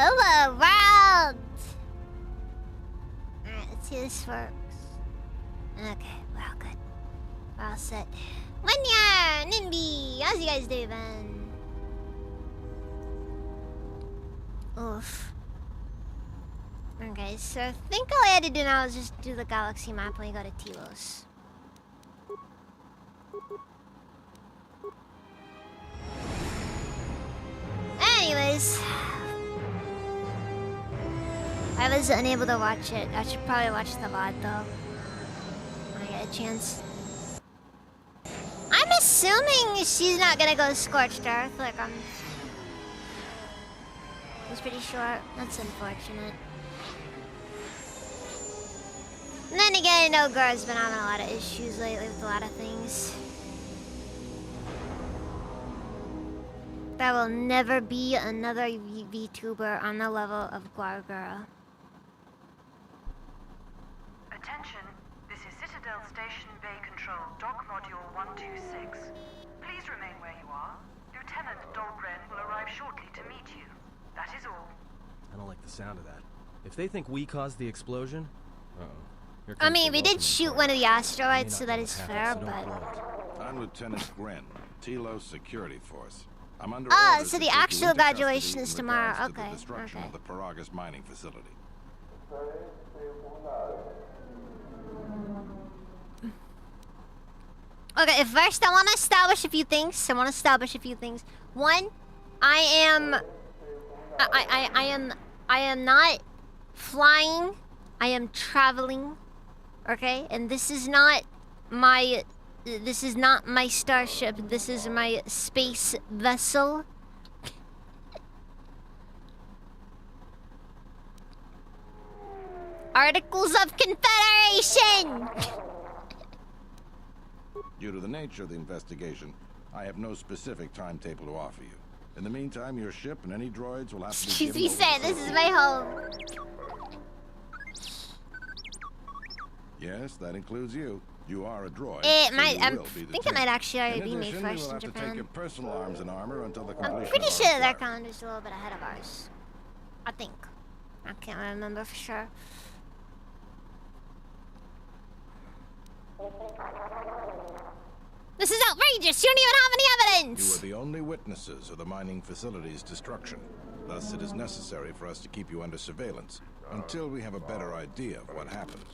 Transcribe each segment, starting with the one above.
Hello, world! Alright, let's see how this works. Okay, we're all good. We're all set. Wanya! Nimby! How's you guys doing? Oof. Okay, so I think all I had to do now is just do the galaxy map when we go to Telos. Anyways, I was unable to watch it. I should probably watch the VOD though when I get a chance. I'm assuming she's not gonna go Scorched Earth. Like I was pretty sure. That's unfortunate. And then again, I know Gar's been having a lot of issues lately with a lot of things. There will never be another VTuber on the level of Gargura. Attention, this is Citadel Station Bay Control, Dock Module 126. Please remain where you are. Lieutenant Dahlgren will arrive shortly to meet you. That is all. I don't like the sound of that. If they think we caused the explosion, I mean, we did shoot one of the asteroids, so that is fair, but... I'm Lieutenant Gren, Telos Security Force. I'm under so the actual graduation is tomorrow. Okay, the destruction of the Peragus mining facility. Okay, first I want to establish a few things. One, I am not flying. I am traveling. Okay, and this is not my starship. This is my space vessel. Articles of Confederation. Due to the nature of the investigation, I have no specific timetable to offer you. In the meantime, your ship and any droids will have to be Excuse given me, over sir. to This is Soviet. my home. Yes, that includes you. You are a droid. It so might. you I'm will be thinking it might detained. actually already be In me addition, first you will in have to take Japan. your personal arms and armor until the completion I'm of pretty our sure their requirements. calendar's a little bit ahead of ours. I think. I can't remember for sure. This is outrageous! You don't even have any You evidence! are the only witnesses of the mining facility's destruction. Thus, it is necessary for us to keep you under surveillance until we have a better idea of what happened.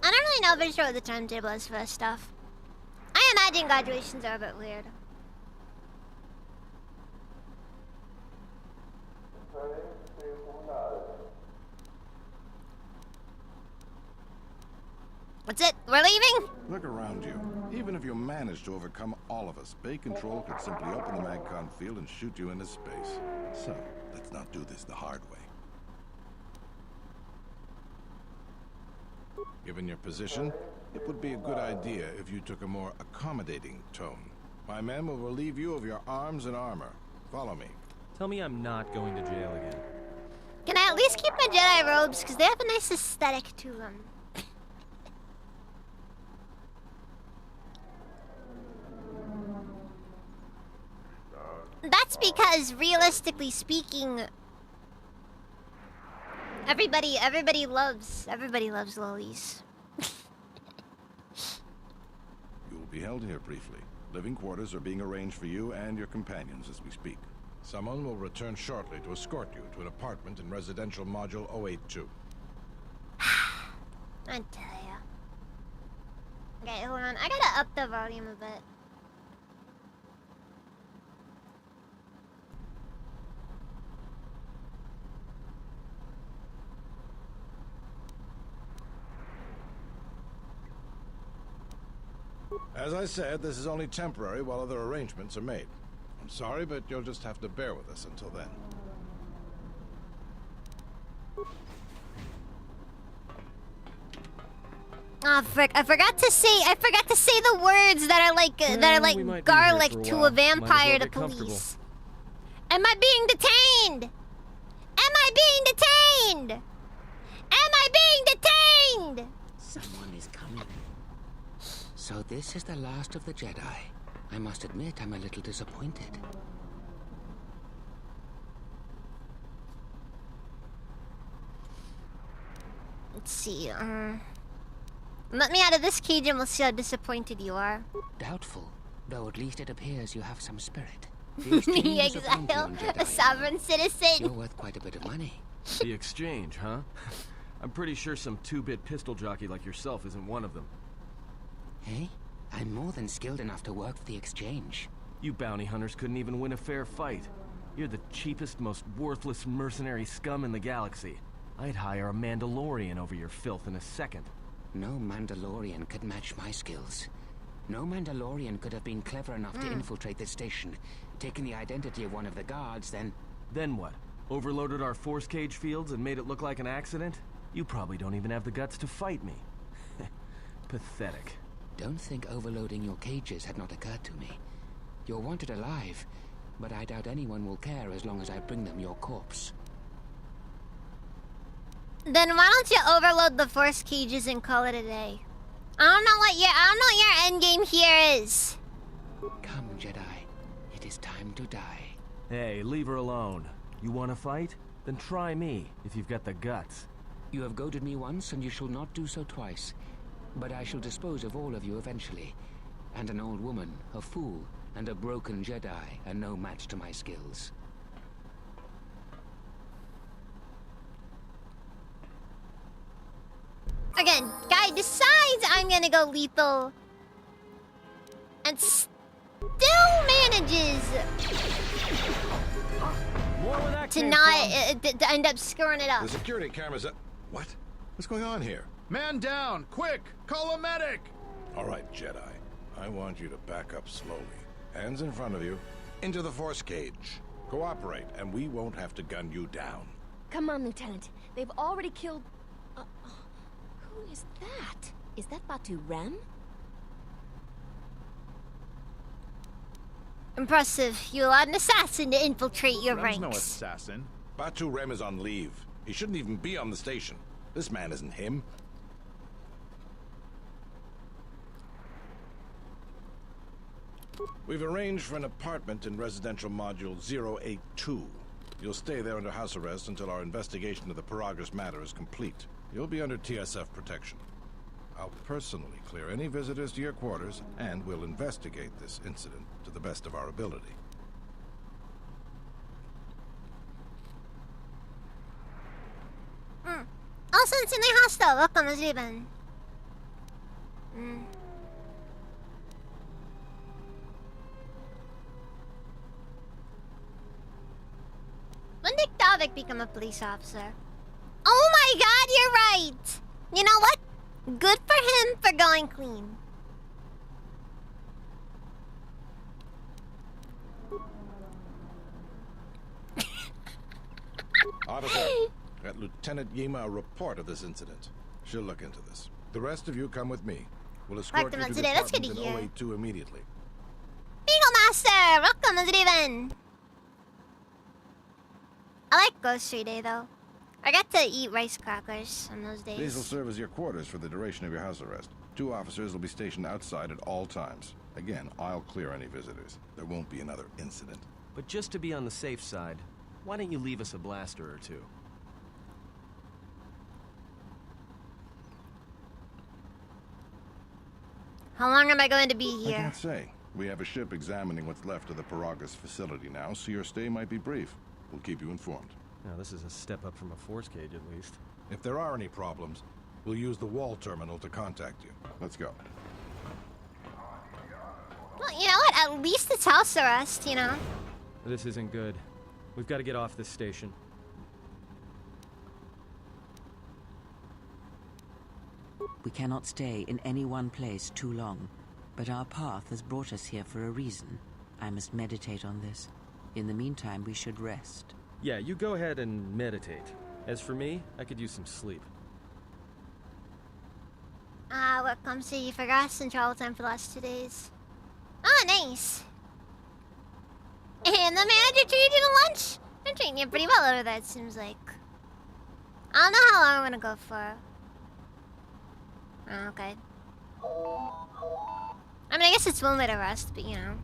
I don't really know for sure what the timetable is for this stuff. I imagine graduations are a bit weird. What's it? We're leaving? Look around you. Even if you manage to overcome all of us, Bay Control could simply open the MagCon field and shoot you into space. So, let's not do this the hard way. Given your position, it would be a good idea if you took a more accommodating tone. My men will relieve you of your arms and armor. Follow me. tell me I'm not going to jail again. Can I at least keep my Jedi robes? Because they have a nice aesthetic to them. That's because, realistically speaking, everybody loves lolis. You will be held here briefly. Living quarters are being arranged for you and your companions as we speak. Someone will return shortly to escort you to an apartment in residential module 082. I tell ya. Okay, hold on. I gotta up the volume a bit. As I said, this is only temporary while other arrangements are made. I'm sorry, but you'll just have to bear with us until then. Oh frick! I forgot to say the words that are like We might be here garlic for a to while. a vampire Might to as well get police. Am I being detained? Am I being detained? Am I being detained? Someone is coming. So this is the last of the Jedi. I must admit, I'm a little disappointed. Let's see. Let me out of this cage and we'll see how disappointed you are. Doubtful, though at least it appears you have some spirit. The exchange The is a bounty exile, on Jedi, a sovereign You're citizen. worth quite a bit of money. The exchange, huh? I'm pretty sure some two-bit pistol jockey like yourself isn't one of them. Hey, I'm more than skilled enough to work for the exchange. You bounty hunters couldn't even win a fair fight. You're the cheapest, most worthless mercenary scum in the galaxy. I'd hire a Mandalorian over your filth in a second. No Mandalorian could match my skills. No Mandalorian could have been clever enough to infiltrate this station, taken the identity of one of the guards, then... Then what? Overloaded our force cage fields and made it look like an accident? You probably don't even have the guts to fight me. Pathetic. Don't think overloading your cages had not occurred to me. You're wanted alive, but I doubt anyone will care as long as I bring them your corpse. Then why don't you overload the force cages and call it a day? I don't know what your end game here is. Come, Jedi. It is time to die. Hey, leave her alone. You want to fight? Then try me, if you've got the guts. You have goaded me once, and you shall not do so twice. But I shall dispose of all of you eventually. And an old woman, a fool, and a broken Jedi are no match to my skills. Again, guy decides I'm gonna go lethal. And still manages More where that to came not from. to end up screwing it up. The security cameras up. What? What's going on here? Man down! Quick! Call a medic! All right, Jedi. I want you to back up slowly. Hands in front of you. Into the force cage. Cooperate, and we won't have to gun you down. Come on, Lieutenant. They've already killed... who is that? Is that Batu Rem? Impressive. You allowed an assassin to infiltrate your Rem's no ranks. assassin. Batu Rem is on leave. He shouldn't even be on the station. This man isn't him. We've arranged for an apartment in residential module 082. You'll stay there under house arrest until our investigation of the Paragus matter is complete. You'll be under TSF protection. I'll personally clear any visitors to your quarters, and we'll investigate this incident to the best of our ability. Also, insanely hostile. Welcome, Azriban. When did Davik become a police officer? Oh my god, you're right! You know what? Good for him for going clean. Officer, got Lieutenant Yima a report of this incident. She'll look into this. The rest of you come with me. We'll escort them you out to the today. That's good apartment to in hear. 082 immediately. Beagle Master! Welcome, Azriban. I like Grocery Day, though. I got to eat rice crackers on those These will days. serve as your quarters for the duration of your house arrest. 2 officers will be stationed outside at all times. Again, I'll clear any visitors. There won't be another incident. But just to be on the safe side, why don't you leave us a blaster or two? How long am I going to be I here? can't say. We have a ship examining what's left of the Paragus facility now, so your stay might be brief. We'll keep you informed. Now, this is a step up from a force cage, at least. If there are any problems, we'll use the wall terminal to contact you. Let's go. Well, you know what? At least it's house arrest, you know? This isn't good. We've got to get off this station. We cannot stay in any one place too long, but our path has brought us here for a reason. I must meditate on this. In the meantime, we should rest. Yeah, you go ahead and meditate. As for me, I could use some sleep. What comes to you for gas and travel time for the last 2 days? Oh, nice. And the manager treated you to lunch? They're treating you pretty well over there, it seems like. I don't know how long I'm gonna go for. Oh, okay. I mean, I guess it's one way to rest, but you know.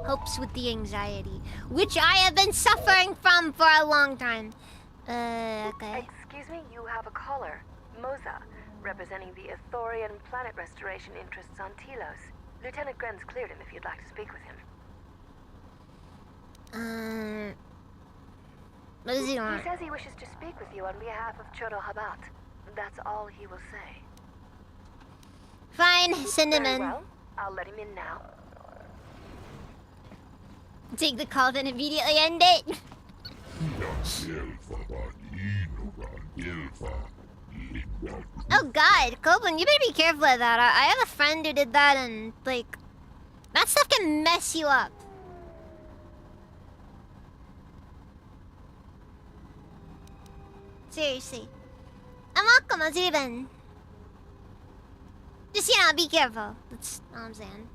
Helps with the anxiety, which I have been suffering from for a long time. Okay. Excuse me, you have a caller. Moza, representing the Ithorian planet restoration interests on Telos. Lieutenant Grenz cleared him if you'd like to speak with him. What does he want? He says he wishes to speak with you on behalf of Chodo Habat. That's all he will say. Fine, send him Very in. well. I'll let him in now. Take the call, then immediately end it. Oh god, Copeland, you better be careful of that. I have a friend who did that and, like, that stuff can mess you up. Seriously. I'm welcome, how's it been? Just, you know, be careful. That's all I'm saying.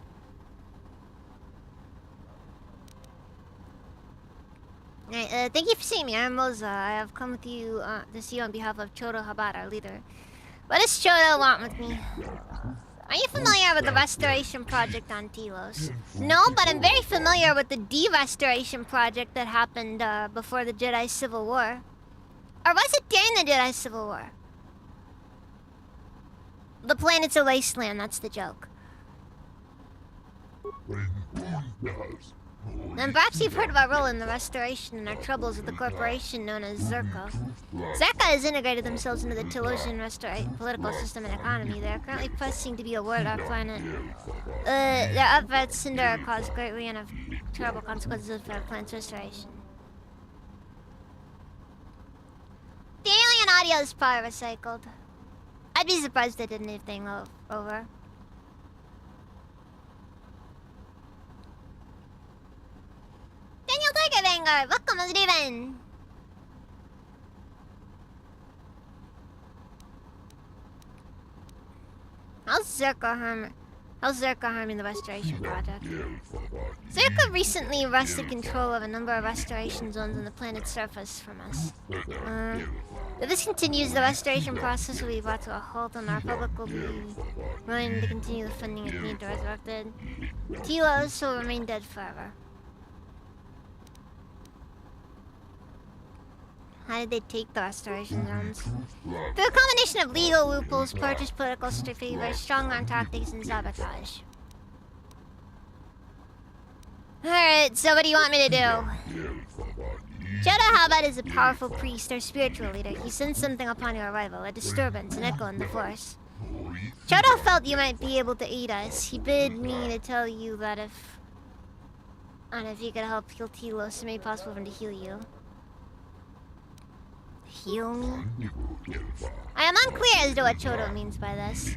Alright, thank you for seeing me. I'm Moza. I have come with you to see you on behalf of Chodo Habat, our leader. What does Chodo want with me? Are you familiar with the restoration project on Telos? No, but I'm very familiar with the de-restoration project that happened before the Jedi Civil War. Or was it during the Jedi Civil War? The planet's a wasteland, that's the joke. And perhaps you've heard of our role in the restoration and our troubles with the corporation known as Zerka. Zerka has integrated themselves into the Telosian political system and economy. They are currently pressing to be awarded our planet. Their efforts hinder our cause greatly and have terrible consequences for our planet's restoration. The alien audio is probably recycled. I'd be surprised they did anything over. Daniel Tiger Vanguard, welcome, how's it even? How's Zerka harming the restoration project? Zerka recently wrested control of a number of restoration zones on the planet's surface from us. If this continues, the restoration process will be brought to a halt and our public will be willing to continue the funding it needs to resurrect it. Telos will remain dead forever. How did they take the restoration zones? Through a combination of legal loopholes, purchase political favors, strong-arm tactics, and sabotage. Alright, so what do you want me to do? Chodo Habat is a powerful priest or spiritual leader. He sensed something upon your arrival, a disturbance, an echo in the force. Chodo felt you might be able to aid us. He bid me to tell you that if you could help heal Telos, it may be possible for him to heal you. Heal me? I am unclear as to what Chodo means by this.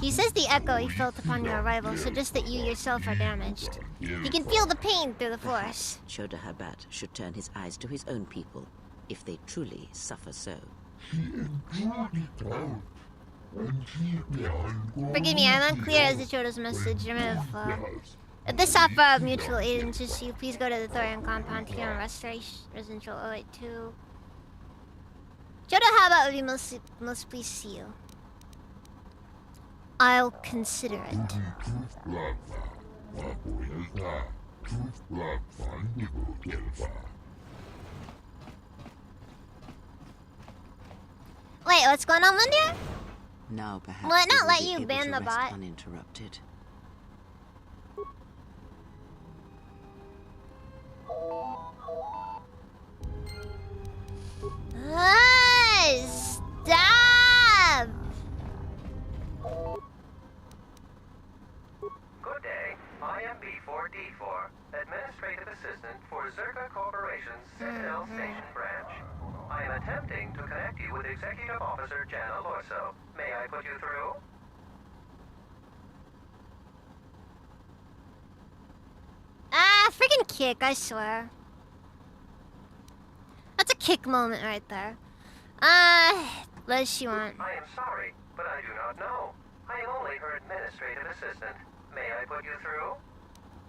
He says the echo he felt upon your arrival suggests that you yourself are damaged. He can feel the pain through the force. Chodo Habat should turn his eyes to his own people, if they truly suffer so. Forgive me, I'm unclear as to Chodo's message. If this offer of mutual aid interests you, please go to the Thorian compound here on Residential 082. Chodo Habat would be most pleased to see you. I'll consider it. Wait, what's going on, Lindia? Now perhaps Will it not we let be you able ban to the rest bot? uninterrupted. Stop! Good day. I am B4D4, Administrative Assistant for Zerka Corporation's Citadel Station branch. I am attempting to connect you with Executive Officer Jana Lorso. May I put you through? Freaking kick, I swear. That's a kick moment right there. What does she want? I am sorry, but I do not know. I am only her administrative assistant. May I put you through?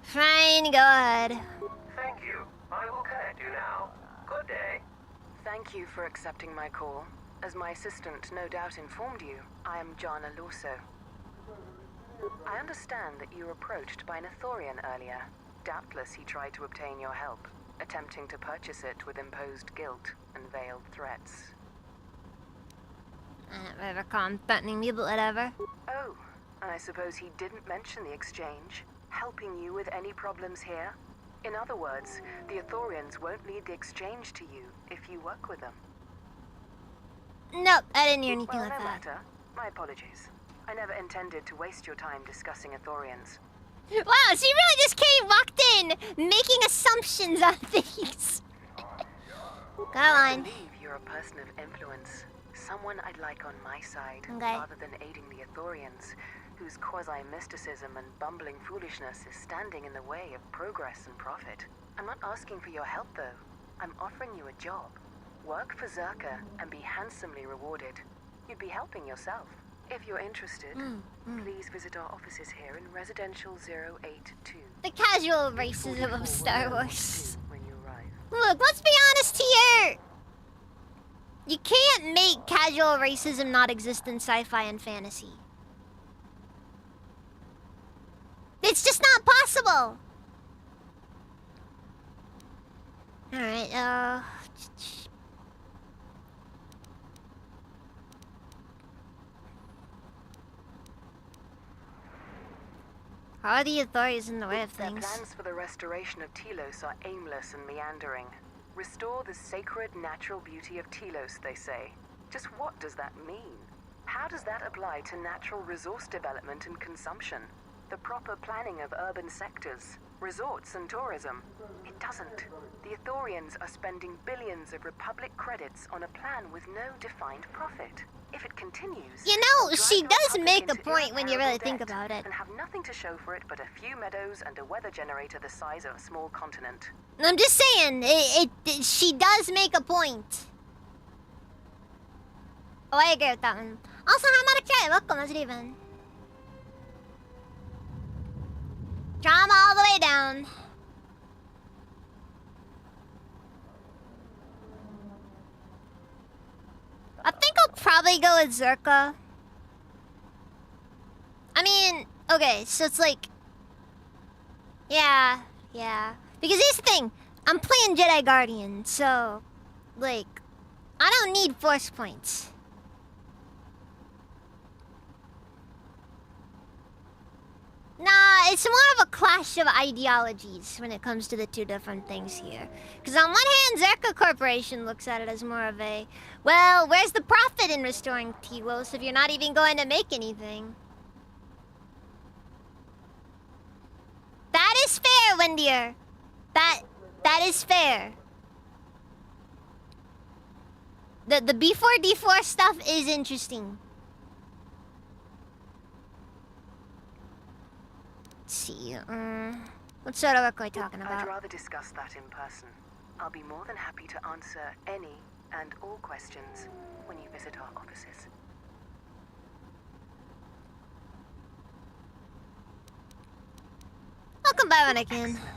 Fine, go ahead. Thank you. I will connect you now. Good day. Thank you for accepting my call. As my assistant no doubt informed you, I am Jana Lorso. I understand that you were approached by an Ithorian earlier. Doubtless he tried to obtain your help, attempting to purchase it with imposed guilt and veiled threats. I don't really recall him threatening me, but whatever. Oh, and I suppose he didn't mention the exchange, helping you with any problems here? In other words, the Ithorians won't lead the exchange to you if you work with them. Nope, I didn't hear anything Well, like no that. matter. My apologies. I never intended to waste your time discussing Ithorians. Wow, she really just walked in, making assumptions on things. Go I on. believe you're a person of influence. Someone I'd like on my side, Okay. rather than aiding the Ithorians, whose quasi-mysticism and bumbling foolishness is standing in the way of progress and profit. I'm not asking for your help, though. I'm offering you a job. Work for Zerka and be handsomely rewarded. You'd be helping yourself. If you're interested, please visit our offices here in Residential 082. The casual racism of Star Wars. When you arrive. Look, let's be honest here. You can't make casual racism not exist in sci-fi and fantasy. It's just not possible. Alright, how are the authorities in the way of Their things? plans for the restoration of Telos are aimless and meandering. Restore the sacred natural beauty of Telos, they say. Just what does that mean? How does that apply to natural resource development and consumption? The proper planning of urban sectors, resorts and tourism? It doesn't. The Ithorians are spending billions of Republic credits on a plan with no defined profit. If it continues, You know, they'll she drive the does Republic make a into point when you really irreparable think debt about it. and have nothing to show for it but a few meadows and a weather generator the size of a small continent. I'm just saying, she does make a point. Oh, I agree with that one. Also, Hamada welcome, how's it even? Drama all the way down. I think I'll probably go with Zerka. I mean, okay, so it's like... Yeah. Because here's the thing. I'm playing Jedi Guardian, so... Like... I don't need force points. Nah, it's more of a clash of ideologies when it comes to the two different things here. Because on one hand, Zerka Corporation looks at it as more of a... Well, where's the profit in restoring Telos if you're not even going to make anything? That is fair, Wendier. That is fair. The B4D4 stuff is interesting. Let's see, what sort of work are we talking I'd about? rather discuss that in person. I'll be more than happy to answer any and all questions when you visit our offices. I'll come by when I can. Excellent.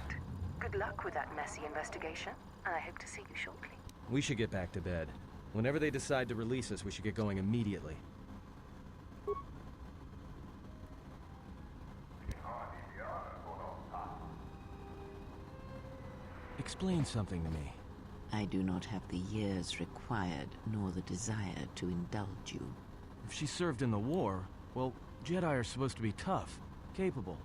Good luck with that messy investigation, and I hope to see you shortly. We should get back to bed. Whenever they decide to release us, we should get going immediately. Explain something to me. I do not have the years required, nor the desire to indulge you. If she served in the war, well, Jedi are supposed to be tough, capable.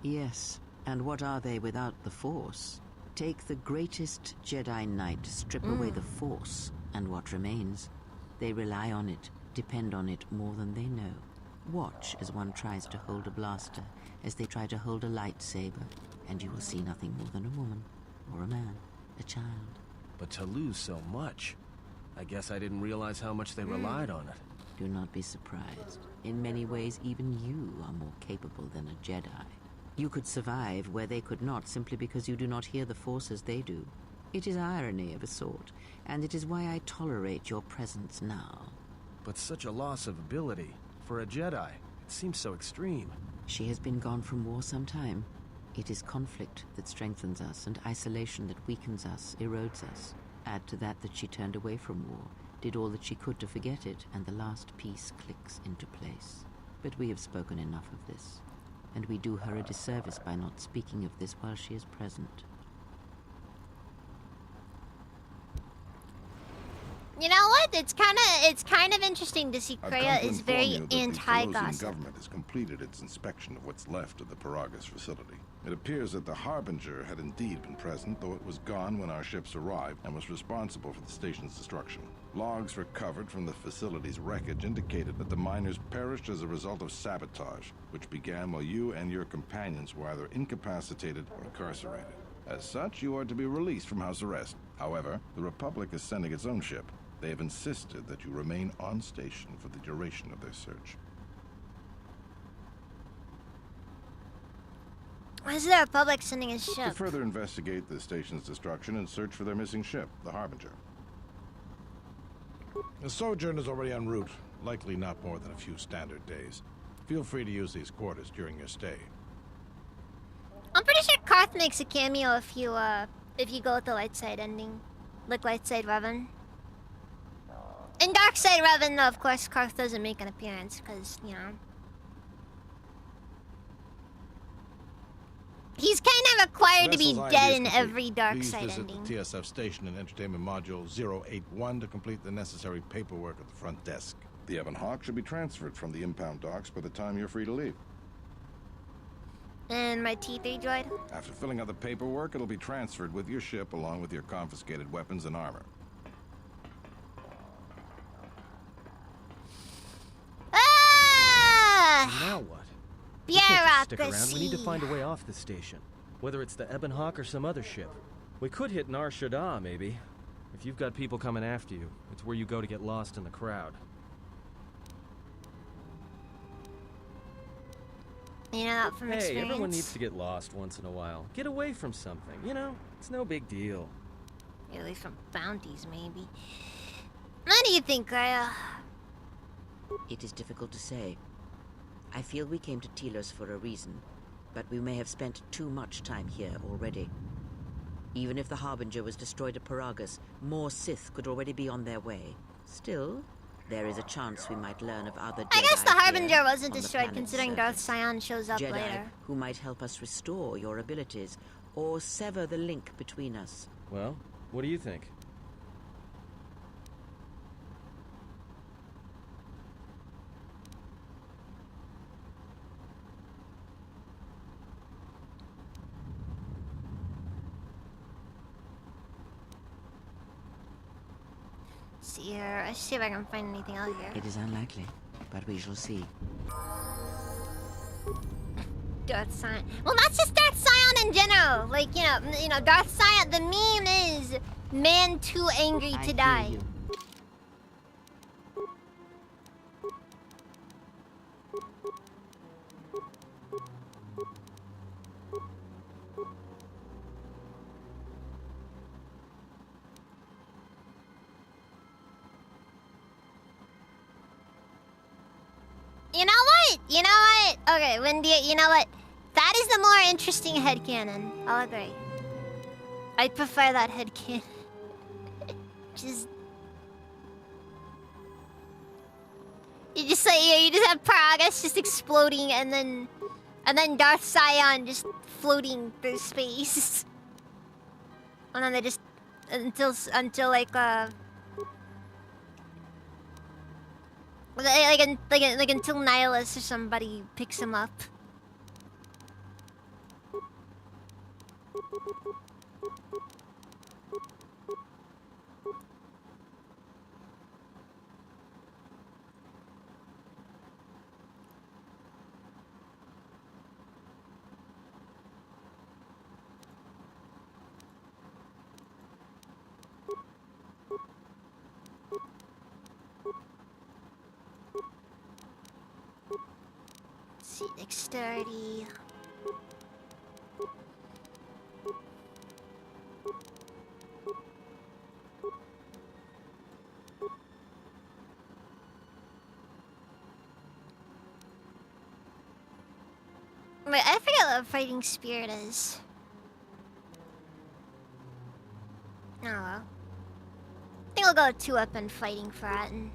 Yes, and what are they without the Force? Take the greatest Jedi Knight, strip away the Force, and what remains? They rely on it, depend on it more than they know. Watch as one tries to hold a blaster, as they try to hold a lightsaber, and you will see nothing more than a woman, or a man, a child. But to lose so much, I guess I didn't realize how much they relied on it. Do not be surprised. In many ways, even you are more capable than a Jedi. You could survive where they could not simply because you do not hear the Force as they do. It is irony of a sort, and it is why I tolerate your presence now. But such a loss of ability, for a Jedi, it seems so extreme. She has been gone from war some time. It is conflict that strengthens us, and isolation that weakens us, erodes us. Add to that she turned away from war, did all that she could to forget it, and the last piece clicks into place. But we have spoken enough of this, and we do her a disservice by not speaking of this while she is present. You know what? It's kind of interesting to see I've Kreia come to is inform very you that the Telosian anti-gossip. government has completed its inspection of what's left of the Paragus facility. It appears that the Harbinger had indeed been present, though it was gone when our ships arrived and was responsible for the station's destruction. Logs recovered from the facility's wreckage indicated that the miners perished as a result of sabotage, which began while you and your companions were either incapacitated or incarcerated. As such, you are to be released from house arrest. However, the Republic is sending its own ship. They have insisted that you remain on station for the duration of their search. Why is the Republic sending a To ship? further investigate the station's destruction and search for their missing ship, the Harbinger. The Sojourn is already en route, likely not more than a few standard days. Feel free to use these quarters during your stay. I'm pretty sure Karth makes a cameo if you go with the light side ending. Like light side Revan. In dark side Revan, though, of course, Karth doesn't make an appearance, because, you know. He's kind of required to be Vessel's dead ID is in complete. every dark Please side visit ending. the TSF station and entertainment module 081 to complete the necessary paperwork at the front desk. The Ebon Hawk should be transferred from the impound docks by the time you're free to leave. And my T3 droid? After filling out the paperwork, it'll be transferred with your ship along with your confiscated weapons and armor. Ah! Now what? We can't just stick around. Bureaucracy. We need to find a way off the station. Whether it's the Ebon Hawk or some other ship. We could hit Nar Shaddaa, maybe. If you've got people coming after you, it's where you go to get lost in the crowd. You know that from experience? Hey, everyone needs to get lost once in a while. Get away from something, you know? It's no big deal. Get away from bounties, maybe. What do you think, Kreia? It is difficult to say. I feel we came to Telos for a reason, but we may have spent too much time here already. Even if the Harbinger was destroyed at Paragus, more Sith could already be on their way. Still, there is a chance we might learn of other Jedi I guess the here Harbinger wasn't on the destroyed, planet's considering Darth surface. Sion shows up Jedi later. who might help us restore your abilities, or sever the link between us. Well, what do you think? See here. I see if I can find anything out here. It is unlikely, but we shall see. Darth Sion. Well, not just Darth Sion in general. Like, you know, Darth Sion. The meme is man too angry I to hear die. you. You know what? You know what? Okay, Wendy, you know what? That is the more interesting headcanon. I'll agree. I prefer that headcanon. Just... You just like, you just have Paragus just exploding and then Darth Sion just floating through space. And then they just... Until like, like until Nihilus or somebody picks him up. Let's see, dexterity. Wait, I forget what fighting spirit is. Oh well. I think I'll go 2-weapon fighting for Atten.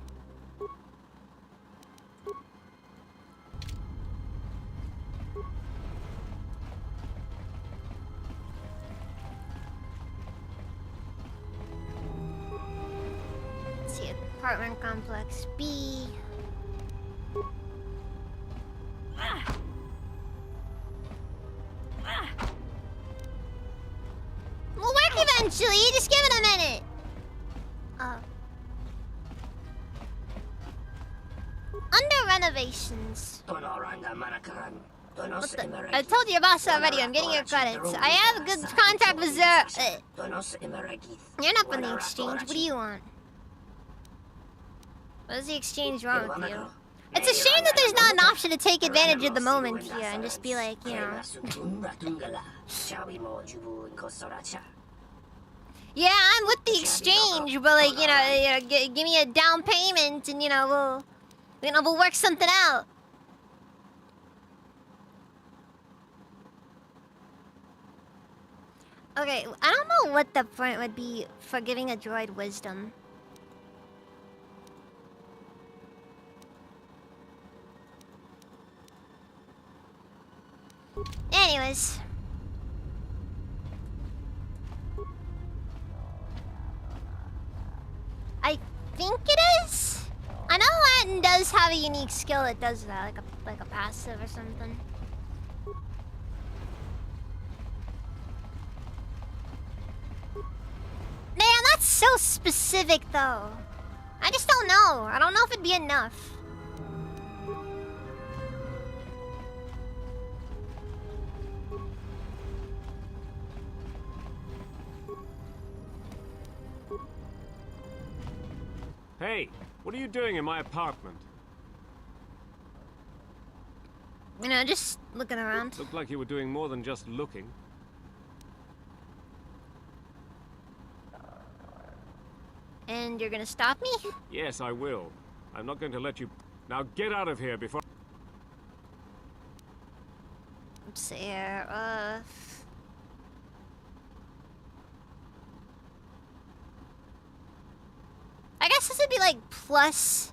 apartment complex B. We'll work eventually, just give it a minute. Under renovations. What the? I told your boss already, I'm getting your credits. I have good contact with Zer. You're not from the exchange, what do you want? What is the exchange wrong with you? It's a shame that there's not an option to take advantage of the moment here and just be like, you know. Yeah, I'm with the exchange, but like, you know, give me a down payment and, you know, we'll work something out. Okay, I don't know what the point would be for giving a droid wisdom. Anyways. I think it is? I know Latin does have a unique skill that does that, like a passive or something. Man, that's so specific though. I just don't know. I don't know if it'd be enough. Hey, what are you doing in my apartment? You know, just looking around. Looked like you were doing more than just looking. And you're gonna stop me? Yes, I will. I'm not going to let you... Now get out of here before... Oops, here, I guess this would be like plus...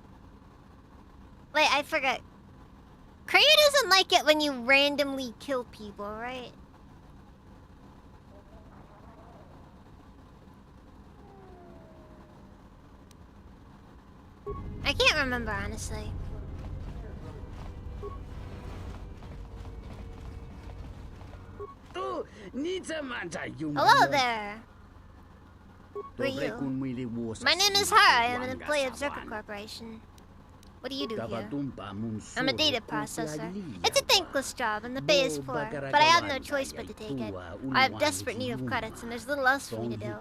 Wait, I forgot. Kreia doesn't like it when you randomly kill people, right? I can't remember, honestly. Hello there. Who are you? My name is Hara. I am an employee of Zerka Corporation. What do you do here? I'm a data processor. It's a thankless job, and the pay is poor, but I have no choice but to take it. I have desperate need of credits, and there's little else for me to do.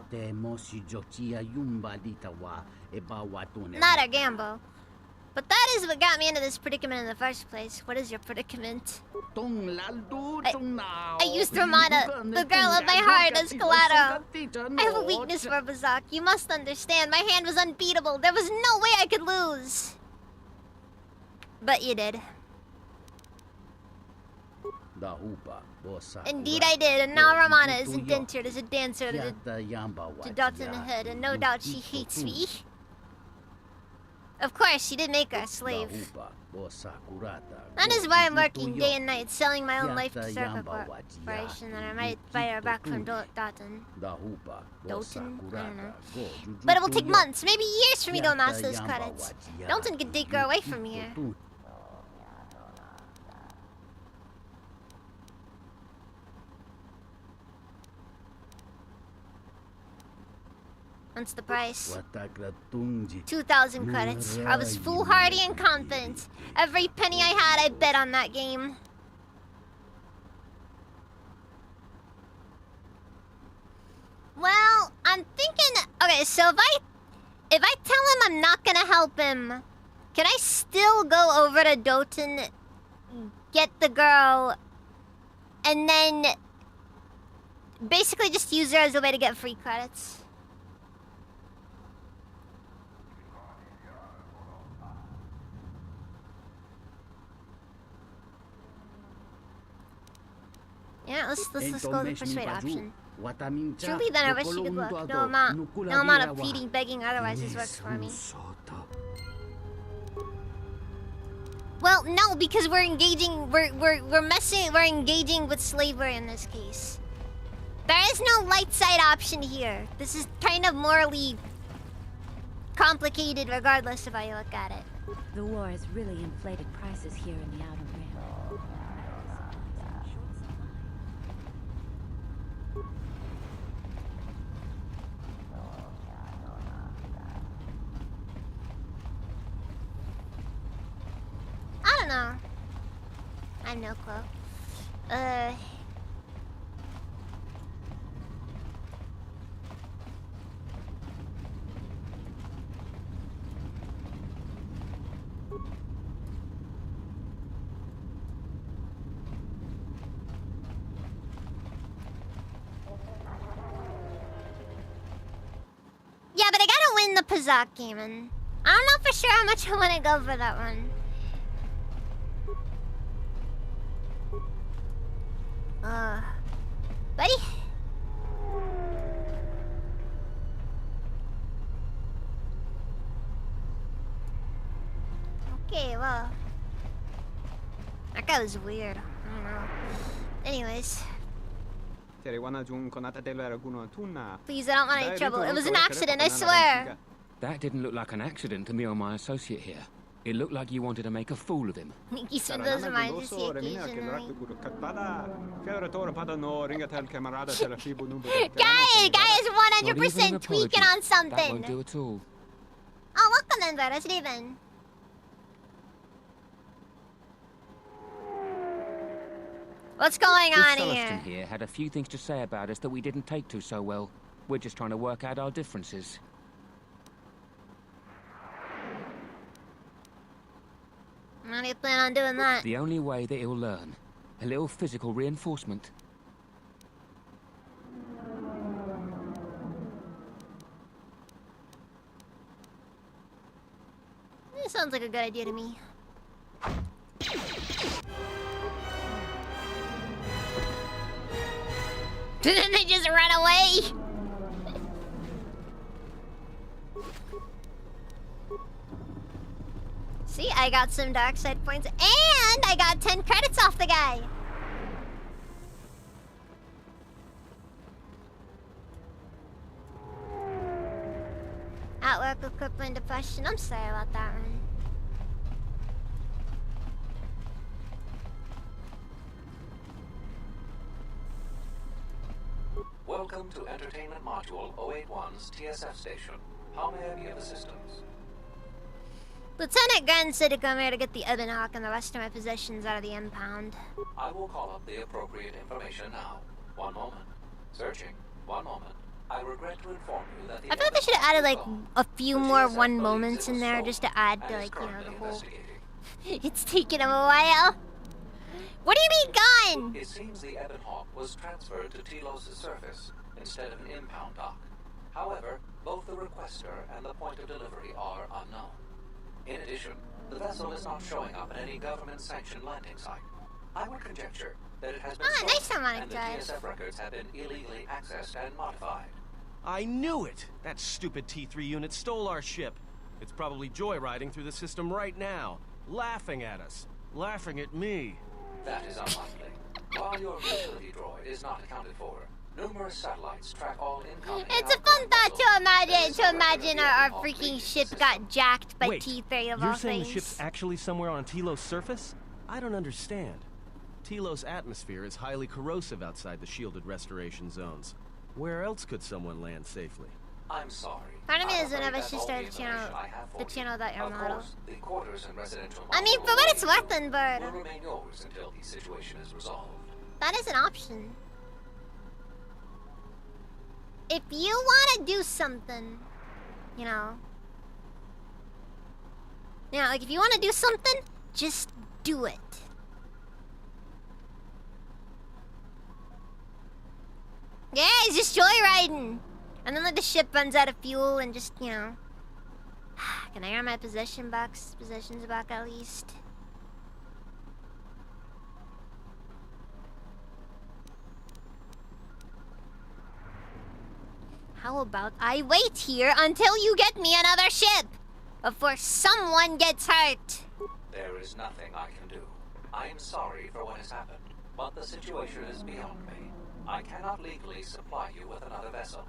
Not a gamble. But that is what got me into this predicament in the first place. What is your predicament? I used Ramada, the girl of my heart, as collateral. I have a weakness for Bazak. You must understand, my hand was unbeatable. There was no way I could lose. But you did. Indeed I did, and now Ramana is indentured as a dancer to Dalton Hood, and no doubt she hates me. Of course, she did make her a slave. That is why I'm working day and night, selling my own life to Zerka Corporation, and I might buy her back from Dalton. Dalton? I don't know. But it will take months, maybe years for me to amass those credits. Dalton could take her away from here. What's the price? 2,000 credits. I was foolhardy and confident. Every penny I had, I bet on that game. Well, I'm thinking... Okay, so if I tell him I'm not gonna help him, can I still go over to Doton, get the girl, and then basically just use her as a way to get free credits? Yeah, let's go the persuade option. Truly, then I wish you good luck. No amount of pleading, begging, otherwise this works for me. Well, no, because we're engaging, we're engaging with slavery in this case. There is no light side option here. This is kind of morally complicated regardless of how you look at it. The war has really inflated prices here in the Outer Rim. I don't know. I have no clue. Yeah, but I gotta win the Pazak game, and I don't know for sure how much I want to go for that one. Buddy? Okay, well. That guy was weird. I don't know. Anyways. Please, I don't want any trouble. It was an accident, I swear. That didn't look like an accident to me or my associate here. It looked like you wanted to make a fool of him. Those are my occasionally. Guy is 100% tweaking on something. That won't do at all. Oh, welcome then, Brother Steven. What's going on Celestin here had a few things to say about us that we didn't take to so well. We're just trying to work out our differences. How do you plan on doing that? The only way that he'll learn. A little physical reinforcement. This sounds like a good idea to me. Didn't they just run away? See, I got some dark side points, and I got 10 credits off the guy. Outwork with crippling depression. I'm sorry about that one. Welcome to Entertainment Module 081's TSF station. How may I be of assistance? Lieutenant Gunn said to come here to get the Ebon Hawk and the rest of my possessions out of the impound. I will call up the appropriate information now. One moment. Searching. One moment. I regret to inform you that the I feel like they should have added like a few more one moments in there just to add to like, you know, the whole... It's taking him a while. What do you mean gone? It seems the Ebon Hawk was transferred to Telos' surface instead of an impound dock. However, both the requester and the point of delivery are unknown. In addition, the vessel is not showing up at any government-sanctioned landing site. I would conjecture that it has been stolen, and the TSF records have been illegally accessed and modified. I knew it! That stupid T3 unit stole our ship. It's probably joyriding through the system right now, laughing at us, laughing at me. That is unlikely. While your utility droid is not accounted for, numerous satellites track all incoming. It's a fun thought to imagine our freaking ship got jacked by T3 of all you're saying things. the ship's actually somewhere on Telos' surface? I don't understand. Telos' atmosphere is highly corrosive outside the shielded restoration zones. Where else could someone land safely? I'm sorry. Part of me is whenever she started the channel that your model. Course, the quarters and residential I mean, for what it's worth, then, but will remain yours until the situation is resolved. that is an option. If you want to do something, you know, like if you want to do something, just do it. Yeah, he's just joyriding. And then like the ship runs out of fuel and just, you know. Can I earn my possessions back at least? How about I wait here until you get me another ship before someone gets hurt? There is nothing I can do. I am sorry for what has happened, but the situation is beyond me. I cannot legally supply you with another vessel.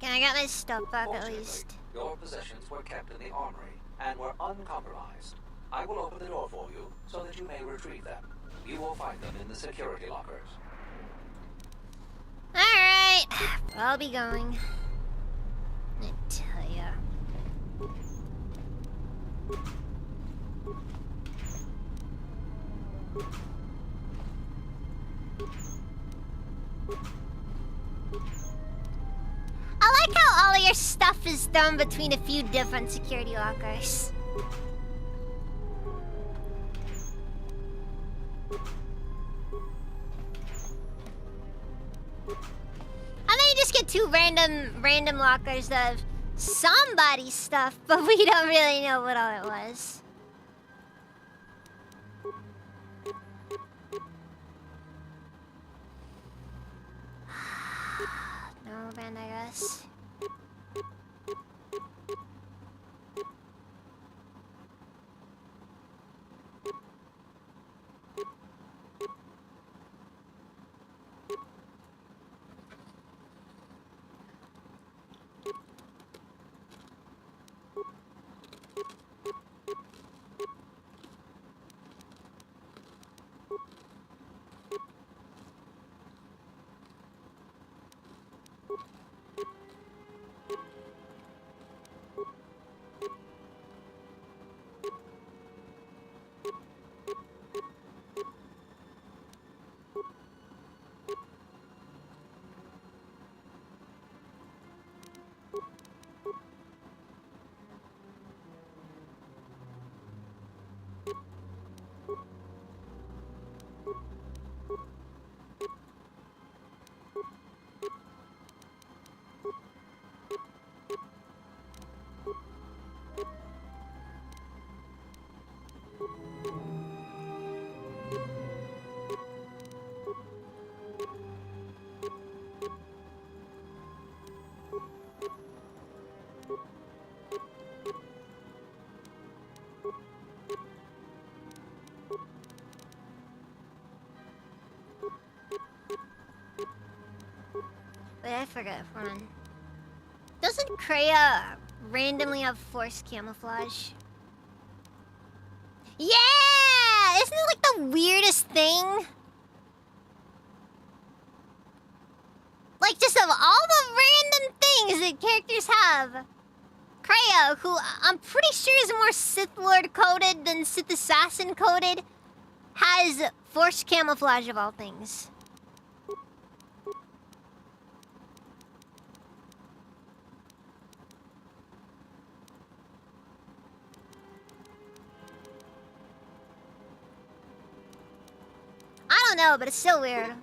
Can I get my stuff back at least? Your possessions were kept in the armory and were uncompromised. I will open the door for you so that you may retrieve them. You will find them in the security lockers. Alright. I'll be going. I tell ya. I like how all of your stuff is thrown between a few different security lockers. And then you just get two random lockers of somebody's stuff, but we don't really know what all it was. No band, I guess. Wait, I forget one. Doesn't Kreia randomly have forced camouflage? Yeah! Isn't it like the weirdest thing? Like, just of all the random things that characters have, Kreia, who I'm pretty sure is more Sith Lord coded than Sith Assassin coded, has forced camouflage of all things. I don't know, but it's still weird.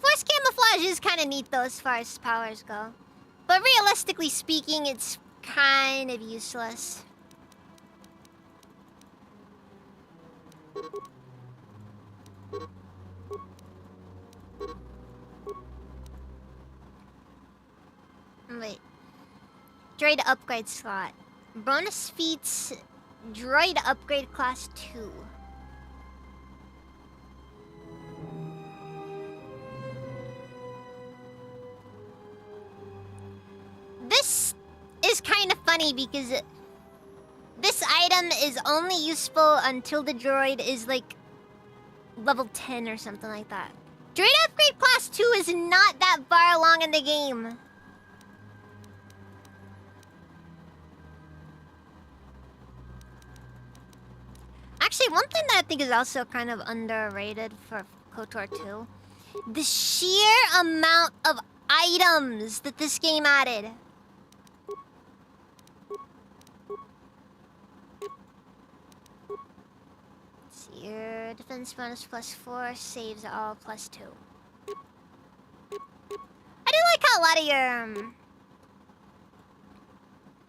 Force camouflage is kind of neat though as far as powers go. But realistically speaking, it's kind of useless. Wait. Droid upgrade slot. Bonus feats droid upgrade class 2. This is kind of funny because this item is only useful until the droid is like level 10 or something like that. Droid upgrade class 2 is not that far along in the game. Actually, one thing that I think is also kind of underrated for KOTOR 2, the sheer amount of items that this game added. Let's see, your defense bonus +4, saves all +2. I do like how a lot of your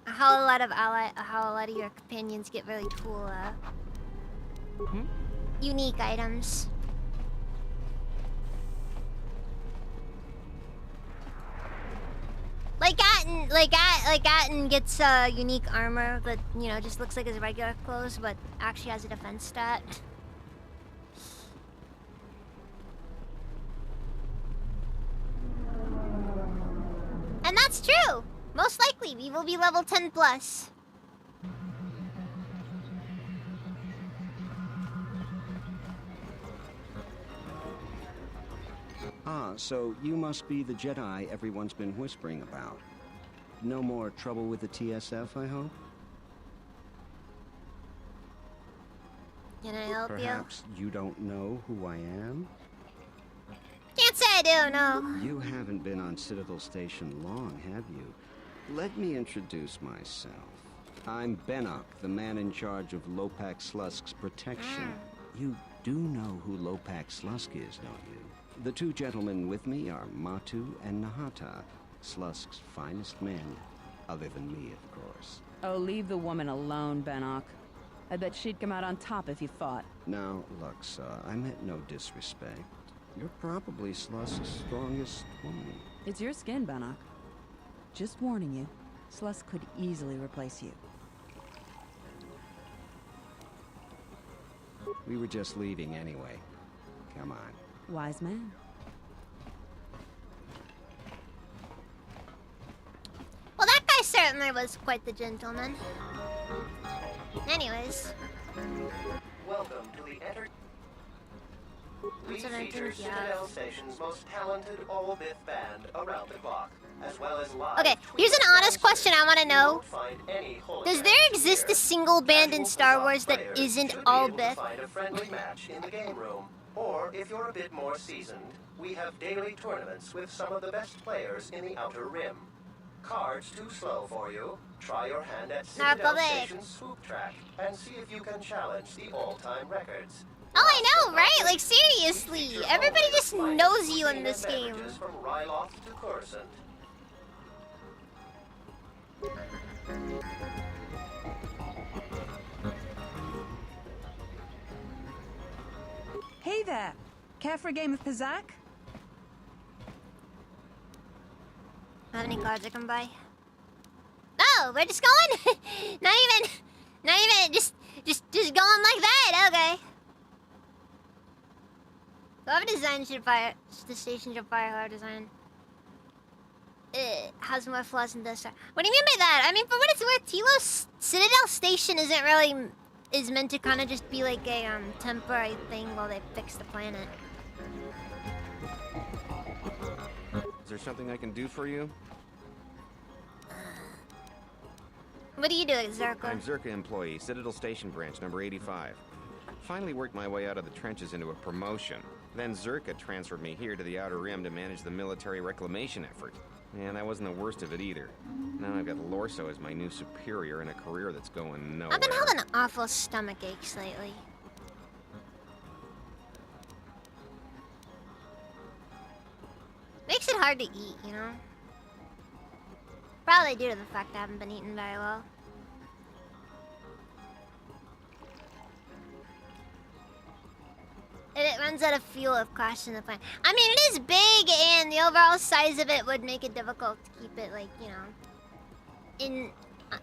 how a lot of your companions get really cool unique items. Like Atton gets unique armor that, you know, just looks like his regular clothes, but actually has a defense stat. that's true. Most likely, we will be level 10 plus. Ah, so you must be the Jedi everyone's been whispering about. No more trouble with the TSF, I hope? Can I help Perhaps you don't know who I am? Can't say I do, no. You haven't been on Citadel Station long, have you? Let me introduce myself. I'm Bennock, the man in charge of Lopak Slusk's protection. You do know who Lopak Slusk is, don't you? The two gentlemen with me are Matu and Nahata, Slusk's finest men, other than me, of course. Oh, leave the woman alone, Bennock. I bet she'd come out on top if you fought. Now, Lux, I meant no disrespect. You're probably Slusk's strongest woman. It's your skin, Bennock. Just warning you, Slusk could easily replace you. We were just leaving anyway. Come on. Wise man. Well, that guy certainly was quite the gentleman. Anyways. Welcome to the We That's what I feature think, yeah. Citadel Station's most talented all-Bith band around the clock, as well as live. Okay, here's an honest question I want to know. Find any Does there exist a single band in Star Wars that isn't all Bith? Find a friendly match in the game room, or if you're a bit more seasoned, we have daily tournaments with some of the best players in the Outer Rim. Cards too slow for you? Try your hand at Citadel Station's swoop track and see if you can challenge the all-time records. Oh, I know, right? Like, seriously. Everybody just knows you in this game. From Ryloth to Coruscant. Hey there! Care for a game of Pizzac? Have any cards I can buy? Oh, we're just going? not even, just going like that, okay. Whoever designed the station should fire hard design. It has more flaws than this. What do you mean by that? I mean, for what it's worth, Telos Citadel Station isn't really is meant to kind of just be like a temporary thing while they fix the planet. Is there something I can do for you? What do you do, Zerka? I'm Zerka employee, Citadel Station branch, number 85. Finally worked my way out of the trenches into a promotion. Then Zerka transferred me here to the Outer Rim to manage the military reclamation effort. And that wasn't the worst of it either. Now I've got Lorso as my new superior in a career that's going nowhere. I've been having awful stomach aches lately. Makes it hard to eat, you know? Probably due to the fact I haven't been eating very well. It runs out of fuel if crashing the plane. I mean, it is big, and the overall size of it would make it difficult to keep it, like, you know,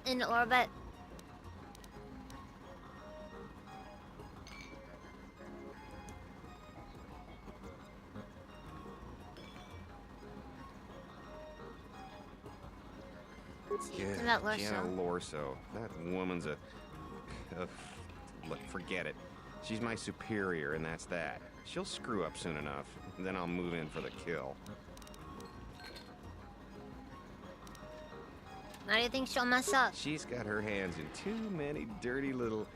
in orbit. Yeah, Gianna Lorso. That woman's look, forget it. She's my superior, and that's that. She'll screw up soon enough, and then I'll move in for the kill. How do you think she'll mess up? She's got her hands in too many dirty little...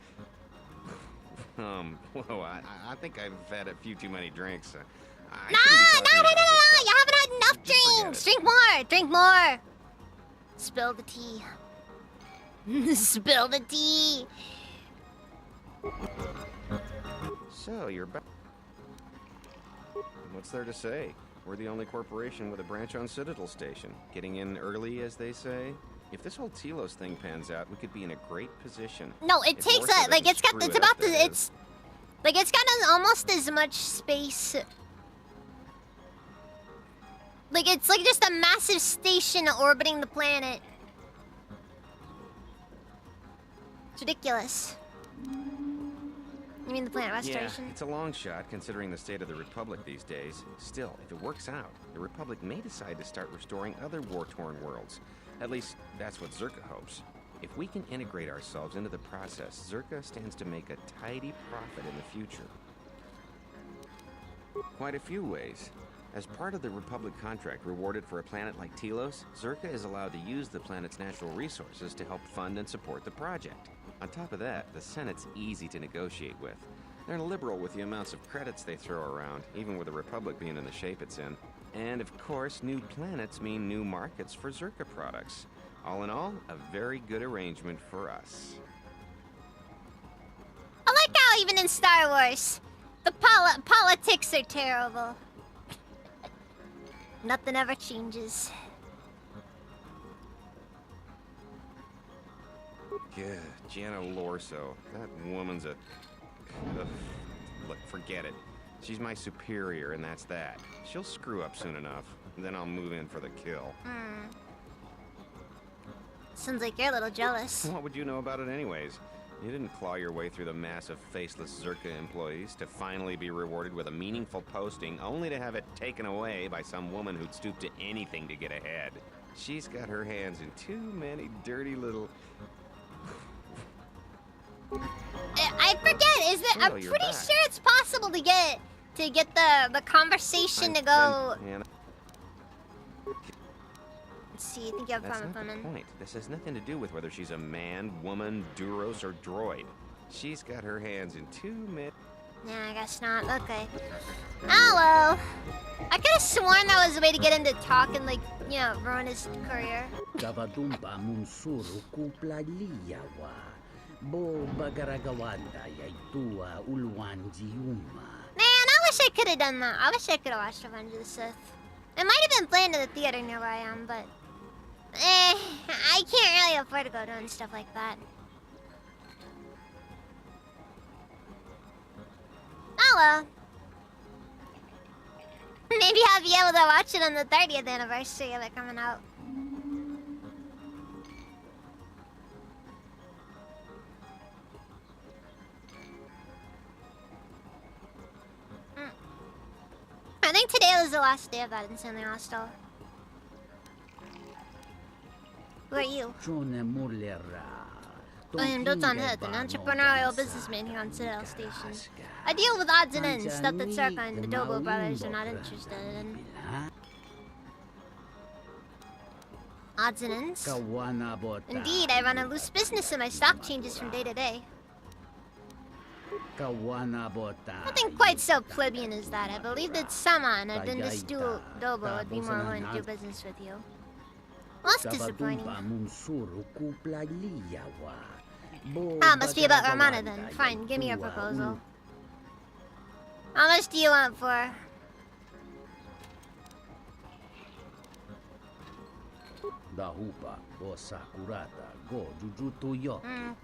whoa, I think I've had a few too many drinks. No! You haven't had enough drinks! Drink more! Drink more! Spill the tea. Spill the tea! So, you're back. What's there to say? We're the only corporation with a branch on Citadel Station. Getting in early, as they say. If this whole Telos thing pans out, we could be in a great position. No, it takes a, like, it's got almost as much space. Like, it's like just a massive station orbiting the planet. It's ridiculous. You mean the planet restoration? Yeah, it's a long shot considering the state of the Republic these days. Still, if it works out, the Republic may decide to start restoring other war-torn worlds. At least, that's what Zerka hopes. If we can integrate ourselves into the process, Zerka stands to make a tidy profit in the future. Quite a few ways. As part of the Republic contract rewarded for a planet like Telos, Zerka is allowed to use the planet's natural resources to help fund and support the project. On top of that, the Senate's easy to negotiate with. They're liberal with the amounts of credits they throw around, even with the Republic being in the shape it's in. And of course, new planets mean new markets for Zerka products. All in all, a very good arrangement for us. I like how even in Star Wars, the politics are terrible. Nothing ever changes. Yeah, Jana Lorso. That woman's a... Ugh. Look, forget it. She's my superior, and that's that. She'll screw up soon enough. Then I'll move in for the kill. Sounds like you're a little jealous. What would you know about it anyways? You didn't claw your way through the mass of faceless Zerka employees to finally be rewarded with a meaningful posting, only to have it taken away by some woman who'd stoop to anything to get ahead. She's got her hands in too many dirty little... I forget, is it? I'm pretty sure it's possible to get the conversation to go... Let's see, I think you have That's fun not with the women. point. This has nothing to do with whether she's a man, woman, Duros, or droid. She's got her hands in too many... Yeah, I guess not. Okay. Hello. I could have sworn that was a way to get him to talk and, like, you know, ruin his career. Man, I wish I could have done that. I wish I could have watched Revenge of the Sith. It might have been playing in the theater near where I am, but... I can't really afford to go doing stuff like that. Oh well. Maybe I'll be able to watch it on the 30th anniversary of it coming out. I think today was the last day of that Insanely Hostile. Who are you? William Dotan Head, an entrepreneurial businessman here on Citadel Station. I deal with odds and ends, stuff that Zerka and the Dobo brothers are not interested in. Odds and ends? Indeed, I run a loose business and my stock changes from day to day. Nothing quite so plebeian as that. I believe that Saman had been this Dobo would be more willing to do business with you. Well, that's disappointing. Ah, must be about Romana then. Fine, give me your proposal. How much do you want for?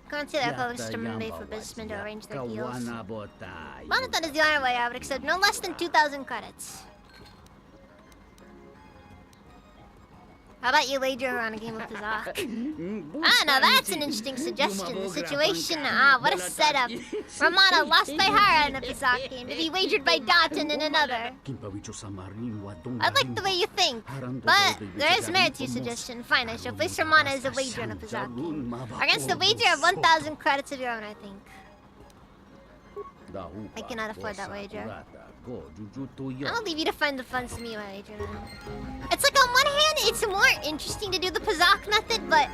Consider close to Monday for businessmen to arrange their deals. Bonathan is the only way I would accept no less than 2,000 credits. How about you wager her on a game of Pazak? Now that's an interesting suggestion. The situation, what a setup. Romana lost by Hara in a Pazak game to be wagered by Dalton in another. I like the way you think, but there is merit to your suggestion. Fine, I shall place Romana as a wager in a Pazak game. Against a wager of 1,000 credits of your own, I think. I cannot afford that wager. I'll leave you to find the funds to meet my wager then. It's like on one hand, it's more interesting to do the Pazak method, but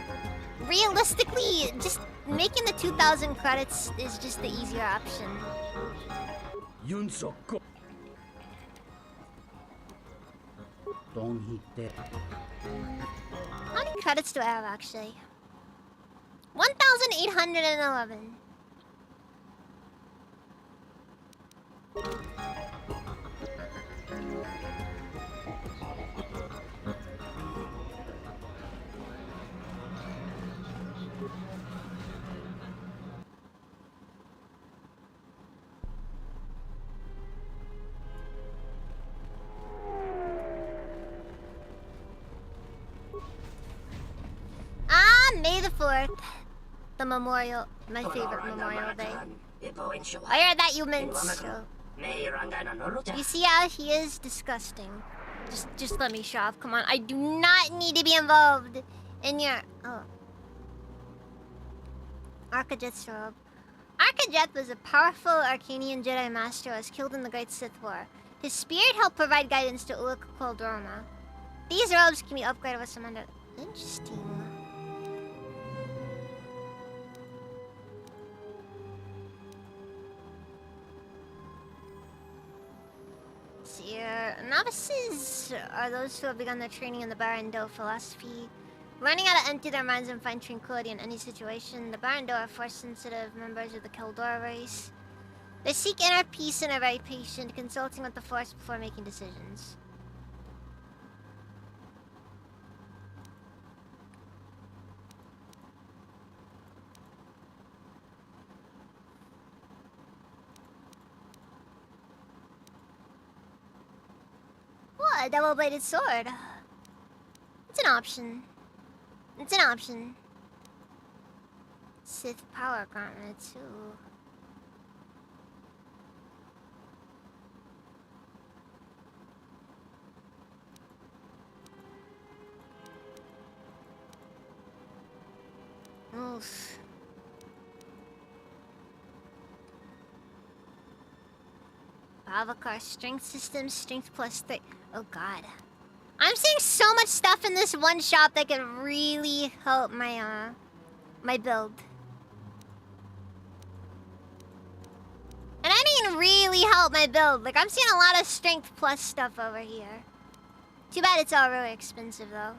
realistically, just making the 2,000 credits is just the easier option. How many credits do I have actually? 1,811. May the 4th. The memorial, my favorite Memorial Day. I heard that, humans. You see how he is disgusting. Just let me shove. Come on, I do not need to be involved in your... Oh. Arcajeth's robe. Arcajeth was a powerful Arcanian Jedi Master who was killed in the Great Sith War. His spirit helped provide guidance to Ulic Qel-Dorma. These robes can be upgraded with some under... Interesting. Let's see here. Novices are those who have begun their training in the Barando philosophy, learning how to empty their minds and find tranquility in any situation. The Barando are force-sensitive members of the Keldor race. They seek inner peace and are very patient, consulting with the Force before making decisions. What? A double-bladed sword? It's an option. It's an option. Sith power gauntlet too. Oof. Bavakar strength system, strength +3. Oh god. I'm seeing so much stuff in this one shop that could really help my my build. And I mean really help my build. Like I'm seeing a lot of strength plus stuff over here. Too bad it's all really expensive though.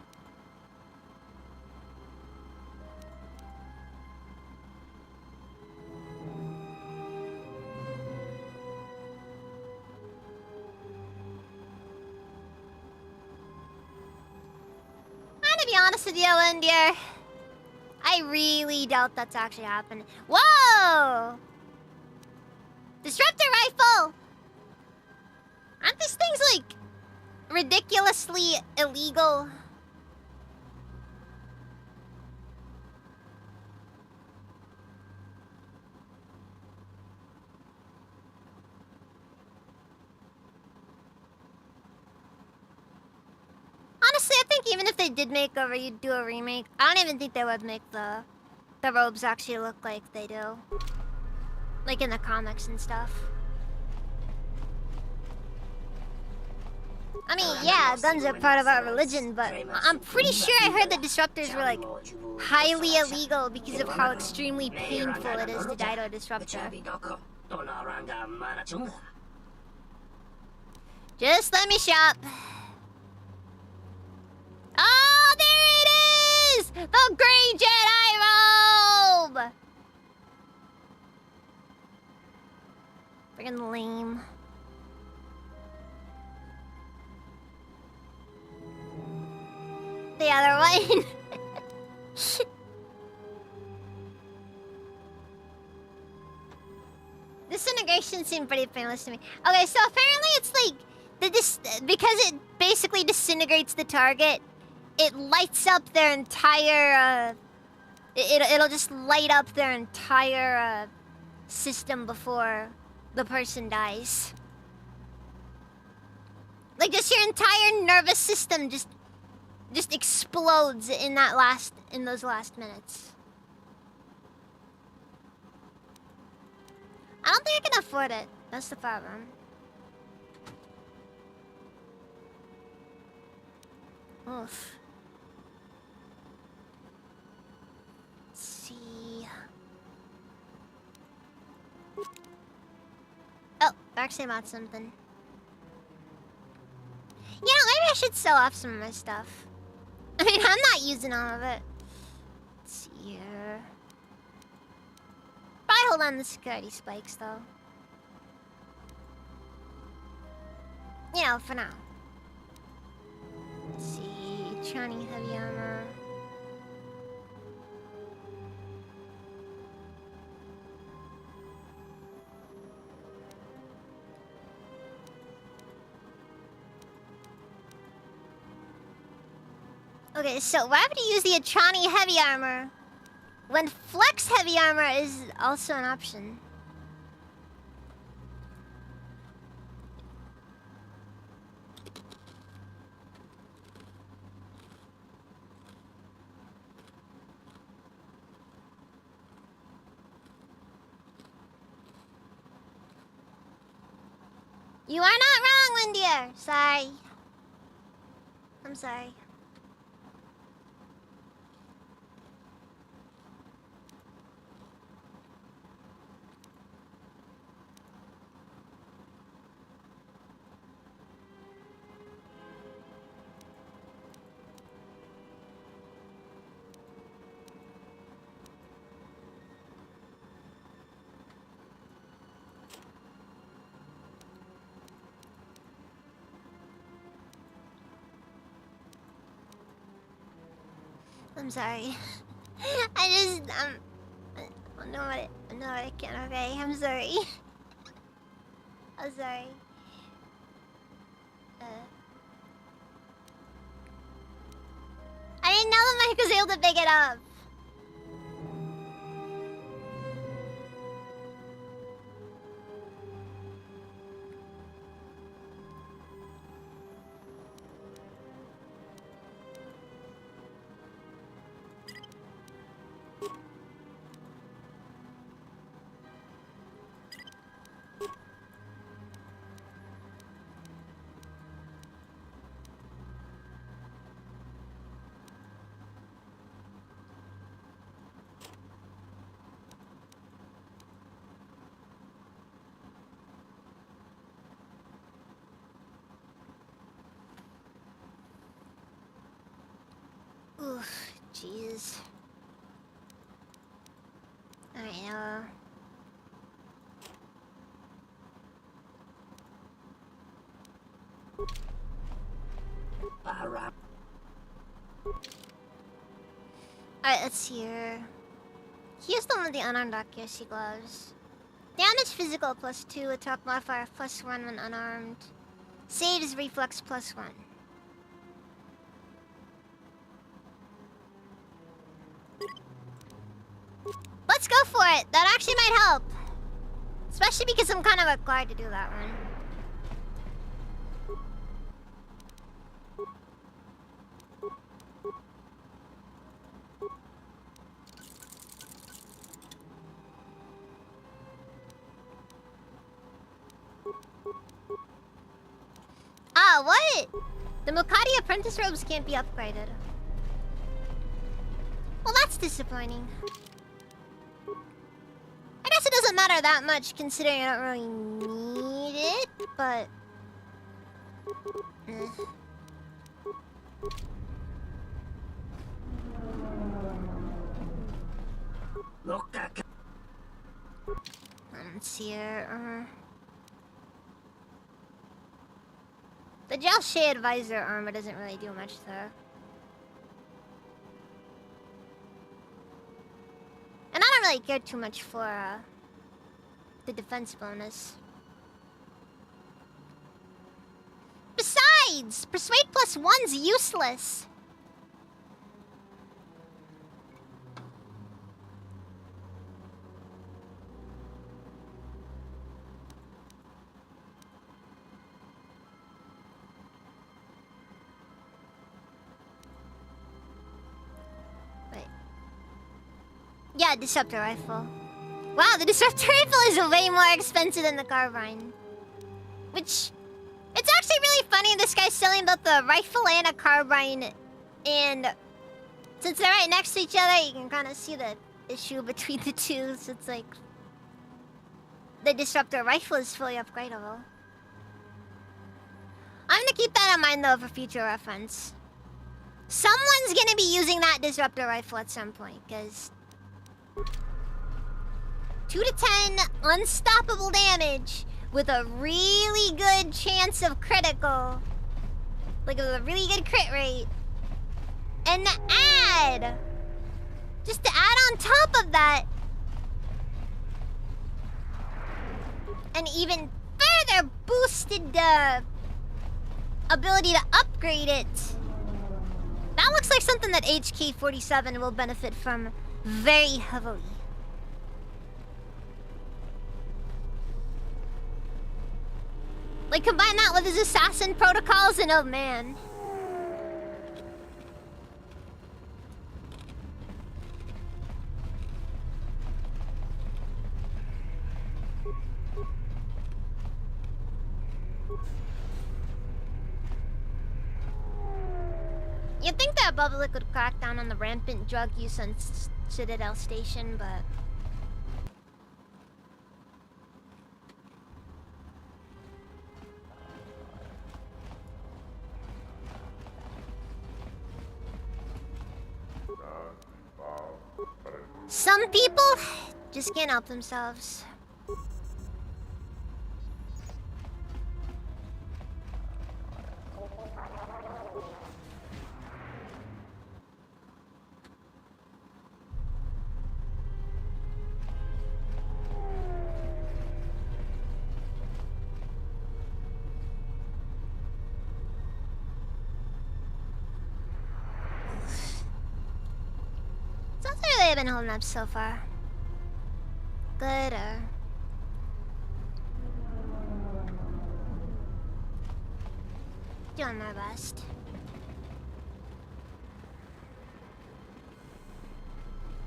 To be honest with you, Lindier, I really doubt that's actually happening. Whoa! Disruptor rifle! Aren't these things, like, ridiculously illegal? Honestly, I think even if they did do a remake, I don't even think they would make the robes actually look like they do. Like in the comics and stuff. I mean, yeah, guns are part of our religion, but I'm pretty sure I heard the disruptors were like highly illegal because of how extremely painful it is to die to a disruptor. Just let me shop. Oh, there it is! The Grey Jedi robe! Friggin' lame. The other one. Disintegration seemed pretty painless to me. Okay, so apparently it's like because it basically disintegrates the target. It lights up their entire, it'll just light up their entire, system before the person dies. Like, just your entire nervous system just explodes in those last minutes. I don't think I can afford it. That's the problem. Oof. Let's see. Oh, Darkseid bought something. You know, maybe I should sell off some of my stuff. I mean, I'm not using all of it. Let's see here. Probably hold on to the security spikes, though. You know, for now. Let's see. Chani heavy armor. Okay, so why would you use the Echani heavy armor when Flex heavy armor is also an option? You are not wrong, Windier. Sorry. I'm sorry. I'm sorry. I know what I can. Okay, I'm sorry. I'm sorry. I didn't know the mic was able to pick it up. Oof, jeez. I know. Alright, let's see here. Here's the one with the unarmed accuracy gloves. Damage physical +2, attack modifier +1 when unarmed. Saves reflex +1. Let's go for it! That actually might help. Especially because I'm kind of required to do that one. Ah, what? The Mokati apprentice robes can't be upgraded. Well, that's disappointing. I guess it doesn't matter that much considering I don't really need it, but... Look at... Let's see here. The gel shade visor armor doesn't really do much though. And I don't really care too much for the defense bonus. Besides, Persuade +1's useless. Yeah, Disruptor Rifle. Wow, the Disruptor Rifle is way more expensive than the Carbine. Which... It's actually really funny this guy's selling both the rifle and a carbine. And... Since they're right next to each other, you can kind of see the issue between the two. So it's like... The Disruptor Rifle is fully upgradable. I'm gonna keep that in mind though for future reference. Someone's gonna be using that Disruptor Rifle at some point, because... 2 to 10 unstoppable damage with a really good chance of critical. Like a really good crit rate. And to add, just to add on top of that, an even further boosted ability to upgrade it. That looks like something that HK-47 will benefit from very heavily. Like, combine that with his assassin protocols and oh man. You'd think the Republic would crack down on the rampant drug use on Citadel Station, but... some people just can't help themselves. They've been holding up so far. Good, doing my best.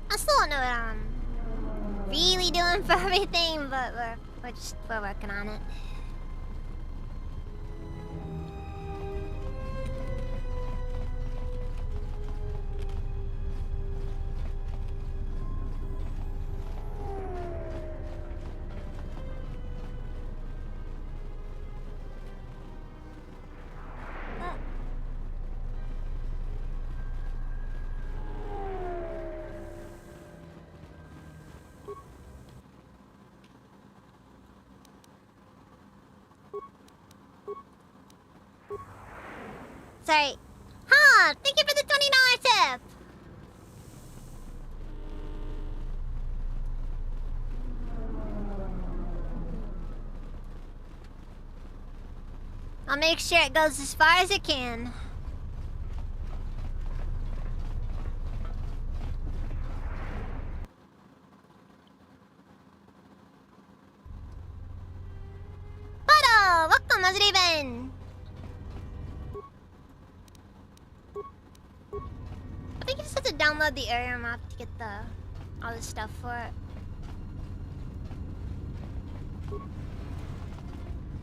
I still don't know what I'm really doing for everything, but we're working on it. Sorry. Huh, thank you for the $20 tip! I'll make sure it goes as far as it can. Bado! Welcome, how's it even? I think you just have to download the area map to get all the stuff for it.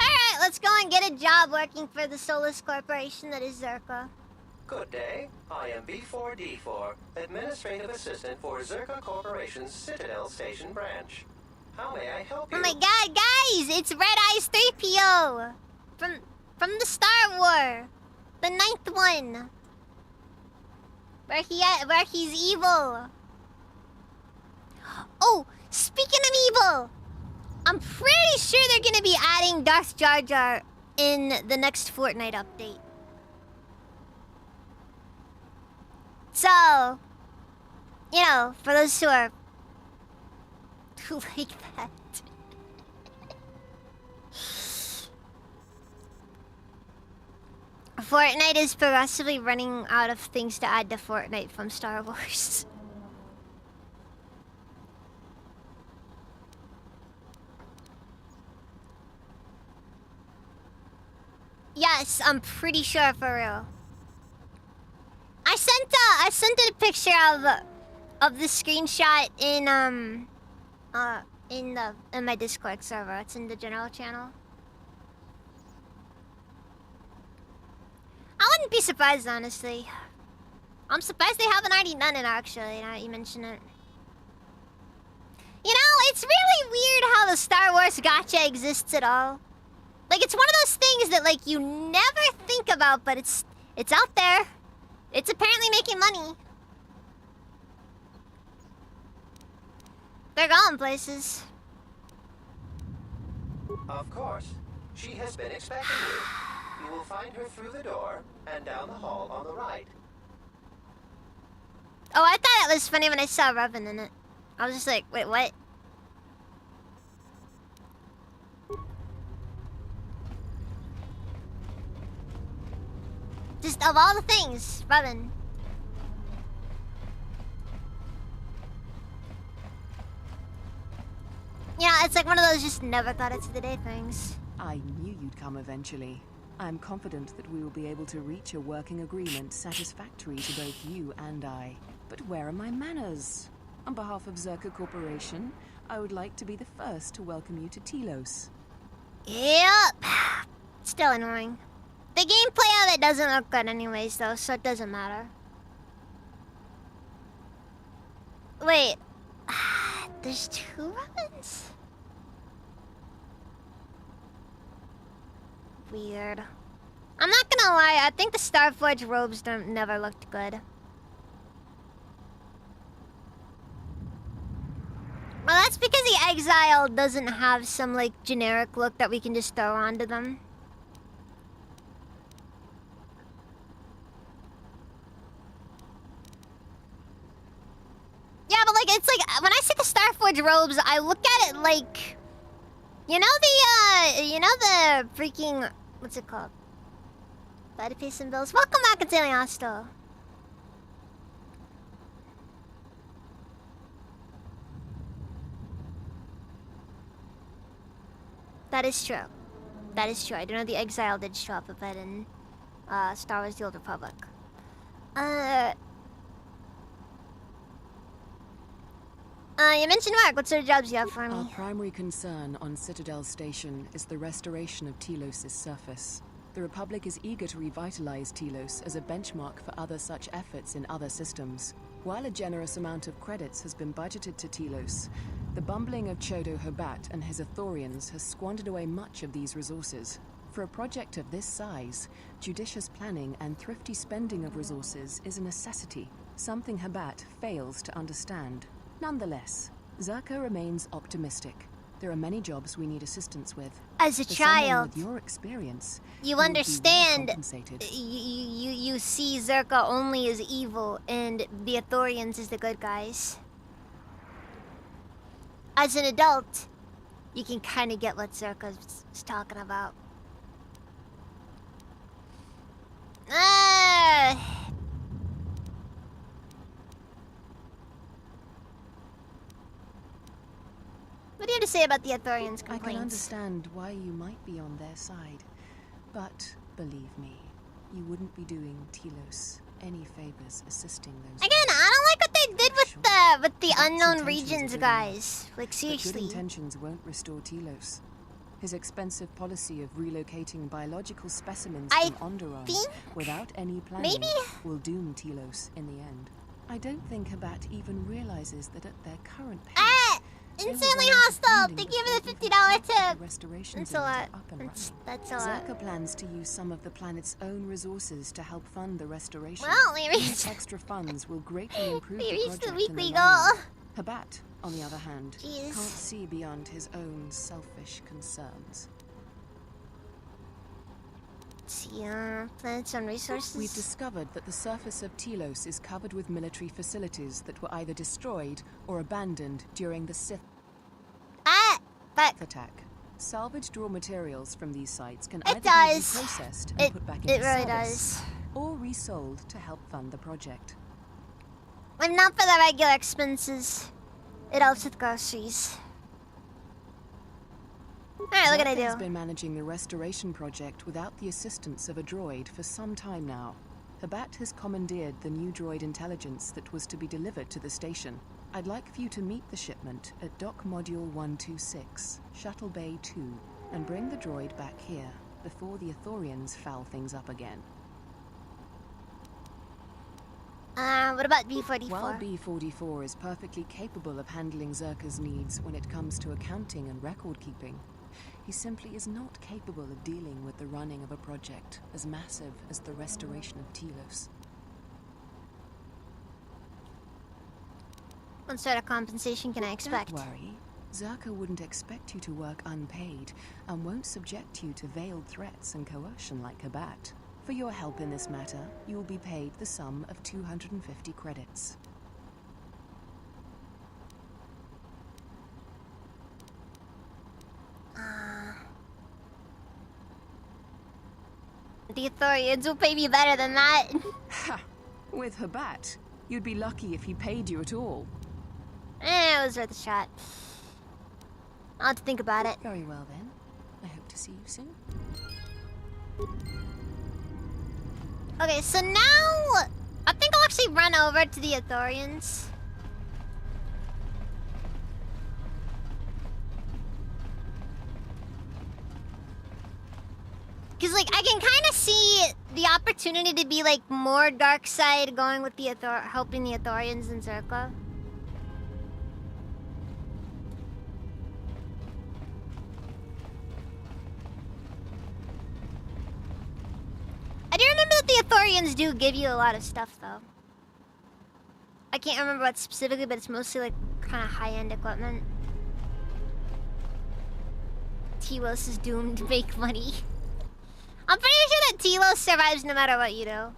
Alright, let's go and get a job working for the Solus Corporation that is Zerka. Good day. I am B4D4, Administrative Assistant for Zerka Corporation's Citadel Station branch. How may I help you? Oh my god, guys! It's Red Eyes 3PO! From the Star War! The 9th one! Where he's evil. Oh, speaking of evil, I'm pretty sure they're gonna be adding Darth Jar Jar in the next Fortnite update. So, you know, for those who like that. Fortnite is progressively running out of things to add to Fortnite from Star Wars. Yes, I'm pretty sure for real. I sent a picture of the screenshot in my Discord server. It's in the general channel. I wouldn't be surprised, honestly. I'm surprised they haven't already done it, actually, now that you mention it. You know, it's really weird how the Star Wars gacha exists at all. Like, it's one of those things that, like, you never think about, but it's out there. It's apparently making money. They're going places. Of course. She has been expecting you. You will find her through the door and down the hall on the right. Oh, I thought it was funny when I saw Revan in it. I was just like, wait, what? Just of all the things, Revan. Yeah, it's like one of those just never thought it's the day things. I knew you'd come eventually. I'm confident that we will be able to reach a working agreement satisfactory to both you and I. But where are my manners? On behalf of Zerka Corporation, I would like to be the first to welcome you to Telos. Yep. Still annoying. The gameplay of it doesn't look good anyways, though, so it doesn't matter. Wait. There's 2 weapons? Weird. I'm not gonna lie, I think the Starforge robes never looked good. Well, that's because the Exile doesn't have some, like, generic look that we can just throw onto them. Yeah, but, like, it's like, when I see the Starforge robes, I look at it like... you know the freaking... what's it called? Body Peace and Bills. Welcome back, it's Alien Hostel. That is true. That is true. I do know the Exile did show up a bit in Star Wars The Old Republic. You mentioned work. What sort of jobs you have for me? Our primary concern on Citadel Station is the restoration of Telos' surface. The Republic is eager to revitalize Telos as a benchmark for other such efforts in other systems. While a generous amount of credits has been budgeted to Telos, the bumbling of Chodo Habat and his Ithorians has squandered away much of these resources. For a project of this size, judicious planning and thrifty spending of resources is a necessity, something Habat fails to understand. Nonetheless, Zerka remains optimistic. There are many jobs we need assistance with. As a For someone child, with your experience, you would be understand. well compensated. You see Zerka only as evil, and the Ithorians as the good guys. As an adult, you can kind of get what Zerka's talking about. What do you have to say about the Ithorians' complaints? I can understand why you might be on their side, but believe me, you wouldn't be doing Telos any favors assisting those. Again, I don't like what they did with the unknown regions guys. Like But seriously. good intentions won't restore Telos. His expensive policy of relocating biological specimens from Onderon without any planning will doom Telos in the end. I don't think Habat even realizes that at their current pace, Insanely hostile! Thank you for the $50 tip! restoration That's a lot. That's a lot. Zerka plans to use some of the planet's own resources to help fund the restoration. Well, we These reached- extra funds will greatly improve We the reached the project in weekly long goal. run. Habat, on the other hand, can't see beyond his own selfish concerns. See, planets and resources. We've discovered that the surface of Telos is covered with military facilities that were either destroyed or abandoned during the Sith attack. Salvaged raw materials from these sites can either be reprocessed and put back into service, or resold to help fund the project. If not for the regular expenses, it helps with groceries. Alright, what can I Zerka has do? been managing the restoration project without the assistance of a droid for some time now. Habat has commandeered the new droid intelligence that was to be delivered to the station. I'd like for you to meet the shipment at Dock Module 126, Shuttle Bay 2, and bring the droid back here before the Ithorians foul things up again. What about B-44? While B-44 is perfectly capable of handling Zerka's needs when it comes to accounting and record keeping, he simply is not capable of dealing with the running of a project as massive as the restoration of Telos. What sort of compensation can I expect? Don't worry. Zerka wouldn't expect you to work unpaid and won't subject you to veiled threats and coercion like Habat. For your help in this matter, you will be paid the sum of 250 credits. The Ithorians will pay me better than that. Ha! With Habat, you'd be lucky if he paid you at all. It was worth a shot. I'll have to think about it. Very well then. I hope to see you soon. Okay, so now I think I'll actually run over to the Ithorians. Cause like I can kind of see the opportunity to be like more dark side going with the helping the Ithorians in Zerka. I do remember that the Ithorians do give you a lot of stuff though. I can't remember what specifically, but it's mostly like kind of high-end equipment. Telos is doomed to make money. I'm pretty sure that Telos survives no matter what you do.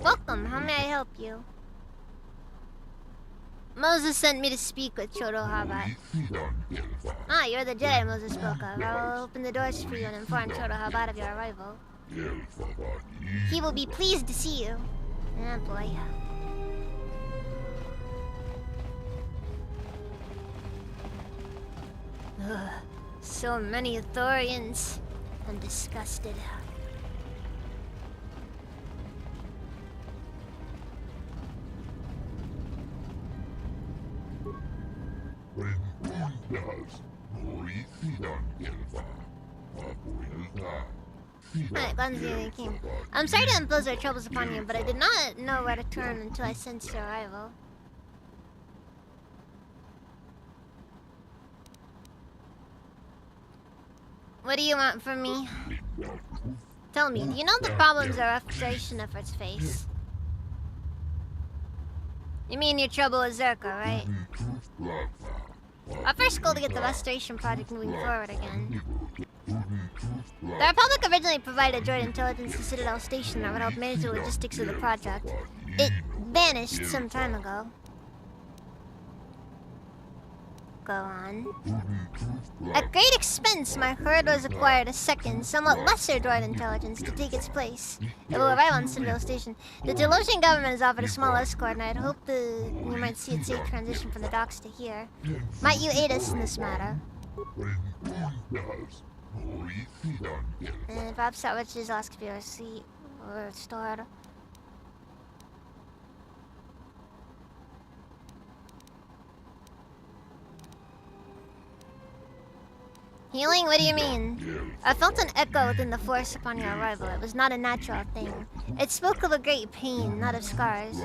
Welcome, how may I help you? Moses sent me to speak with Chodo Habat. Ah, you're the Jedi Moses spoke of. I will open the doors for you and inform Chodo Habat of your arrival. He will be pleased to see you. Ah, boy. Ugh, so many Ithorians. I'm disgusted. Alright, glad to see you came. I'm sorry to impose our troubles upon you, but I did not know where to turn until I sensed your arrival. What do you want from me? Tell me, do you know the problems our restoration efforts face? You mean your trouble with Zerka, right? Our first goal to get the restoration project moving forward again. The Republic originally provided a droid intelligence to Citadel Station that would help manage the logistics of the project. It vanished some time ago. Go on. At great expense, my herd was acquired a second, somewhat lesser droid intelligence to take its place. It will arrive on Citadel Station. The Delosian government has offered a small escort, and I'd hope you might see it safe transition from the docks to here. Might you aid us in this matter? Perhaps that which is asked for your receipt or restored. Healing? What do you mean? I felt an echo within the Force upon your arrival. It was not a natural thing. It spoke of a great pain, not of scars.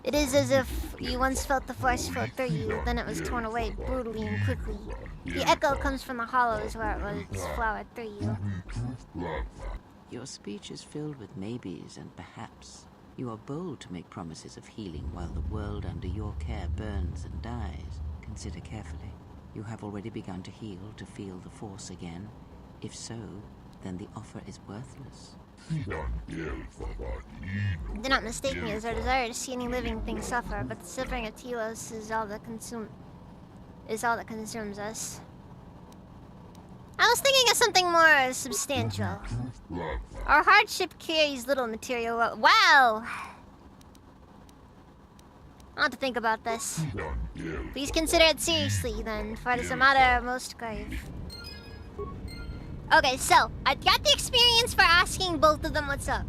It is as if you once felt the Force flow through you, then it was torn away brutally and quickly. The echo comes from the hollows where it was flowered through you. Your speech is filled with maybes and perhaps. You are bold to make promises of healing while the world under your care burns and dies. Consider carefully. You have already begun to heal, to feel the Force again. If so, then the offer is worthless. Do not mistake me as our desire to see any living thing suffer, but the suffering of Telos is all that consumes us. I was thinking of something more substantial. Our hardship carries little material. Wow! I'll have to think about this. Please consider it seriously, then, for it is a matter most grave. Okay, so, I got the experience for asking both of them what's up.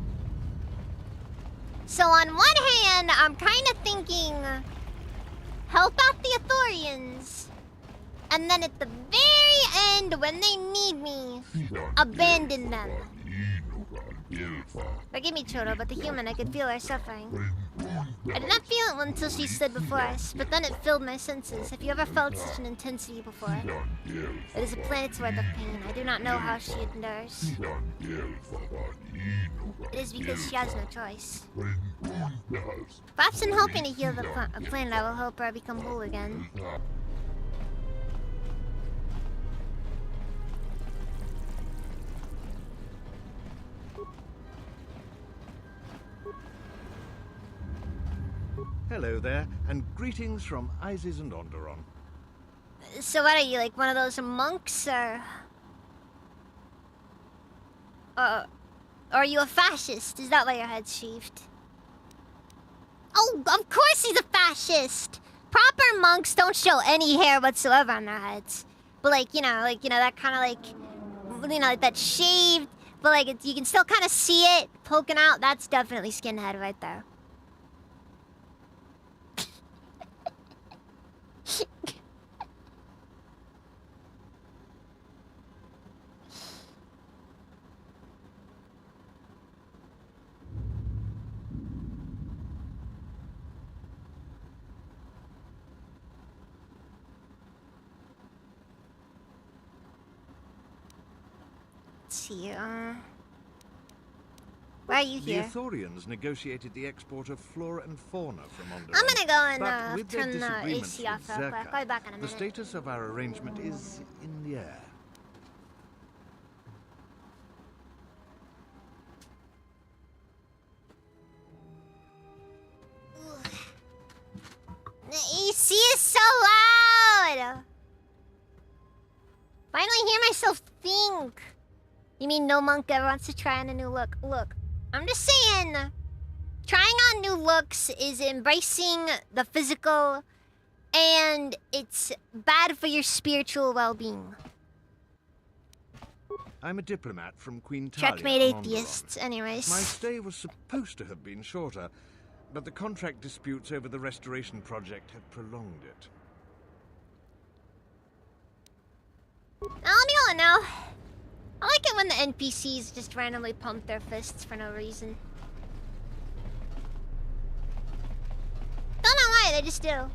So on one hand, I'm kind of thinking, help out the Ithorians. And then at the very end, when they need me, abandon them. Forgive me, Chodo, but the human, I could feel her suffering. I did not feel it until she stood before us, but then it filled my senses. Have you ever felt such an intensity before? It is a planet's worth of pain. I do not know how she endures. It is because she has no choice. Perhaps in helping to heal the planet, I will help her become whole again. Hello there, and greetings from Isis and Onderon. So what are you, like one of those monks, or are you a fascist? Is that why your head's shaved? Oh, of course he's a fascist! Proper monks don't show any hair whatsoever on their heads. But like, you know, that kind of like, you know, like that shaved, but like you can still kind of see it poking out. That's definitely skinhead right there. See, why are you here? The Ithorians negotiated the export of flora and fauna from Onderon. I'm gonna go But and with their turn the disagreements AC off with real quick. Zerka, I'll be back in a the minute. status of our arrangement is in the air. The AC is so loud! Finally hear myself think. You mean no monk ever wants to try on a new look? Look, I'm just saying, trying on new looks is embracing the physical, and it's bad for your spiritual well-being. I'm a diplomat from Queen Talia. Checkmate on Onderon. atheists, anyways. My stay was supposed to have been shorter, but the contract disputes over the restoration project have prolonged it. I'll be on now. I like it when the NPCs just randomly pump their fists for no reason. Don't know why, they just do.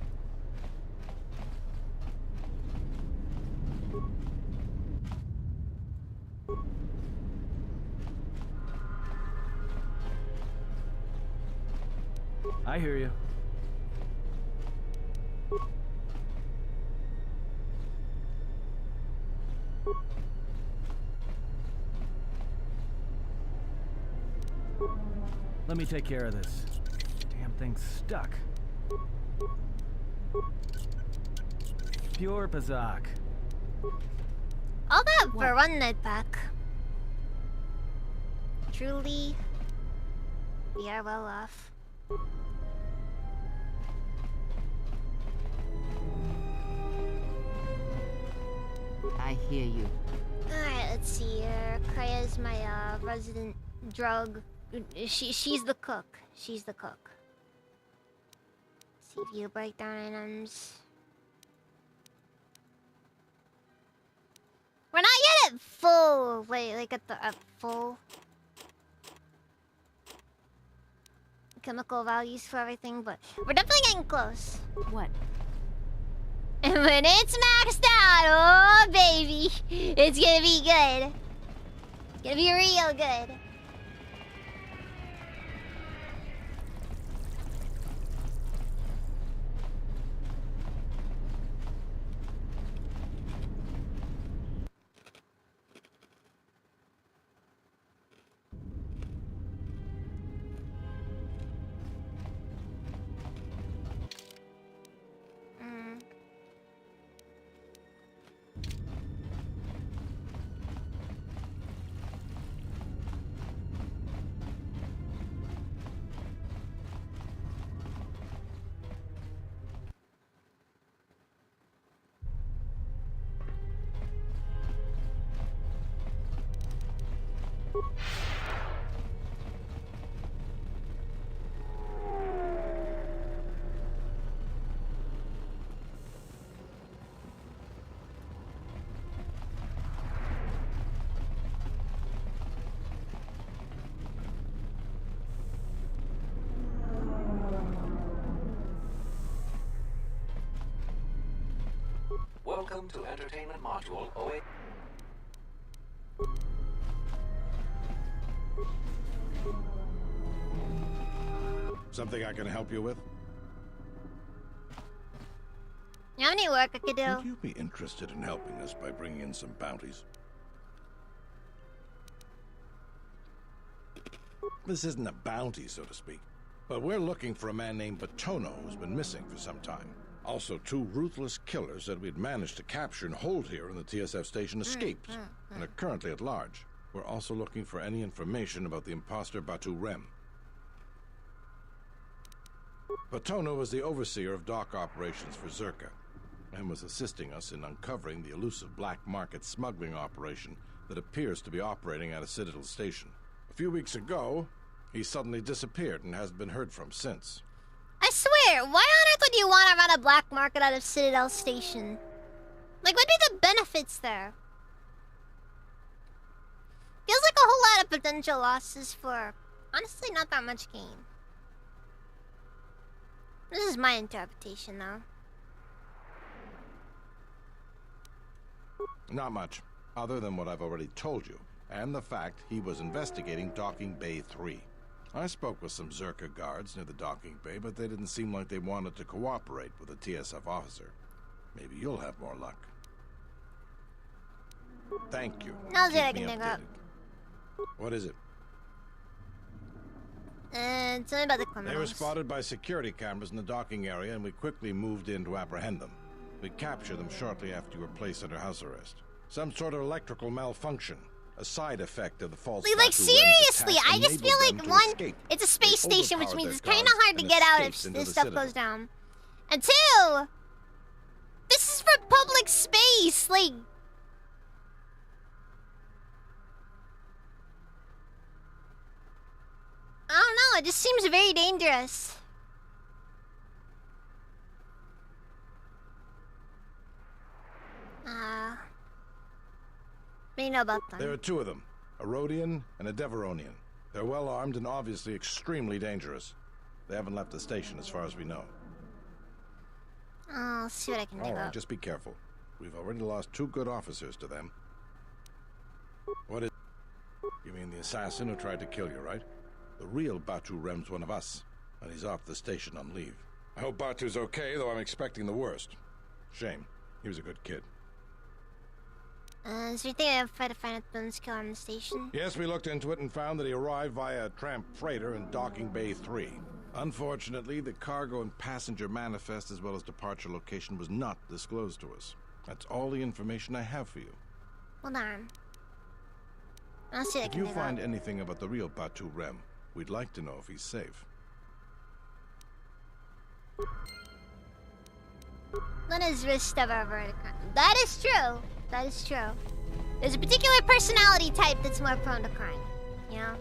I hear you. Let me take care of this. Damn thing's stuck. Pure Pazak. All that for one night back. Truly, we are well off. I hear you. Alright, let's see here. Kaya's my resident drug. She's the cook. She's the cook. See if you break down items. We're not yet at full, like at full chemical values for everything, but we're definitely getting close. What? And when it's maxed out, oh baby, it's gonna be good. It's gonna be real good. Welcome to Entertainment Module 08. Something I can help you with? You have any work I could do? Would you be interested in helping us by bringing in some bounties? This isn't a bounty, so to speak, but we're looking for a man named Batono who's been missing for some time. Also, 2 ruthless killers that we'd managed to capture and hold here in the TSF station escaped and are currently at large. We're also looking for any information about the imposter Batu Rem. Batono was the overseer of dock operations for Zerka and was assisting us in uncovering the elusive black market smuggling operation that appears to be operating at a Citadel station. A few weeks ago, he suddenly disappeared and hasn't been heard from since. I swear, why on earth would you want to run a black market out of Citadel Station? Like, what would be the benefits there? Feels like a whole lot of potential losses for, honestly, not that much gain. This is my interpretation, though. Not much, other than what I've already told you, and the fact he was investigating Docking Bay 3. I spoke with some Zerka guards near the docking bay, but they didn't seem like they wanted to cooperate with a TSF officer. Maybe you'll have more luck. Thank you. How's it I Keep can me dig up? updated. What is it? Tell me about the They criminals. were spotted by security cameras in the docking area, and we quickly moved in to apprehend them. We captured them shortly after you were placed under house arrest. Some sort of electrical malfunction. A side effect of the false. Like, Batu seriously, Rem's I just attack feel like, enabled them to one, escape. it's a space They station, which overpowered means their it's kind of guards hard to and get out if escaped into this the stuff Citadel. goes down. And two, this is for public space, like... I don't know, it just seems very dangerous. What do you know about them? There are two of them, a Rhodian and a Deveronian. They're well armed and obviously extremely dangerous. They haven't left the station as far as we know. I'll see what I can dig All right, up. just be careful. We've already lost 2 good officers to them. What is... You mean the assassin who tried to kill you, right? The real Batu Rem's one of us, and he's off the station on leave. I hope Batu's okay, though I'm expecting the worst. Shame. He was a good kid. Is there anything I have to find out Bones killer on the station? Yes, we looked into it and found that he arrived via a tramp freighter in Docking Bay 3. Unfortunately, the cargo and passenger manifest as well as departure location was not disclosed to us. That's all the information I have for you. Hold on. I'll see what I If can you dig find up. anything about the real Batu Rem, we'd like to know if he's safe. Let his wrist ever avoid a crime. That is true. That is true. There's a particular personality type that's more prone to crime. You know?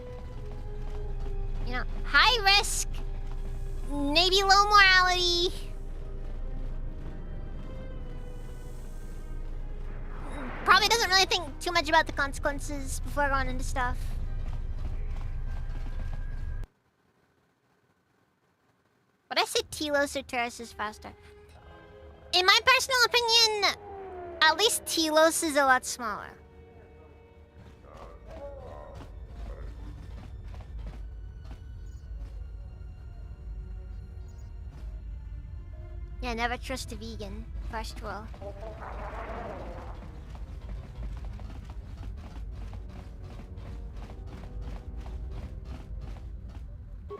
You know, high risk, maybe low morality. Probably doesn't really think too much about the consequences before going into stuff. Would I say Telos or Terrace is faster? In my personal opinion, at least Telos is a lot smaller. Yeah, never trust a vegan. First rule.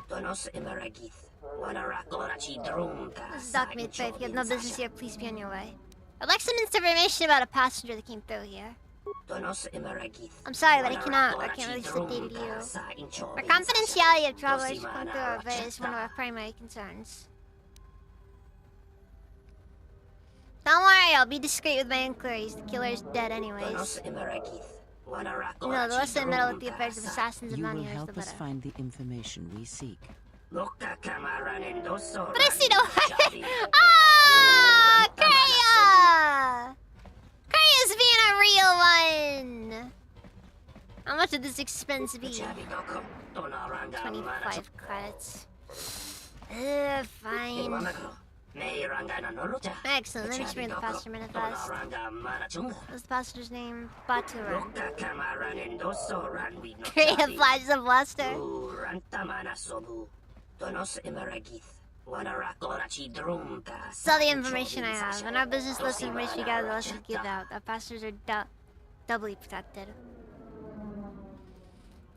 Donos Emeragith. This is Doc Mid-Faith. You have no business here. Please be on your way. I'd like some information about a passenger that came through here. I'm sorry, but I can't release the data to you. Our confidentiality of travelers who come through our bay is one of our primary concerns. Don't worry, I'll be discreet with my inquiries. The killer is dead anyways. You know, the less I meddle with the affairs of assassins and You will money, the help better. us find the information we seek. But I see no... Ah! Kreia! Kreia's being a real one! How much did this expense be? 25 credits. Fine. Excellent, let me explain the passenger manifest. What's the passenger's name? Baturan. Kreia flashes a blaster. That's all the information I have. And our business list information you gather, the less we give out. Our passengers are doubly protected.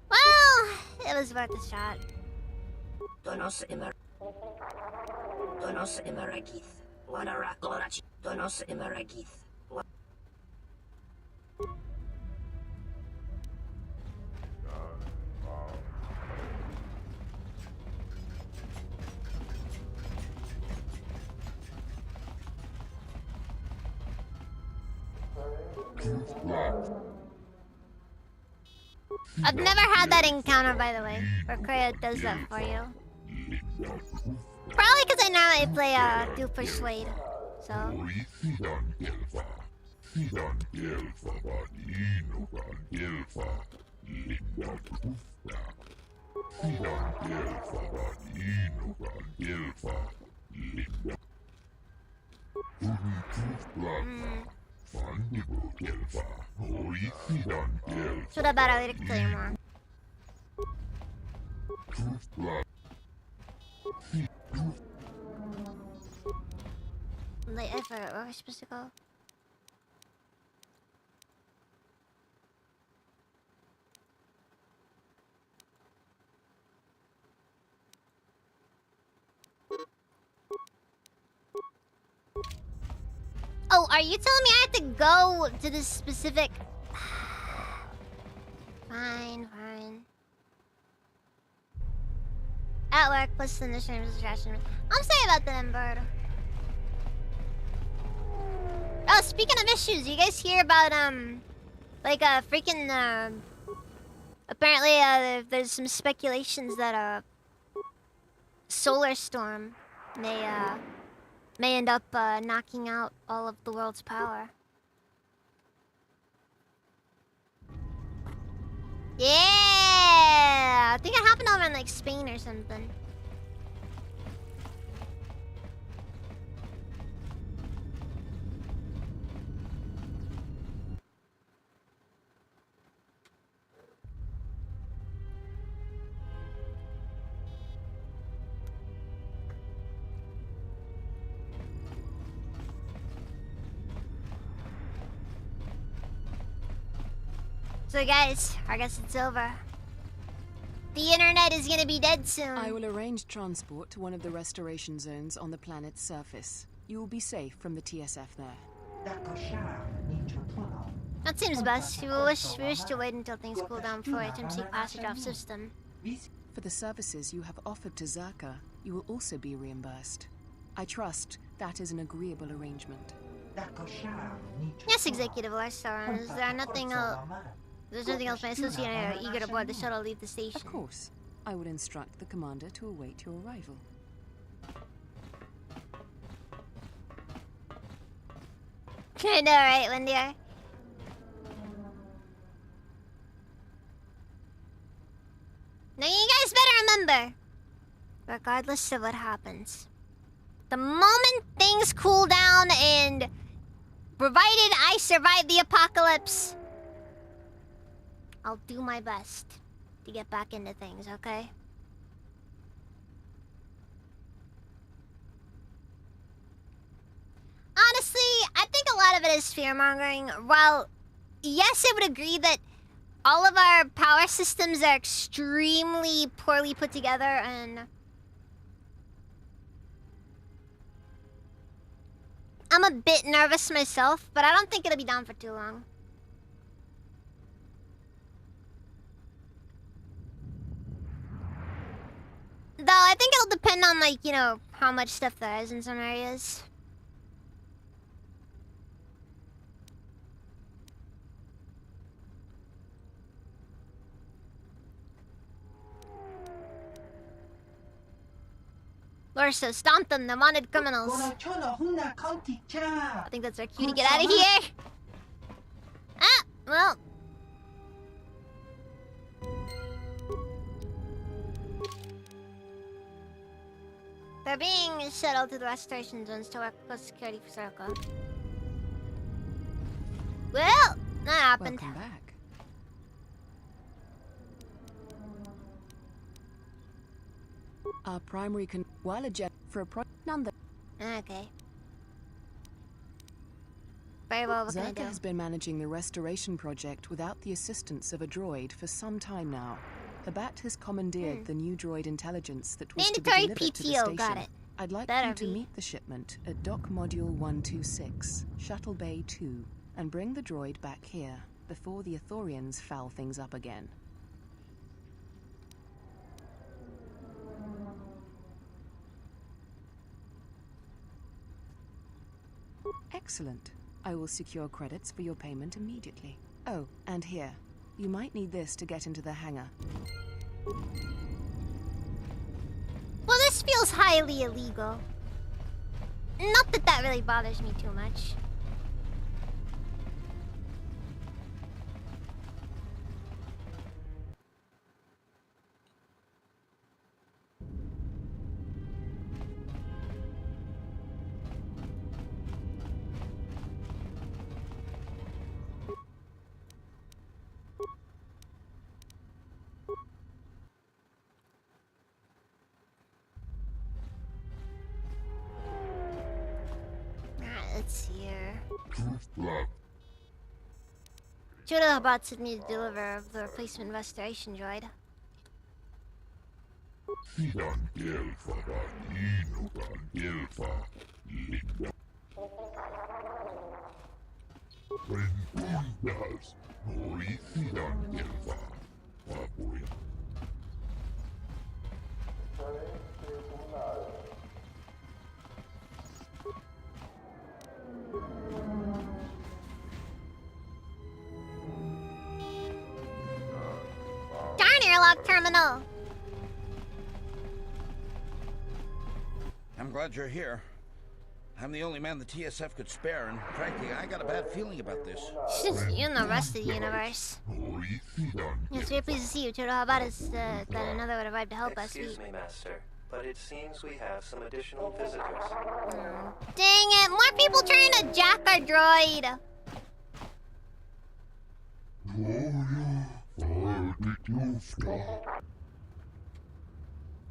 Well, it was worth a shot. Donos Emeragith. Donos Emeragith. I've never had that encounter, by the way, where Kreia does that for you. Probably because I normally play do Persuade, so. Sudah bara lirik kayo mo. Like, I forgot where we're supposed to go. Oh, are you telling me I have to go to this specific... Fine. At work, listen to streams of trash. I'm sorry about that, bird. Oh, speaking of issues, you guys hear about, like, freaking, apparently, there's some speculations that, solar storm may end up, knocking out all of the world's power. Yeah! I think it happened over in, like, Spain or something. So guys, I guess it's over. The internet is gonna be dead soon. I will arrange transport to one of the restoration zones on the planet's surface. You will be safe from the TSF there. That seems best. We wish to wait until things cool down before we attempt to seek passage off system. For the services you have offered to Zerka, you will also be reimbursed. I trust that is an agreeable arrangement. Yes, Executive Larsaran. Is there nothing else? There's nothing else my associate and I are eager to board the shuttle leave the station. Of course. I will instruct the commander to await your arrival. I know, right, Wendier? Now you guys better remember, regardless of what happens, the moment things cool down and provided I survive the apocalypse, I'll do my best to get back into things, okay? Honestly, I think a lot of it is fear-mongering. While, yes, I would agree that all of our power systems are extremely poorly put together and... I'm a bit nervous myself, but I don't think it'll be down for too long. Though, I think it'll depend on, like, you know, how much stuff there is in some areas. Lorso, stomp them, the wanted criminals. I think that's our cue to get out of here. Ah, well. They're being shuttled to the restoration zones to work with security for Zerka. Well, that happened. Welcome back. Our primary while a jet for a none that. Okay. Very well, what can I do? Zerka has been managing the restoration project without the assistance of a droid for some time now. Habat has commandeered the new droid intelligence that was Mandatory to be delivered to the PTO, station. got it. I'd like Better you to be. meet the shipment at Dock Module 126, Shuttle Bay 2, and bring the droid back here before the Ithorians foul things up again. Excellent. I will secure credits for your payment immediately. Oh, and here. You might need this to get into the hangar. Well, this feels highly illegal. Not that that really bothers me too much. Let's see here. Chudahbot sent me to deliver the replacement restoration droid. Darn airlock terminal! I'm glad you're here. I'm the only man the TSF could spare, and frankly, I got a bad feeling about this. You and the rest of the universe. Yes, we're pleased to see you, Toto. How about us that another would arrive to help us? Excuse me, Master, but it seems we have some additional visitors. Dang it! More people trying to jack our droid!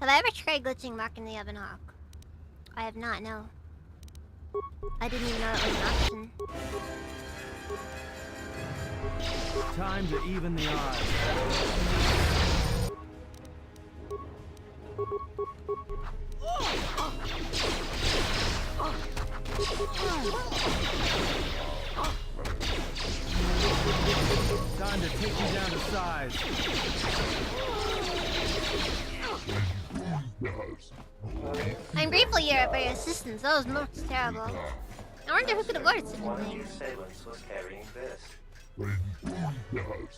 Have I ever tried glitching Mark in the Oven Hawk? I have not, no. I didn't even know it was an option. Time to even the odds. Time to take you down to size. I'm grateful you're for your assistance. That was most terrible. I wonder who could have ordered such a One of thing. the assailants was carrying this.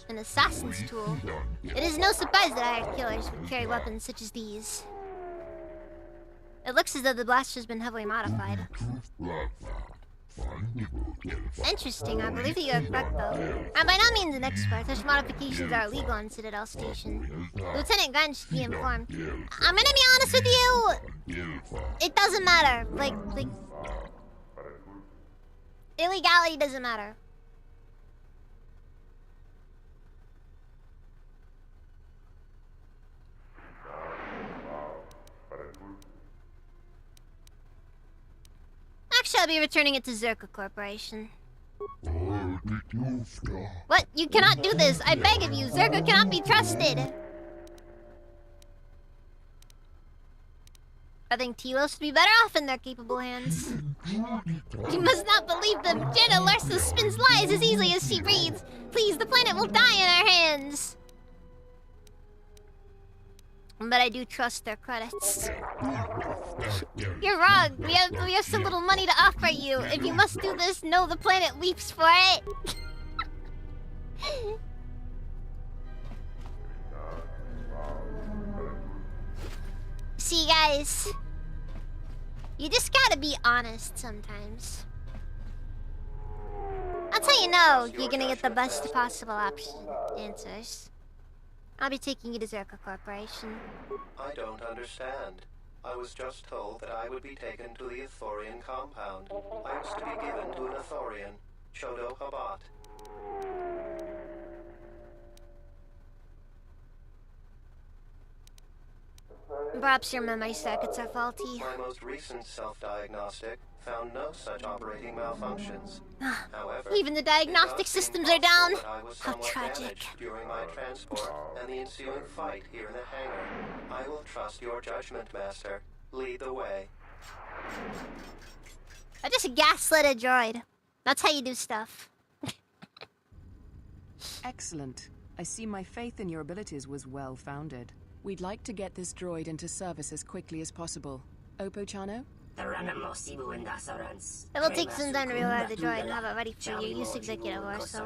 An assassin's tool. It is no surprise that hired killers would carry weapons such as these. It looks as though the blaster's been heavily modified. Interesting, I believe that you are correct though. I'm by no means an expert. Such modifications are illegal on Citadel Station. Lieutenant Grant should be informed. I'm gonna be honest with you! It doesn't matter. Like... Illegality doesn't matter. Actually, I'll be returning it to Zerka Corporation. What? You cannot do this! I beg of you! Zerka cannot be trusted! I think Telos would be better off in their capable hands. You must not believe them! Jenna Larsa spins lies as easily as she breathes! Please, the planet will die in our hands! But I do trust their credits. You're wrong. We have so little money to offer you. If you must do this, know the planet weeps for it. See, guys, you just gotta be honest sometimes. That's how you know you're gonna get the best possible answers. I'll be taking you to Zerka Corporation. I don't understand. I was just told that I would be taken to the Ithorian compound. I was to be given to an Ithorian, Chodo Habat. Perhaps your memory circuits are faulty. My most recent self-diagnostic found no such operating malfunctions. However, Even the diagnostic systems are down. I was How somewhat tragic. damaged during my transport and the ensuing fight here in the hangar. I will trust your judgment, Master. Lead the way. I just gaslit a droid. That's how you do stuff. Excellent. I see my faith in your abilities was well founded. We'd like to get this droid into service as quickly as possible. Oppo Chano? It will take some time to revive the droid and have it ready for your use executive or so.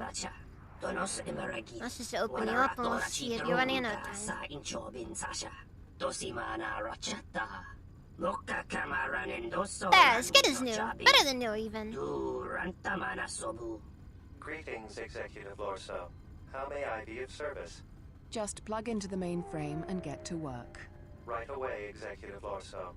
Donos Imeragith. Let's just open you up and we'll see if you're running out of time. Sa inchobin Sasha. Dosimana Rochetta. Loka Kamaranin Doso. There, as good as new. Better than new, even. Rantamana Sobu. Greetings, Executive Lorso. How may I be of service? Just plug into the mainframe and get to work. Right away, Executive Lorso.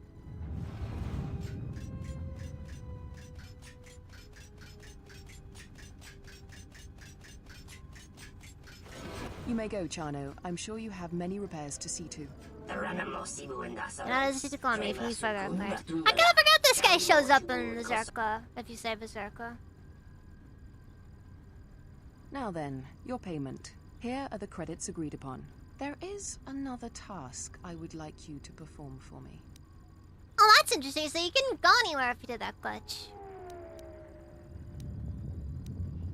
You may go, Chano. I'm sure you have many repairs to see to. Now this is to call me if you forgot. I kinda forgot this guy shows up in Berserker, if you say Berserker. Now then, your payment. Here are the credits agreed upon. There is another task I would like you to perform for me. Oh, that's interesting. So you can go anywhere if you did that glitch.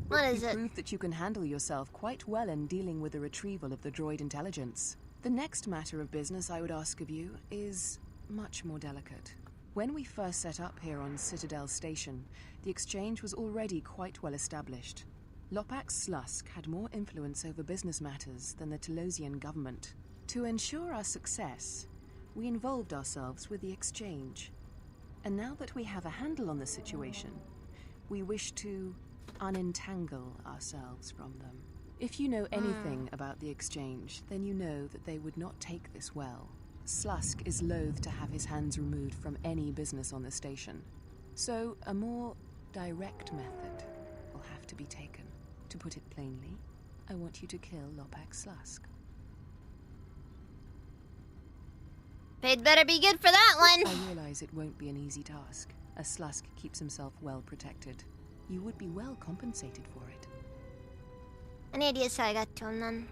What is you it? Prove that you can handle yourself quite well in dealing with the retrieval of the droid intelligence. The next matter of business I would ask of you is much more delicate. When we first set up here on Citadel Station, the exchange was already quite well established. Lopax Slusk had more influence over business matters than the Telosian government. To ensure our success, we involved ourselves with the exchange. And now that we have a handle on the situation, we wish to unentangle ourselves from them. If you know anything about the exchange, then you know that they would not take this well. Slusk is loath to have his hands removed from any business on the station. So, a more direct method will have to be taken. To put it plainly, I want you to kill Lopax Slusk. They'd better be good for that one. I realize it won't be an easy task, as Slusk keeps himself well protected. You would be well compensated for it. Any ideas how I got to him then?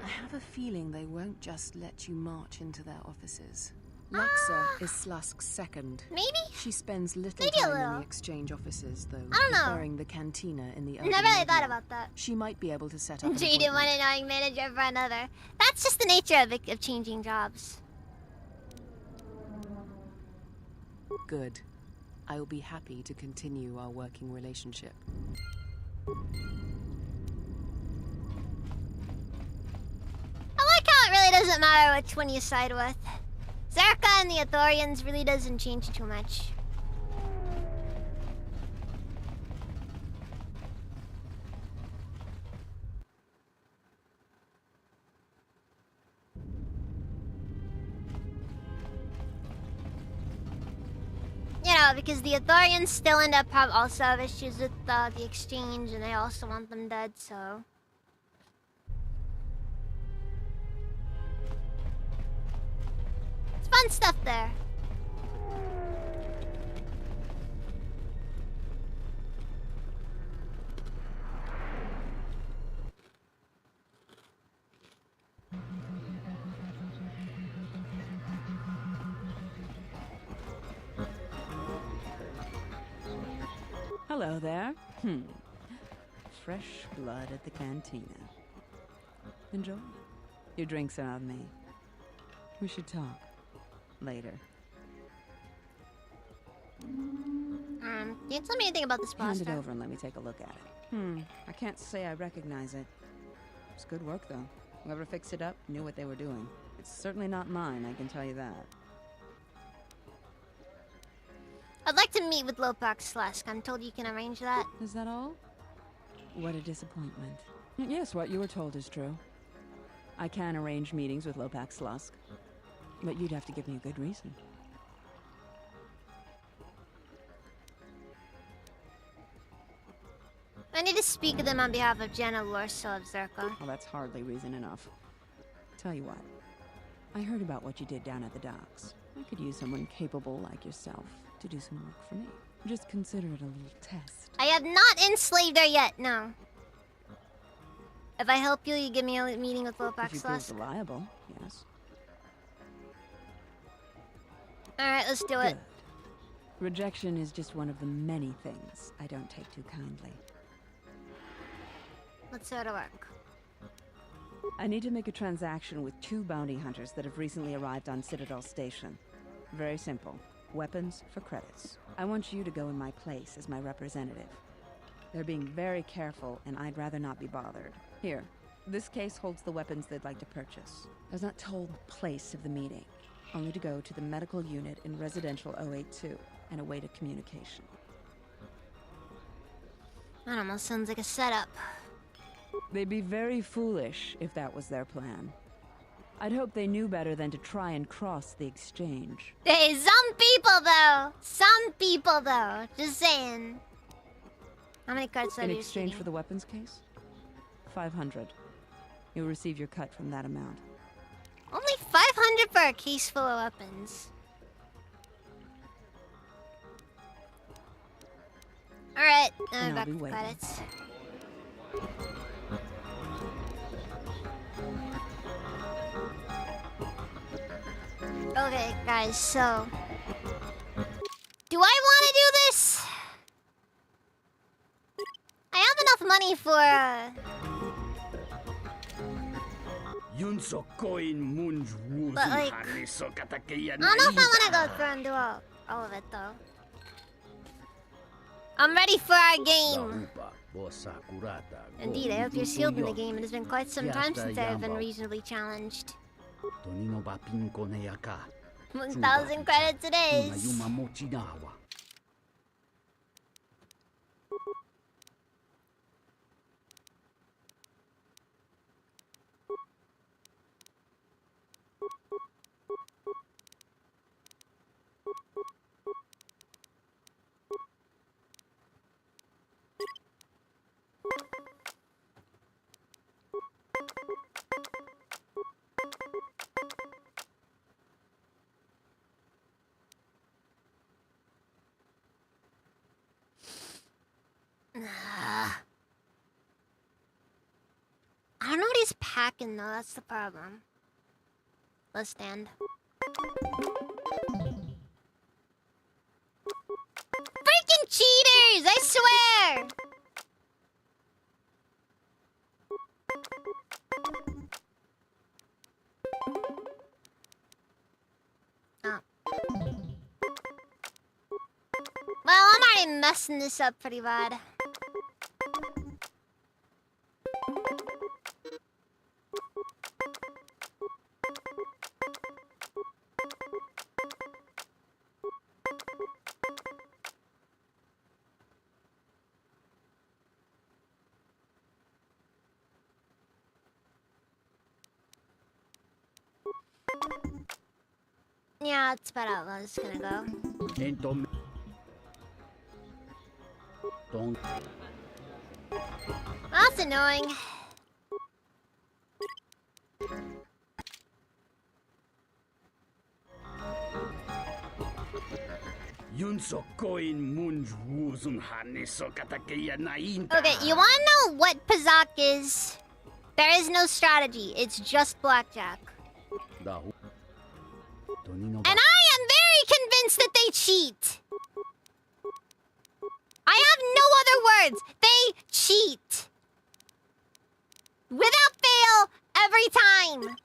I have a feeling they won't just let you march into their offices. Lexa is Slusk's second. Maybe? She spends little Maybe time in the exchange offices, though, I don't know. preferring the cantina in the Never really thought about that. She might be able to set up an Treated one appointment. annoying manager for another. That's just the nature of changing jobs. Good. I will be happy to continue our working relationship. I like how it really doesn't matter which one you side with. Zerka and the Ithorians really doesn't change too much. You know, because the Ithorians still end up also have issues with the exchange, and they also want them dead, so... It's fun stuff there. Hello there. Fresh blood at the cantina. Enjoy. Your drinks are on me. We should talk. Later. Can you tell me anything about this Hand poster? it over and let me take a look at it. I can't say I recognize it. It's good work, though. Whoever fixed it up knew what they were doing. It's certainly not mine, I can tell you that. I'd like to meet with Lopax Slusk. I'm told you can arrange that. Is that all? What a disappointment. Yes, what you were told is true. I can arrange meetings with Lopax Slusk, but you'd have to give me a good reason. I need to speak to them on behalf of Jenna Lorso of Zerka. Well, that's hardly reason enough. Tell you what, I heard about what you did down at the docks. I could use someone capable like yourself to do some work for me. Just consider it a little test. I have not enslaved her yet, no. If I help you, you give me a meeting with Lopax If you prove Slusk. reliable, yes. Alright, let's do it. Good. Rejection is just one of the many things I don't take too kindly. Let's go to work. I need to make a transaction with 2 bounty hunters that have recently arrived on Citadel Station. Very simple. Weapons for credits. I want you to go in my place as my representative. They're being very careful, and I'd rather not be bothered. Here, this case holds the weapons they'd like to purchase. I was not told the place of the meeting, only to go to the medical unit in Residential 082 and await a communication. That almost sounds like a setup. They'd be very foolish if that was their plan. I'd hope they knew better than to try and cross the exchange. Hey, some people though. Some people though. Just saying. How many cards are In you exchange shooting? for the weapons case? 500. You'll receive your cut from that amount. Only 500 for a case full of weapons. Alright, now And we're I'll back be with waiting. credits. Okay, guys, so... Do I want to do this? I have enough money for, But, like, I don't know if I want to go through and do all of it, though. I'm ready for our game. Indeed, I hope you're sealed in the game. It has been quite some time since I have been reasonably challenged. 1,000 credits it is. I don't know what he's packing though, that's the problem. Let's stand. Freaking cheaters! I swear! Oh. Well, I'm already messing this up pretty bad. Yeah, that's about how I was gonna go. That's annoying. Okay, you wanna know what Pazak is? There is no strategy, it's just blackjack. And I am very convinced that they cheat. I have no other words. They cheat. Without fail, every time.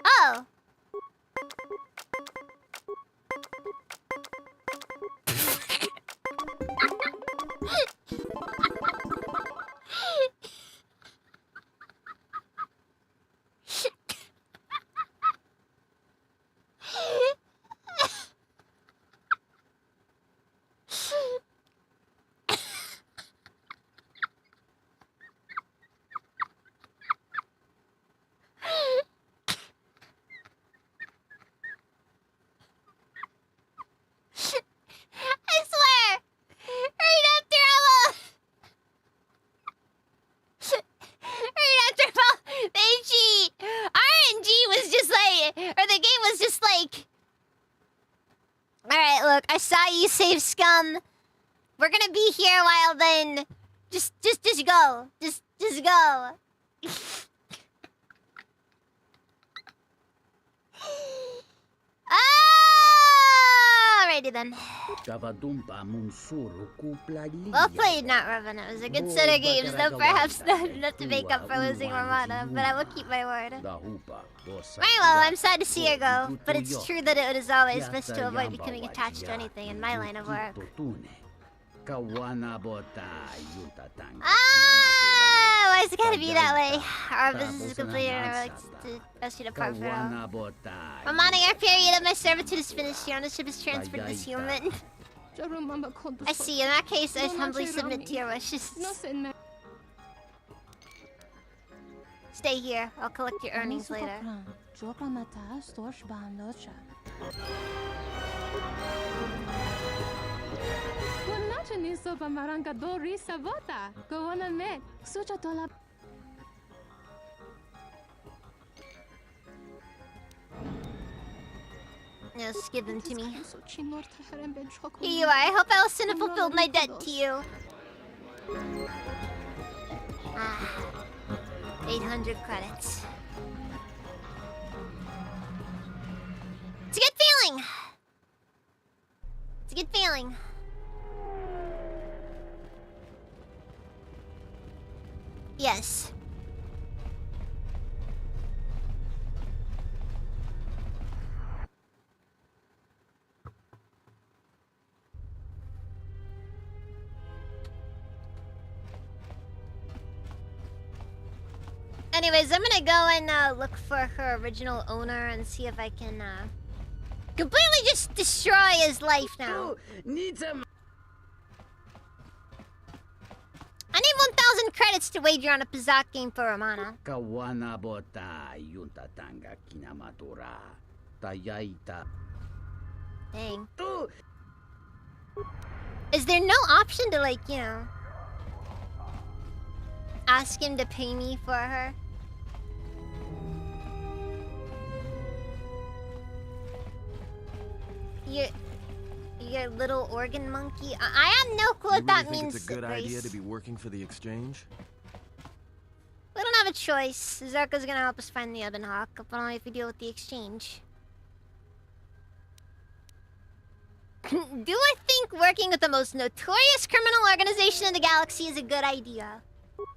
Oh. I swear! Right after they cheat! RNG was just like... Or the game was just like... Alright, look, I saw you save scum. We're gonna be here a while then. Just go. Just go. Alright, Alrighty then. Well played, not Revan. It was a good set of games, though perhaps not enough to make up for losing Romana, but I will keep my word. Right, well, I'm sad to see her go, but it's true that it is always best to avoid becoming attached to anything in my line of work. Ah, why is it gotta be that way? Our business is completed and I would like to ask you to part for now. Romana, your period of my servitude is finished. Your ownership is transferred to this human. I see. In that case, I humbly submit to your wishes. Stay here. I'll collect your earnings later. Yes, give them to me. Here you are. I hope I will soon have fulfilled my debt to you. Ah, 800 credits. It's a good feeling. It's a good feeling. Yes. Anyways, I'm gonna go and look for her original owner and see if I can completely just destroy his life now. I need 1,000 credits to wager on a Pizak game for Romana. Dang. Is there no option to, like, you know, ask him to pay me for her? Your little organ monkey? I have no clue what that means. It's a good idea to be working for the exchange? We don't have a choice. Zerka's gonna help us find the Ebon Hawk, but only if we deal with the exchange. Do I think working with the most notorious criminal organization in the galaxy is a good idea?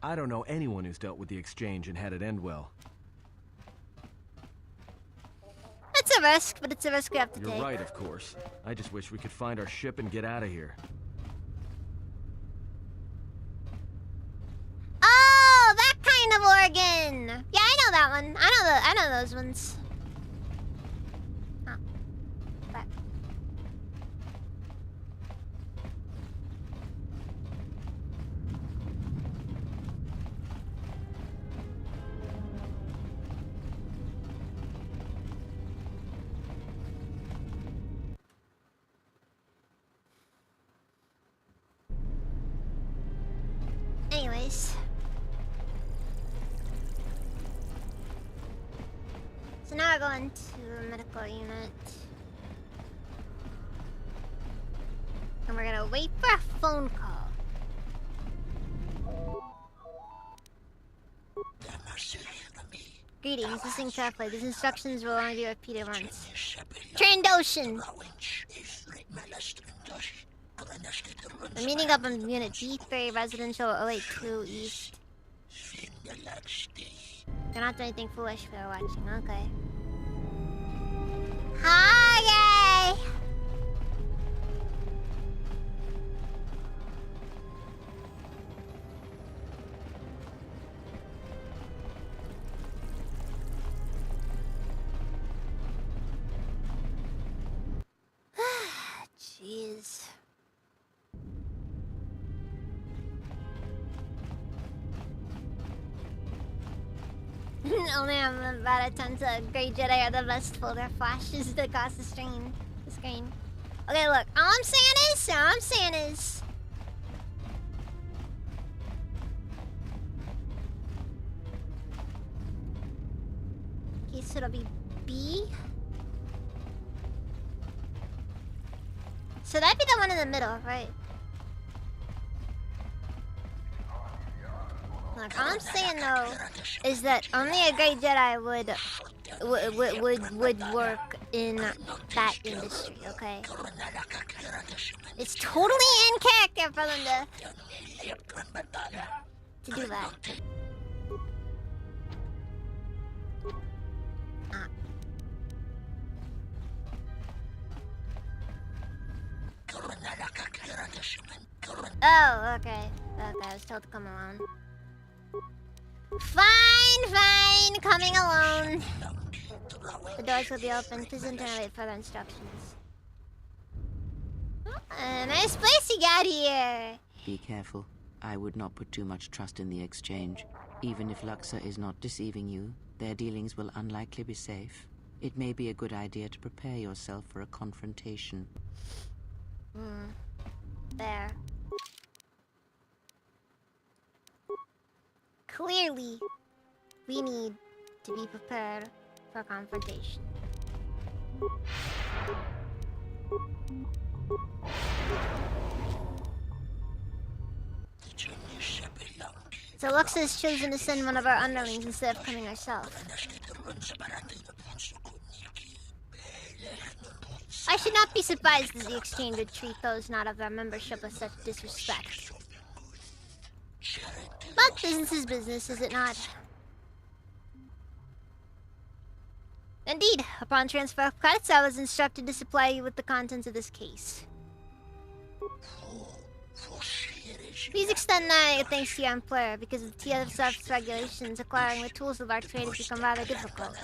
I don't know anyone who's dealt with the exchange and had it end well. It's a risk, but it's a risk we have to take. You're right, of course. I just wish we could find our ship and get out of here. Oh, that kind of organ! Yeah, I know that one. I know those ones. Oh. But... Anyways. So now we're going to the medical unit. And we're gonna wait for a phone call. Greetings, listen carefully. These instructions will only be repeated once. Trandoshan! We're meeting up on Unit B3, Residential 082 East. You're not doing anything foolish if you're watching, okay. Hi! Jeez. Only I'm about to attempt to Grey Jedi are the best folder flashes across the screen. Okay, look. All I'm saying is, okay, so it'll be B. So that'd be the one in the middle, right? Look, all I'm saying though is that only a Grey Jedi would work in that industry, okay? It's totally in character for them to do that. Oh, okay. Okay, I was told to come alone. Fine, coming alone. The doors will be open. Please enter and wait for further instructions. Nice place you got here. Be careful. I would not put too much trust in the exchange. Even if Luxor is not deceiving you, their dealings will unlikely be safe. It may be a good idea to prepare yourself for a confrontation. There. Clearly, we need to be prepared for confrontation. So Lux has chosen to send one of our underlings instead of coming ourselves. I should not be surprised that the exchange would treat those not of our membership with such disrespect. But business is business, is it not? Indeed, upon transfer of credits, I was instructed to supply you with the contents of this case. Please extend my thanks to your employer. Because of the TSF's regulations, acquiring the tools of our trade has become rather difficult.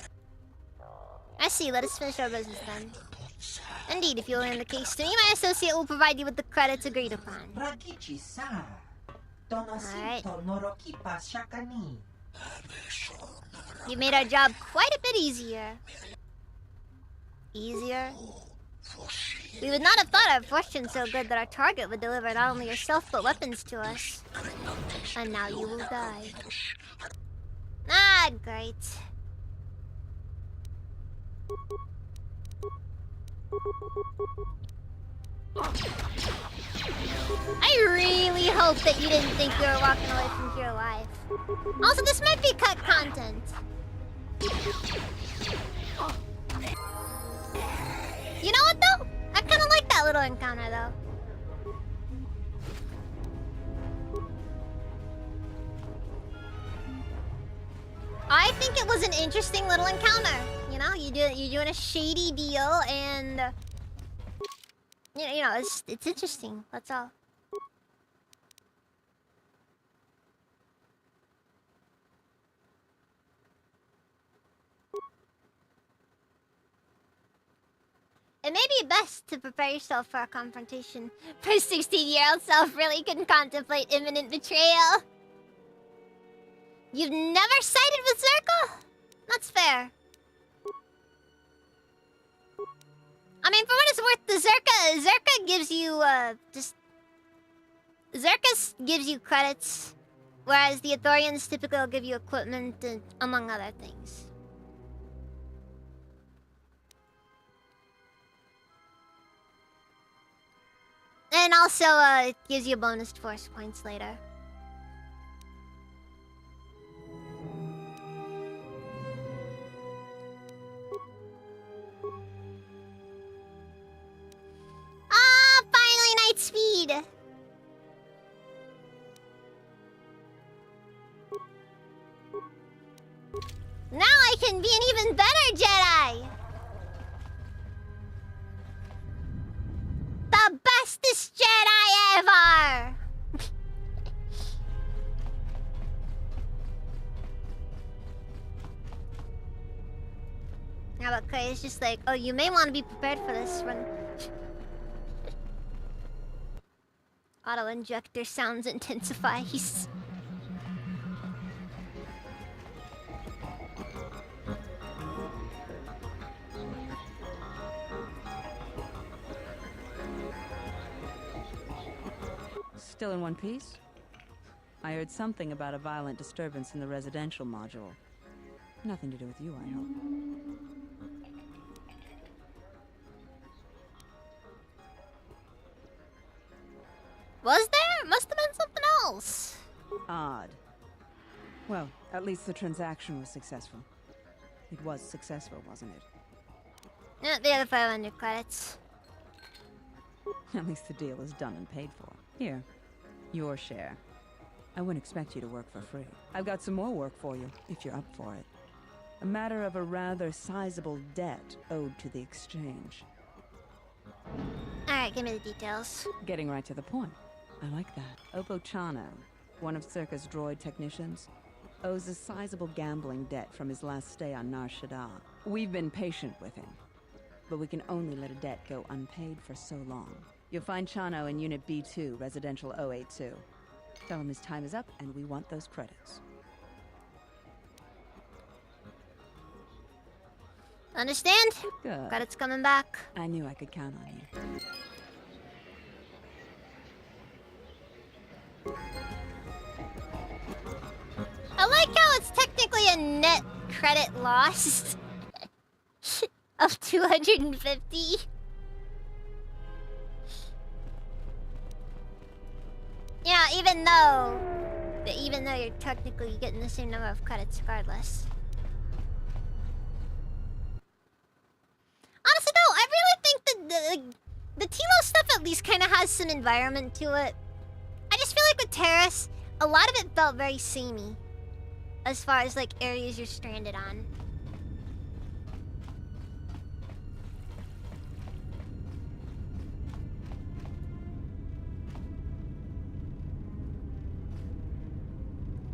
I see, let us finish our business then. Indeed, if you will hand the case to me, my associate will provide you with the credits agreed upon. Alright. You made our job quite a bit easier. Easier? We would not have thought our fortune so good that our target would deliver not only yourself but weapons to us. And now you will die. Ah, great. I really hope that you didn't think you were walking away from your life. Also, this might be cut content. You know what though? I kind of like that little encounter though. I think it was an interesting little encounter. You know, you're doing a shady deal, and you know, it's interesting. That's all. It may be best to prepare yourself for a confrontation. For 16-year-old self really couldn't contemplate imminent betrayal. You've never sided with Zerka? That's fair. I mean, for what it's worth, the Zerka gives you, Zerka gives you credits, whereas the Ithorians typically will give you equipment, and, among other things. And also, it gives you bonus force points later. Ah, finally night speed! Now I can be an even better Jedi! The bestest Jedi ever! How about Clay? It's just like, oh, you may want to be prepared for this one. Auto-injector sounds intensifies. Still in one piece? I heard something about a violent disturbance in the residential module. Nothing to do with you, I hope. Was there? Must have been something else. Odd. Well, at least the transaction was successful. It was successful, wasn't it? The other 500 credits. At least the deal is done and paid for. Here, your share. I wouldn't expect you to work for free. I've got some more work for you, if you're up for it. A matter of a rather sizable debt owed to the exchange. Alright, give me the details. Getting right to the point. I like that. Oppo Chano, one of Circa's droid technicians, owes a sizable gambling debt from his last stay on Nar Shaddaa. We've been patient with him, but we can only let a debt go unpaid for so long. You'll find Chano in Unit B2, Residential 082. Tell him his time is up, and we want those credits. Understand? Good. Credits coming back. I knew I could count on you. I like how it's technically a net credit loss of 250. Yeah, even though you're technically getting the same number of credits regardless. Honestly though, I really think that the Tilo stuff at least kind of has some environment to it. I just feel like with Terrace, a lot of it felt very samey. As far as like areas you're stranded on.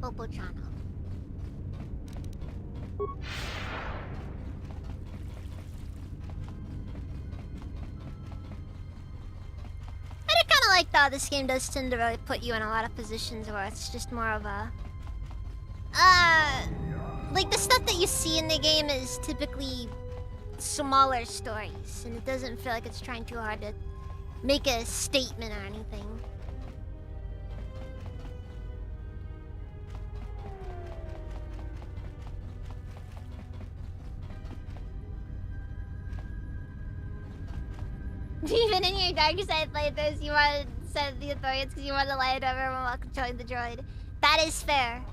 Oppo Chano. I do kind of like that this game does tend to really put you in a lot of positions where it's just more of a... like the stuff that you see in the game is typically smaller stories, and it doesn't feel like it's trying too hard to make a statement or anything. Even in your dark side playthroughs, you want to send the authorities because you want to lie to everyone while controlling the droid. That is fair.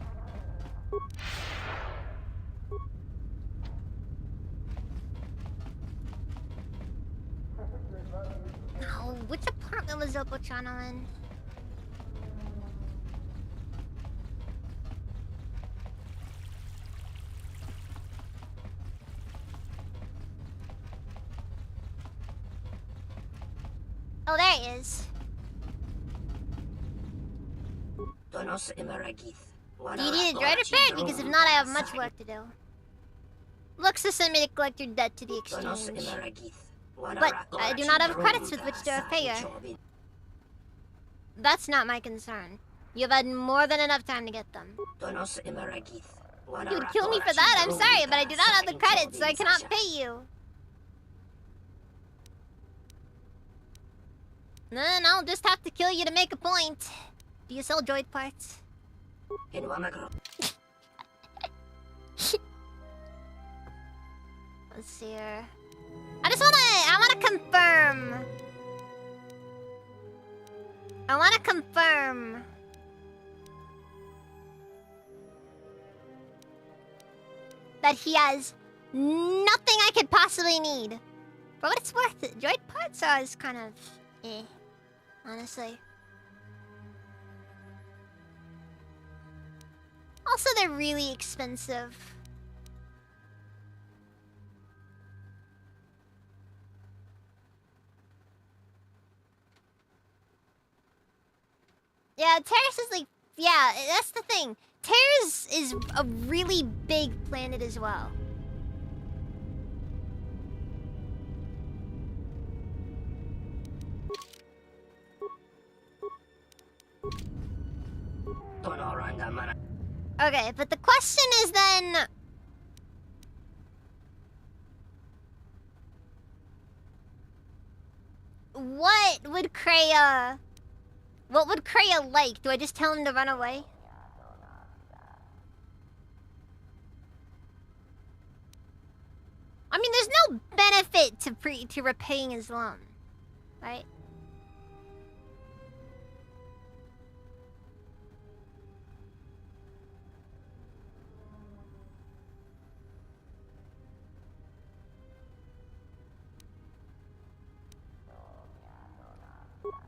Oh, which apartment was Oppo Chano in? Oh, there he is. Do you need a droid repaired? Because if not, I have much work to do. Looks to send me to collect your debt to the exchange. But I do not have credits with which to repay you. That's not my concern. You've had more than enough time to get them. You would kill me for that? I'm sorry, but I do not have the credits, so I cannot pay you. Then I'll just have to kill you to make a point. Do you sell droid parts? Let's see here. I wanna confirm. That he has nothing I could possibly need. For what it's worth, droid parts are just kind of honestly. Also, they're really expensive. Yeah, Terrace is like... Yeah, that's the thing. Terrace is a really big planet as well. Okay, but the question is then... What would Kreia like? Do I just tell him to run away? I mean, there's no benefit to repaying his loan, right?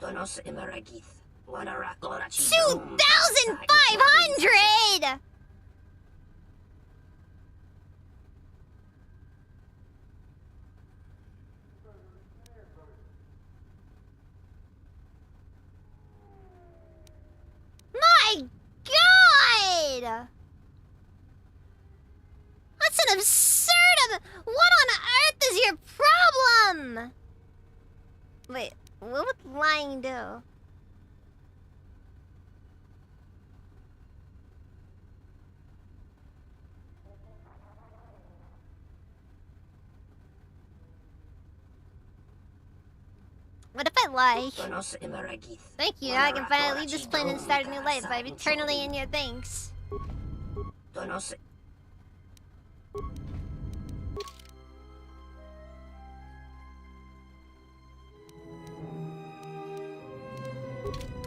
Tonos Imaragith. 2,500! My God! That's an absurd what on earth is your problem? Wait, what would lying do? What if I lie? Thank you, now I can finally leave this planet and start a new life. I'm eternally in your thanks.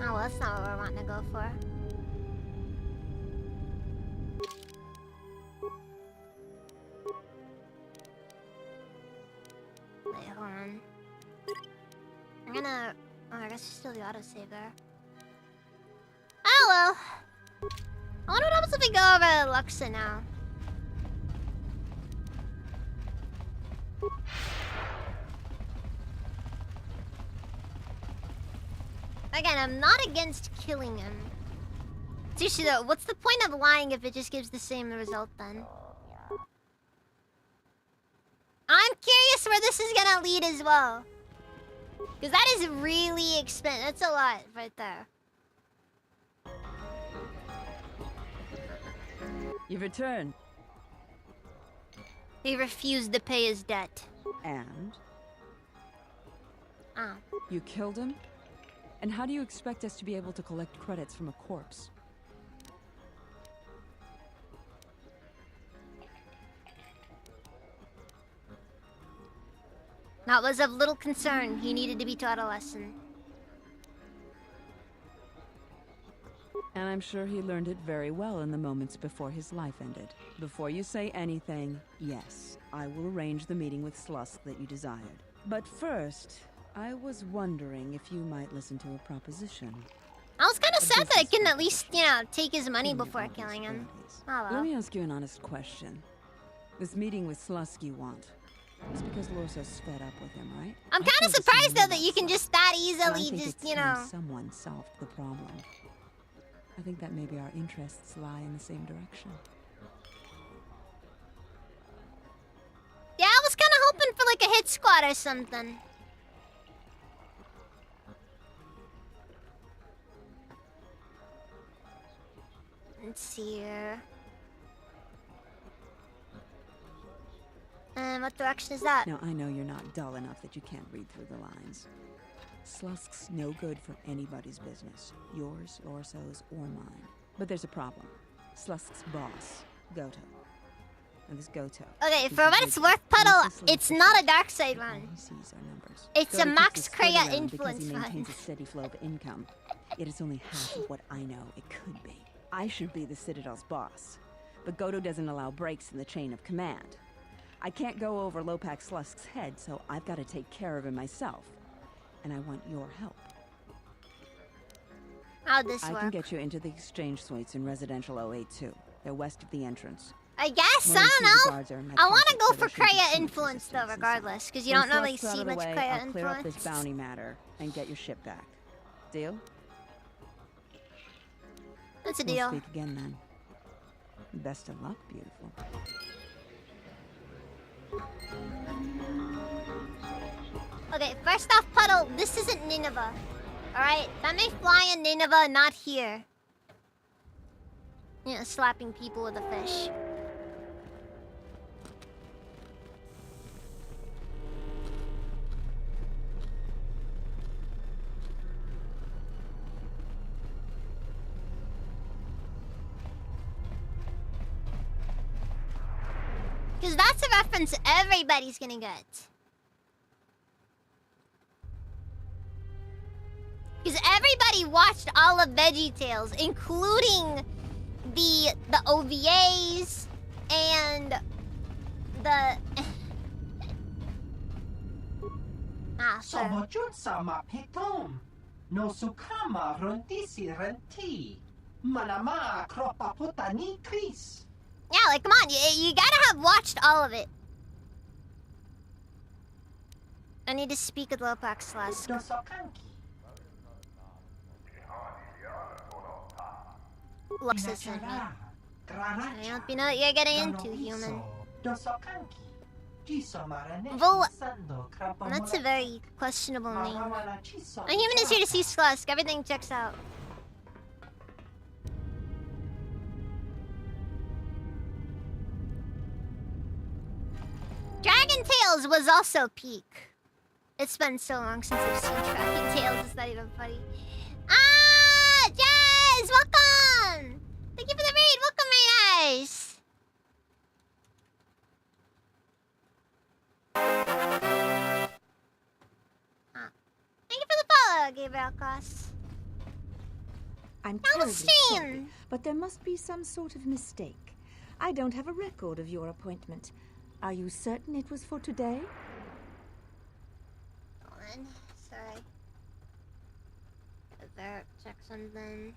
Oh, well, that's not what we're wanting to go for. Wait, hold on. I'm gonna... Oh, I guess it's still the autosaver. Oh, well. I wonder what happens if we go over to Luxa now. Again, I'm not against killing him. Seriously though, what's the point of lying if it just gives the same result then? I'm curious where this is gonna lead as well. Because that is really expensive. That's a lot right there. You've returned. He refused to pay his debt. And? Oh. You killed him? And how do you expect us to be able to collect credits from a corpse? That was of little concern. He needed to be taught a lesson. And I'm sure he learned it very well in the moments before his life ended. Before you say anything, yes, I will arrange the meeting with Slusk that you desired. But first, I was wondering if you might listen to a proposition. I was kind of sad that I couldn't at least, you know, take his money before killing him. Oh well. Let me ask you an honest question. This meeting with Slusk you want, it's because Lorso's fed up with him, right? I'm kind of surprised though that you can just that easily just, you know. Someone solved the problem. I think that maybe our interests lie in the same direction. Yeah, I was kind of hoping for like a hit squad or something. Let's see here. What direction is that? Now, I know you're not dull enough that you can't read through the lines. Slusk's no good for anybody's business. Yours, Lorso's, or mine. But there's a problem. Slusk's boss, Goto. And this Goto... Okay, for what it's worth, Puddle, it's not a dark side run. It's a Max Kreia influence he run. maintains a steady flow of income. It is only half of what I know it could be. I should be the Citadel's boss, but Goto doesn't allow breaks in the chain of command. I can't go over Lopak Slusk's head, so I've got to take care of him myself. And I want your help. How'd this I work? can get you into the exchange suites in Residential 082. They're west of the entrance. I guess, I don't know. I want to go for Kreia influence though, regardless, because you don't normally see much Kreia I'll clear up this influence. bounty matter and get your ship back. Deal? That's a We'll deal. speak again then. Best of luck, beautiful. Okay, first off, Puddle, this isn't Nineveh. Alright? That may fly in Nineveh, not here. You know, slapping people with a fish. Because that's a reference everybody's gonna get. Because everybody watched all of VeggieTales, including the OVAs and the Sama Jun Sama Pitum. No sukama rondisi renti. Manama kropa putani kris. Yeah, like, come on, you gotta have watched all of it. I need to speak with Lopax Slusk. Luxa sent me. I hope you know what you're getting into, human. That's a very questionable name. A human is here to see Slusk. Everything checks out. Dragon Tales was also peak. It's been so long since I've seen Dragon Tales, it's not even funny. Ah! Jazz! Welcome! Thank you for the raid! Welcome, my guys! Thank you for the follow, Gabriel Cross. I'm Now terribly stream! sorry, but there must be some sort of mistake. I don't have a record of your appointment. Are you certain it was for today? Hold on. Sorry. Better check something.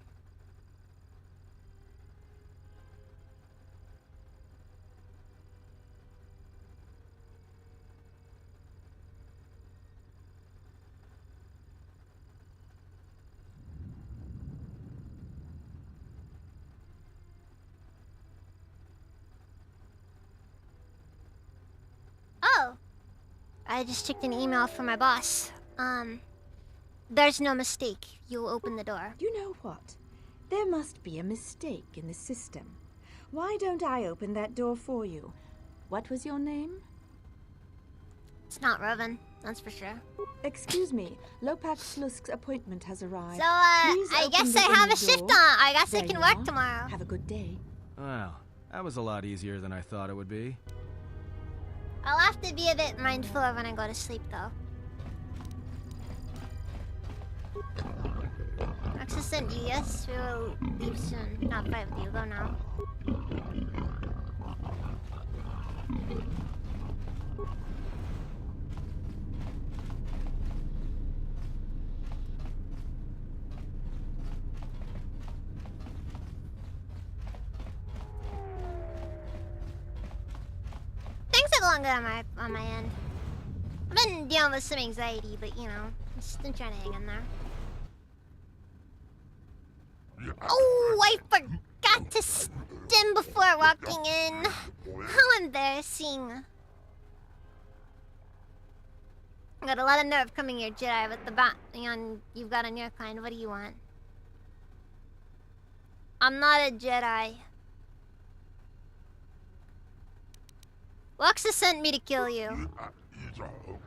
Oh! I just checked an email from my boss. There's no mistake. You'll open the door. You know what? There must be a mistake in the system. Why don't I open that door for you? What was your name? It's not Rovan, that's for sure. Excuse me, Lopax Slusk's appointment has arrived. So, Please I open guess the I have inner a shift door. on. I guess I There can you work are. tomorrow. Have a good day. Wow, that was a lot easier than I thought it would be. I'll have to be a bit mindful of when I go to sleep, though. Access sent you, yes? We will leave soon. Not fight with you, go now. Things took longer on my end. I've been dealing with some anxiety, but you know, I'm just trying to hang in there. Oh, I forgot to stim before walking in. How embarrassing. I got a lot of nerve coming here, Jedi, with the you've got on your kind. What do you want? I'm not a Jedi. Luxa sent me to kill you.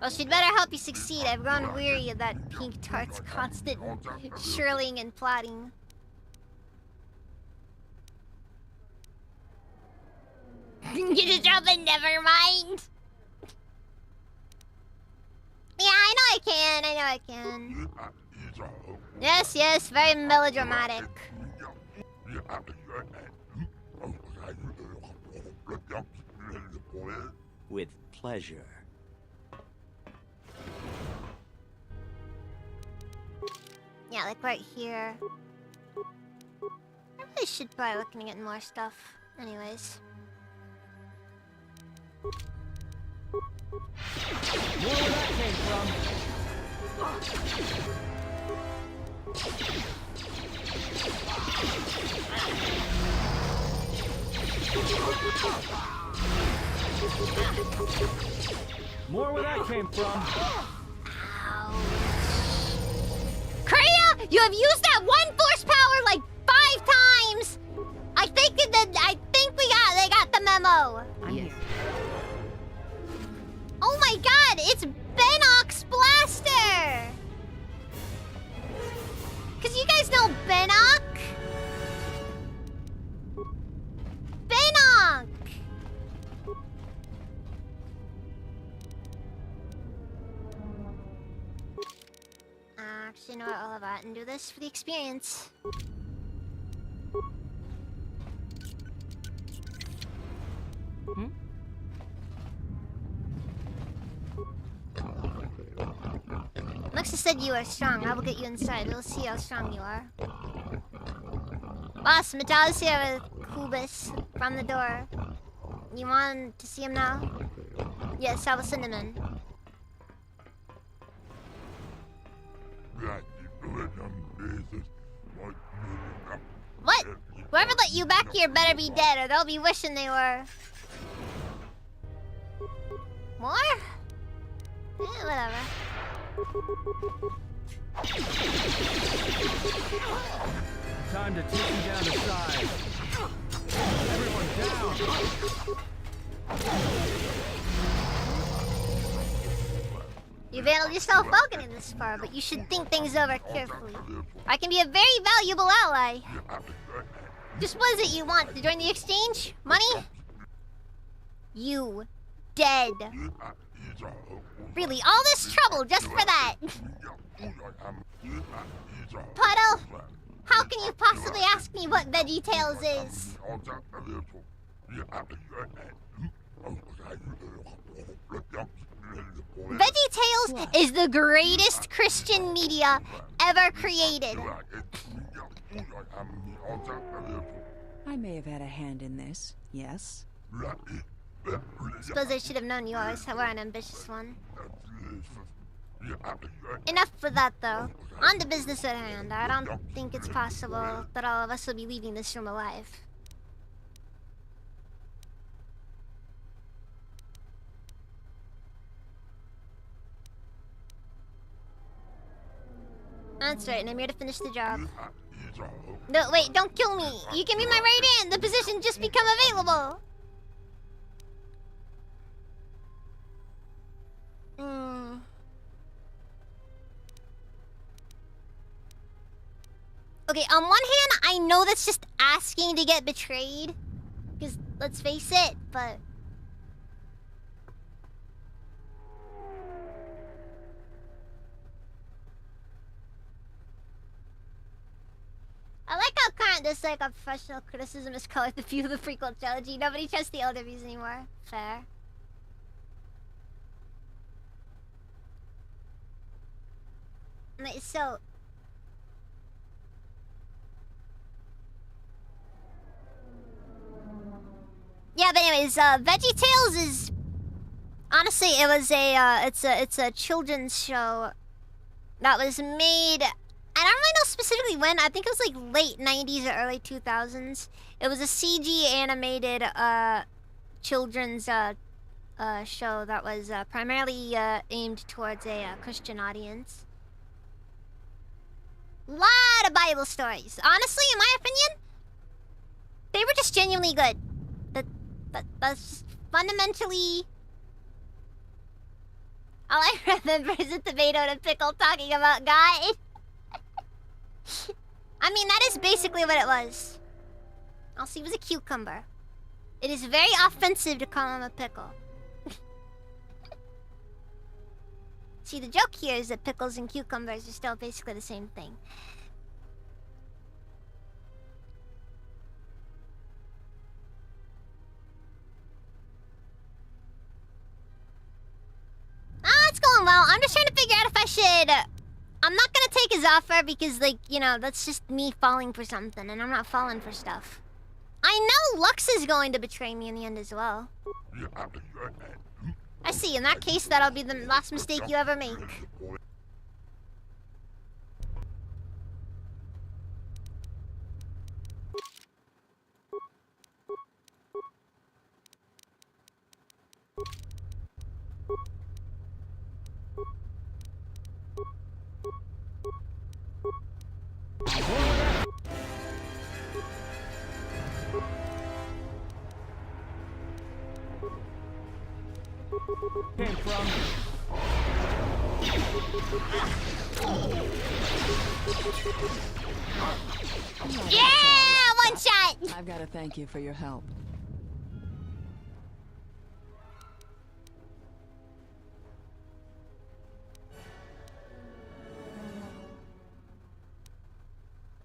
Well, she'd better help you succeed. I've grown weary of that pink tart's constant shirling and plotting. You just drop it, never mind. Yeah, I know I can. I know I can. Yes, yes, very melodramatic. With pleasure. Yeah, like right here. I really should probably looking at more stuff. Anyways. Where that came from? More where that came from. Kreia, you have used that one force power like 5 times. I think they got the memo. I'm here. Oh my god, it's Bennock's blaster! Cause you guys know Bennock? Bennock! Actually know what all about and do this for the experience. Roxas said you are strong. I will get you inside. We'll see how strong you are. Boss, Metal's here with Kubus from the door. You want to see him now? Yes, I will send him in. What? Whoever let you back here better be dead, or they'll be wishing they were. More? Whatever. Time to take you down to size. Everyone down. You've handled yourself well getting this far, but you should think things over carefully. I can be a very valuable ally. Just what is it you want? To join the exchange? Money? You. Dead. Really, all this trouble just for that? Puddle? How can you possibly ask me what VeggieTales is? VeggieTales is the greatest Christian media ever created. I may have had a hand in this, yes? Suppose I should have known you always were an ambitious one. Enough for that, though. On to business at hand. I don't think it's possible that all of us will be leaving this room alive. That's right, and I'm here to finish the job. No, wait, don't kill me! You give me my right hand! The position just become available! Okay, on one hand, I know that's just asking to get betrayed. Because, let's face it, but... I like how current this like a professional criticism is colored the view of the prequel trilogy. Nobody trusts the older views anymore. Fair. Wait, so... Yeah, but anyways, VeggieTales is... Honestly, it was a, it's a children's show that was made... I don't really know specifically when. I think it was like late 90s or early 2000s. It was a CG animated children's show that was primarily aimed towards a Christian audience. Lot of Bible stories. Honestly, in my opinion, they were just genuinely good. That's just fundamentally... All I remember is a tomato and a pickle talking about God. I mean, that is basically what it was. Also, he was a cucumber. It is very offensive to call him a pickle. See, the joke here is that pickles and cucumbers are still basically the same thing. It's going well. I'm just trying to figure out if I should... I'm not gonna take his offer because, like, you know, that's just me falling for something, and I'm not falling for stuff. I know Lux is going to betray me in the end as well. I see. In that case, that'll be the last mistake you ever make. Came from. Yeah! One shot! I've got to thank you for your help.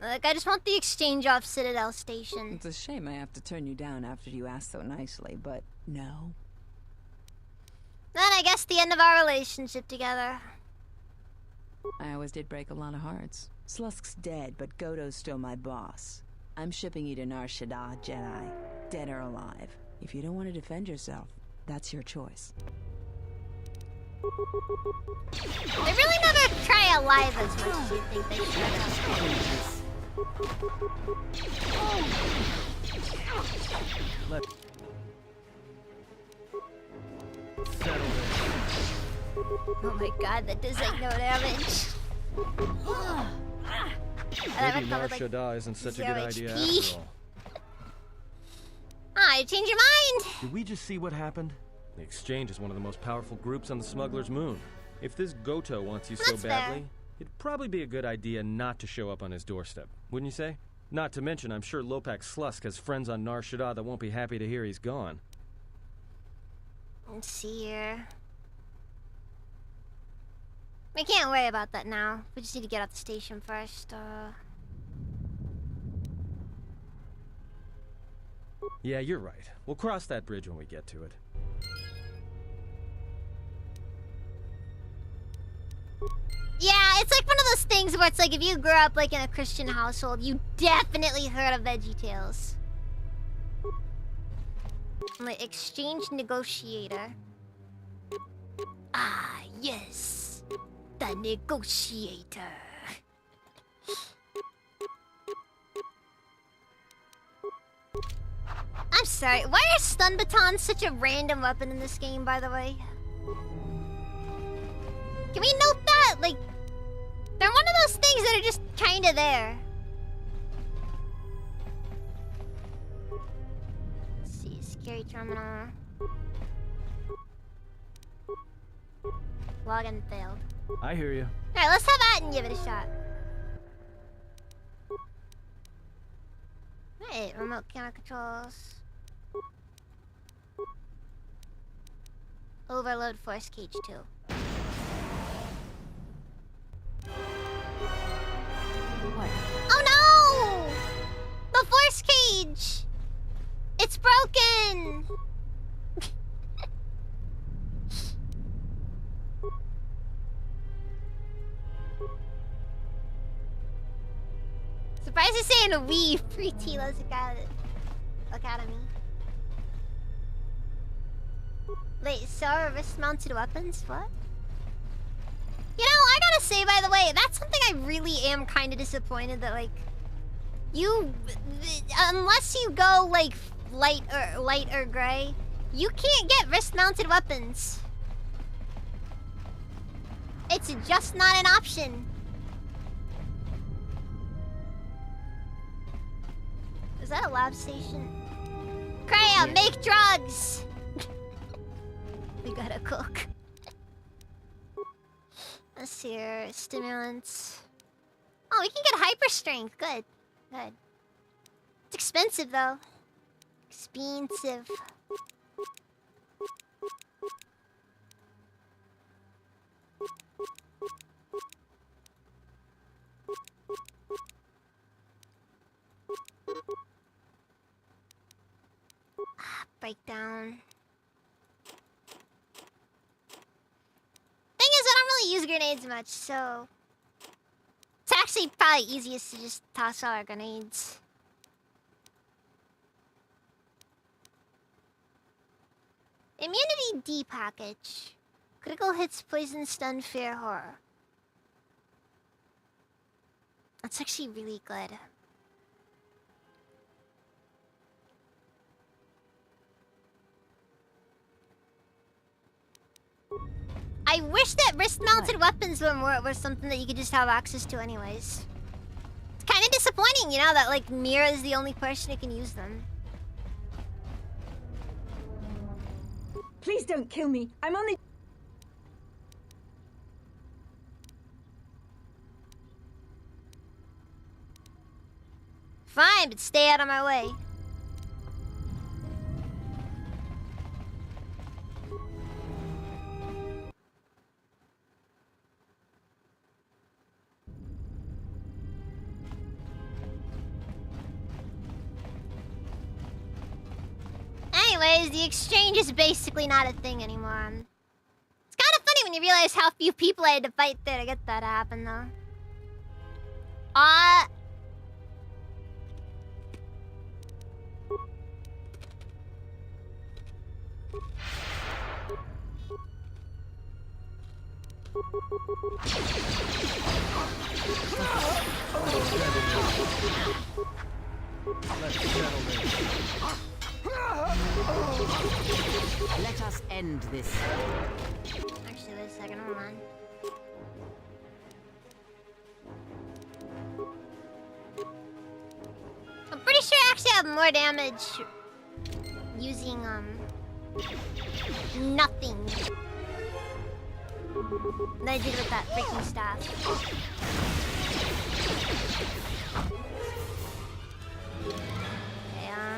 Look, I just want the exchange off Citadel Station. It's a shame I have to turn you down after you asked so nicely, but no. Then I guess the end of our relationship together. I always did break a lot of hearts. Slusk's dead, but Godo's still my boss. I'm shipping you to Nar Shaddaa, Jedi. Dead or alive. If you don't want to defend yourself, that's your choice. They really never try alive as much as you think they should. Let's settle this. Oh my god, that does like no damage. Maybe Nar Shaddaa isn't such a good idea after all. Ah, you change your mind! Did we just see what happened? The Exchange is one of the most powerful groups on the Smuggler's Moon. If this Goto wants you so badly, it'd probably be a good idea not to show up on his doorstep, wouldn't you say? Not to mention, I'm sure Lopak Slusk has friends on Nar Shaddaa that won't be happy to hear he's gone. Let's see here. We can't worry about that now. We just need to get out the station first. Yeah, you're right. We'll cross that bridge when we get to it. Yeah, it's like one of those things where it's like if you grew up like in a Christian household, you definitely heard of VeggieTales. Like Exchange Negotiator. Ah, yes. The Negotiator. I'm sorry, why are stun batons such a random weapon in this game, by the way? Can we note that? Like, they're one of those things that are just kinda there. Let's see, scary terminal. Login failed. I hear you. Alright, let's have that and give it a shot. Hey, remote camera controls. Overload force cage 2. What? Oh no! The force cage! It's broken! Surprised you're saying we free Tilo's Academy. Wait, so wrist-mounted weapons? What? You know, I gotta say, by the way, that's something I really am kind of disappointed that, like, you, unless you go like light or gray, you can't get wrist-mounted weapons. It's just not an option. Is that a lab station? Kreia, make drugs! We gotta cook. Let's see here. Stimulants. Oh, we can get hyper strength. Good. Good. It's expensive though. Expensive. Breakdown. Thing is, I don't really use grenades much, so it's actually probably easiest to just toss all our grenades. Immunity D package. Critical hits, poison, stun, fear, horror. That's actually really good. I wish that wrist-mounted weapons were something that you could just have access to anyways. It's kind of disappointing, you know, that like Mira is the only person who can use them. Please don't kill me. I'm only... Fine, but stay out of my way. Anyways, the exchange is basically not a thing anymore. It's kind of funny when you realize how few people I had to fight there to get that to happen, though. Let us end this. Actually, wait a second, hold on. I'm pretty sure I actually have more damage using, nothing than I did with that freaking staff. Yeah.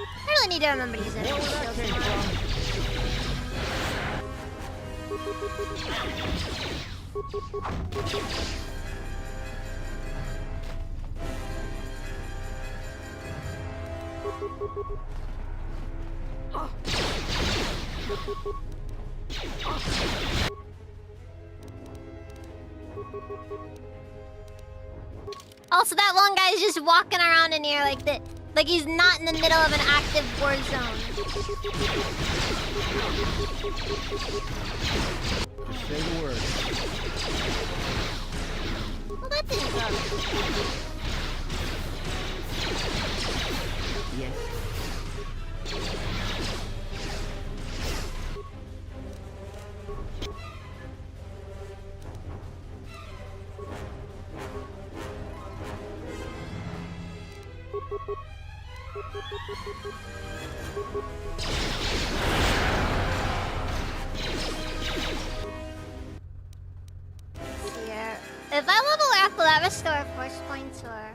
I really need to remember to use that shield Also, that one guy's just walking around in here like that. Like he's not in the middle of an active war zone. Just say the word. Well, that didn't go. Yes. Here. If I level up, will that restore force points or?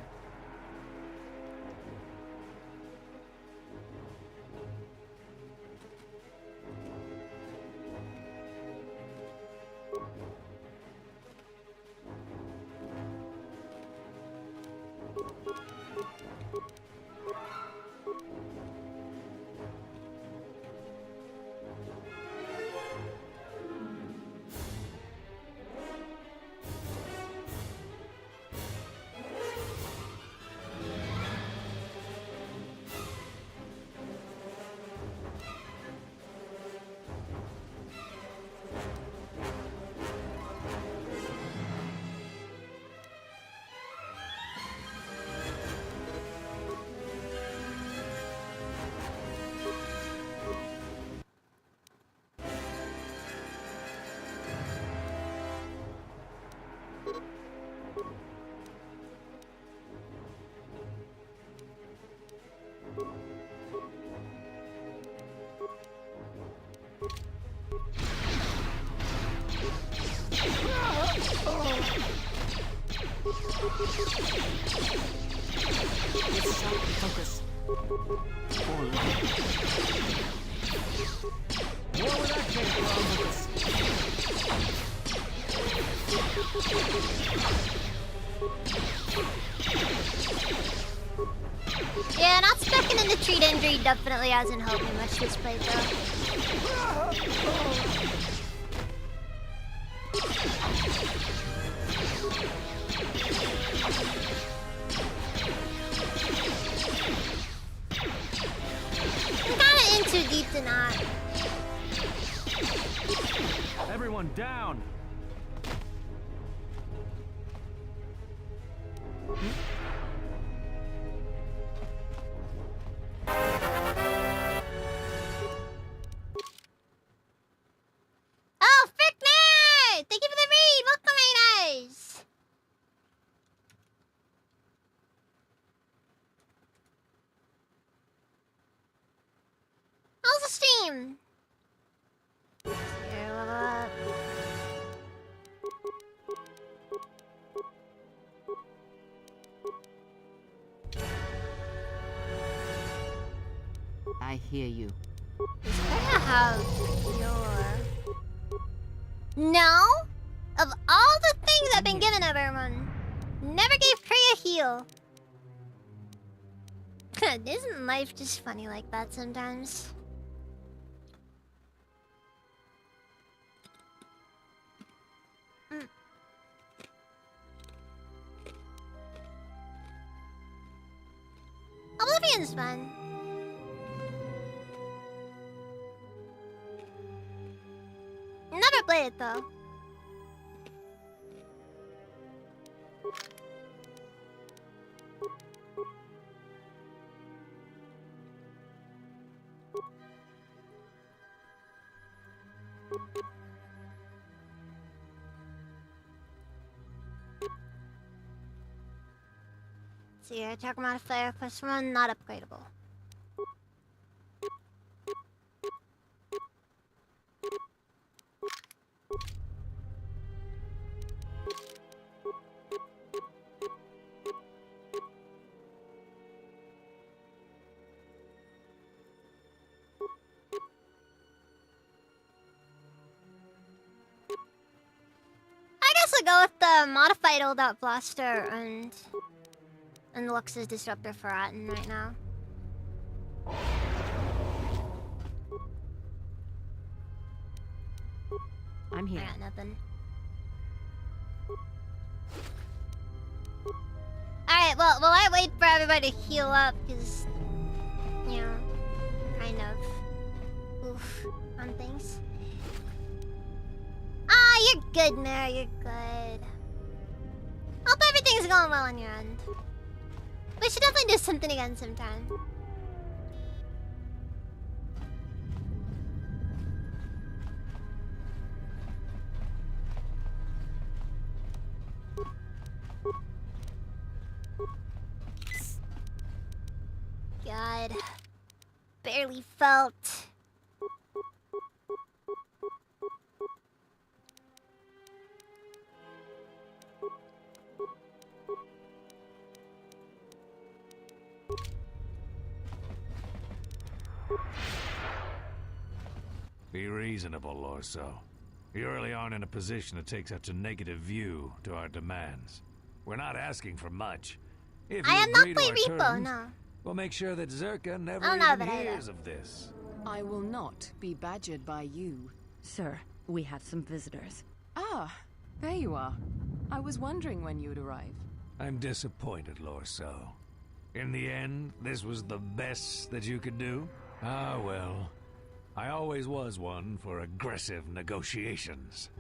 Focus. More where that came Yeah, not specking in the treat injury definitely hasn't helped me much this playthrough. I'm kinda in too deep to not. Everyone down! Oh, Frickner! Thank you for the read! Welcome, Rainers! How's the stream? Here, level up. I hear you. It's better have your... No? Of all the things I've been given everyone. heal. Isn't life just funny like that sometimes? Oblivion's fun. Never played it though. So your attack modifier +1 not upgradable. I guess I'll go with the modified Old Out Blaster and Lux's Disruptor for Atten right now. I'm here. I got nothing. Alright, well, while I wait for everybody to heal up, because, you know, kind of oof on things. Ah, you're good, Mary, you're good. Hope everything's going well on your end. We should definitely do something again sometime. God. Barely felt. Be reasonable, Lorso. You really aren't in a position to take such a negative view to our demands. We're not asking for much. If I you have not agree to played our Repo, terms, no. we'll make sure that Zerka never Oh, no, even but I hears know. of this. I will not be badgered by you. Sir, we have some visitors. Ah, there you are. I was wondering when you'd arrive. I'm disappointed, Lorso. In the end, this was the best that you could do? Ah, well. I always was one for aggressive negotiations.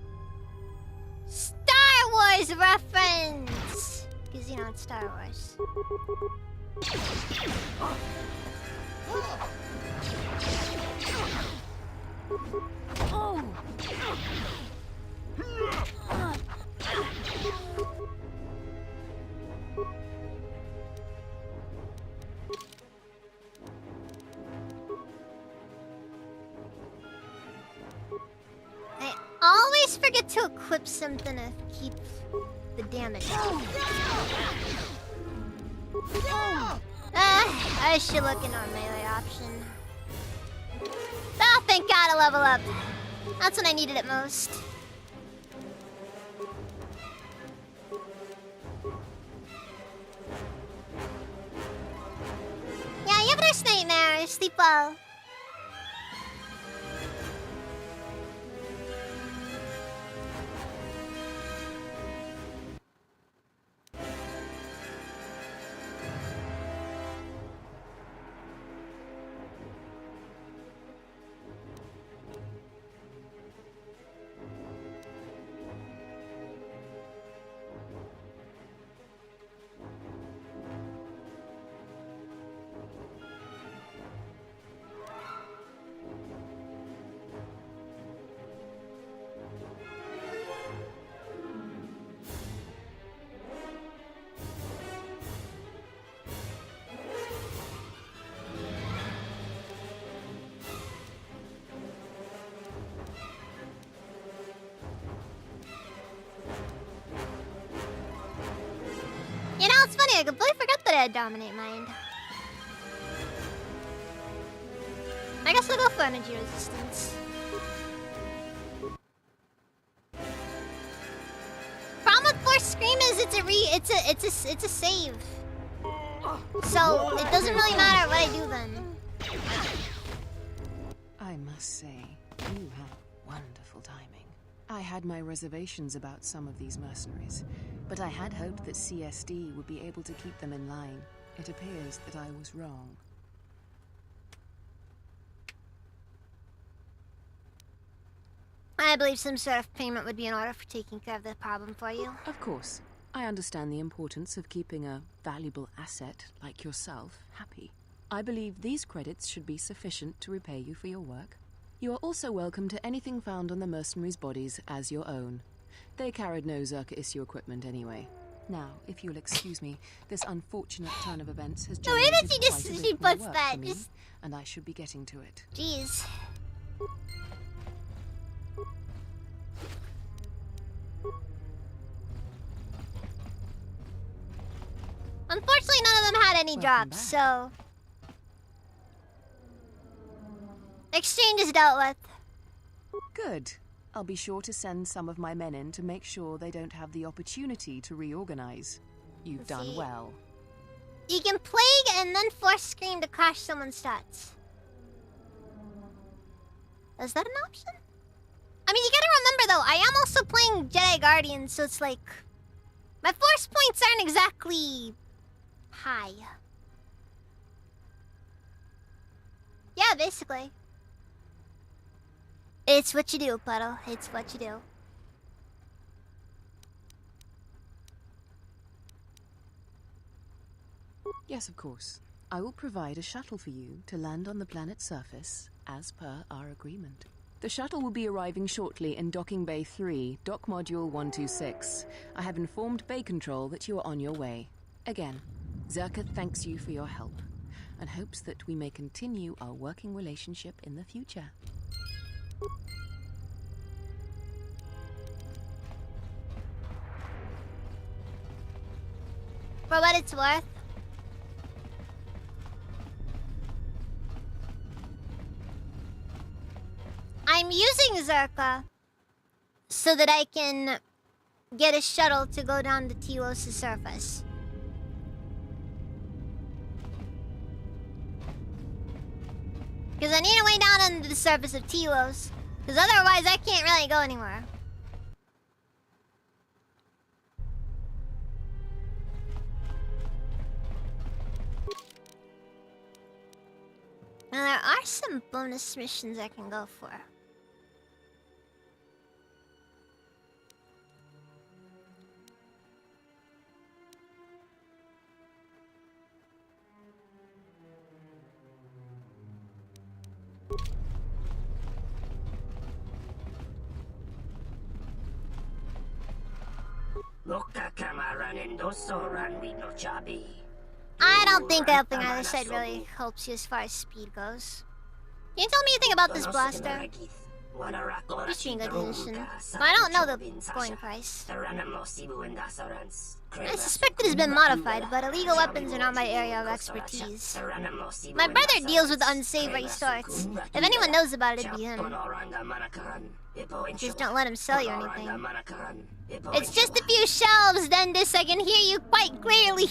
Star Wars reference! Because, you know, it's Star Wars. Oh! I always forget to equip something to keep the damage up. I should look into our melee option. Oh, thank God I level up. That's when I needed it most. Yeah, you have a nice nightmare. Sleep well. You know, it's funny, I completely forgot that I had Dominate Mind. I guess I'll go for energy resistance. Problem with Force Scream is it's a save. So it doesn't really matter what I do then. I must say, you have wonderful timing. I had my reservations about some of these mercenaries, but I had hoped that CSD would be able to keep them in line. It appears that I was wrong. I believe some sort of payment would be in order for taking care of the problem for you. Of course. I understand the importance of keeping a valuable asset like yourself happy. I believe these credits should be sufficient to repay you for your work. You are also welcome to anything found on the mercenaries' bodies as your own. They carried no Zerka issue equipment anyway. Now, if you'll excuse me, this unfortunate turn of events has generated she puts work that. for me, and I should be getting to it. Jeez. Unfortunately, none of them had any drops, so... Exchange is dealt with. Good. I'll be sure to send some of my men in to make sure they don't have the opportunity to reorganize. You've done well. You can plague and then force Scream to crash someone's stats. Is that an option? I mean, you gotta remember though, I am also playing Jedi Guardian, so it's like... My force points aren't exactly... high. Yeah, basically. It's what you do, Puddle. It's what you do. Yes, of course. I will provide a shuttle for you to land on the planet's surface, as per our agreement. The shuttle will be arriving shortly in Docking Bay 3, Dock Module 126. I have informed Bay Control that you are on your way. Again, Zerka thanks you for your help, and hopes that we may continue our working relationship in the future. For what it's worth. I'm using Zerka so that I can get a shuttle to go down to Telos' surface. Because I need a way down under the surface of Telos. Because otherwise I can't really go anywhere. Now there are some bonus missions I can go for. I don't think helping either side really helps you as far as speed goes. Can you tell me anything about this blaster? Used to be in good condition, but I don't know the going price. I suspect it has been modified, but illegal weapons are not my area of expertise. My brother deals with unsavory sorts. If anyone knows about it, it'd be him. Just don't let him sell you anything. It's just a few shelves, Dendis. I can hear you quite clearly.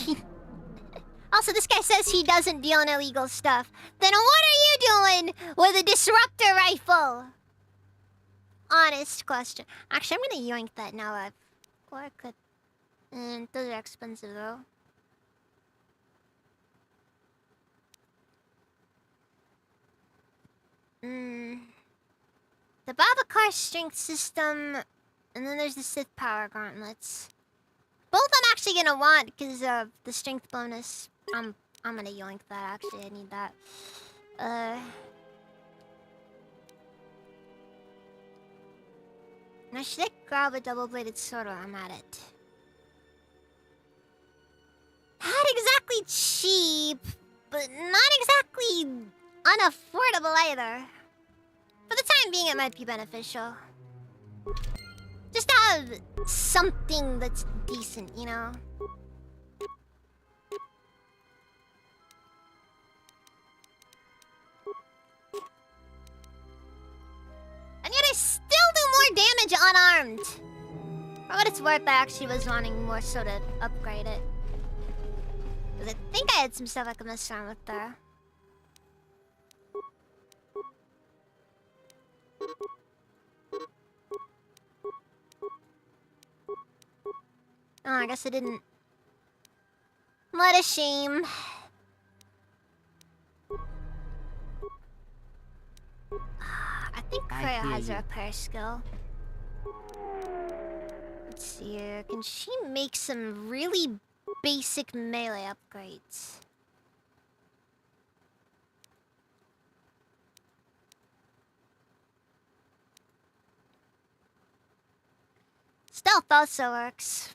Also, this guy says he doesn't deal in illegal stuff. Then what are you doing with a disruptor rifle? Honest question. Actually, I'm gonna yoink that now. Or I could... those are expensive, though. The Babacar strength system... And then there's the Sith power gauntlets. Both I'm actually gonna want because of the strength bonus. I'm gonna yoink that, actually. I need that. Now should I grab a double-bladed sword while I'm at it? Not exactly cheap, but not exactly unaffordable either. For the time being, it might be beneficial. Just to have something that's decent, you know? And yet I still do more damage unarmed. For what it's worth, I actually was wanting more so to upgrade it. Because I think I had some stuff I could mess around with there. Oh, I guess I didn't. What a shame. I think Freya has a repair skill. Let's see here. Can she make some really basic melee upgrades? Stealth also works.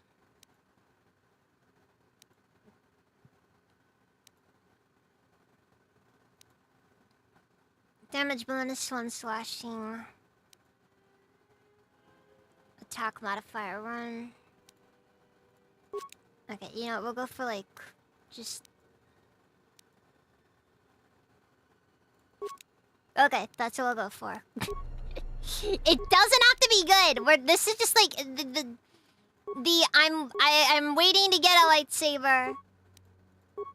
Damage bonus 1 slashing. Attack modifier 1. Okay, you know what, we'll go for like just okay, that's what we'll go for. It doesn't have to be good. This is just like I'm waiting to get a lightsaber.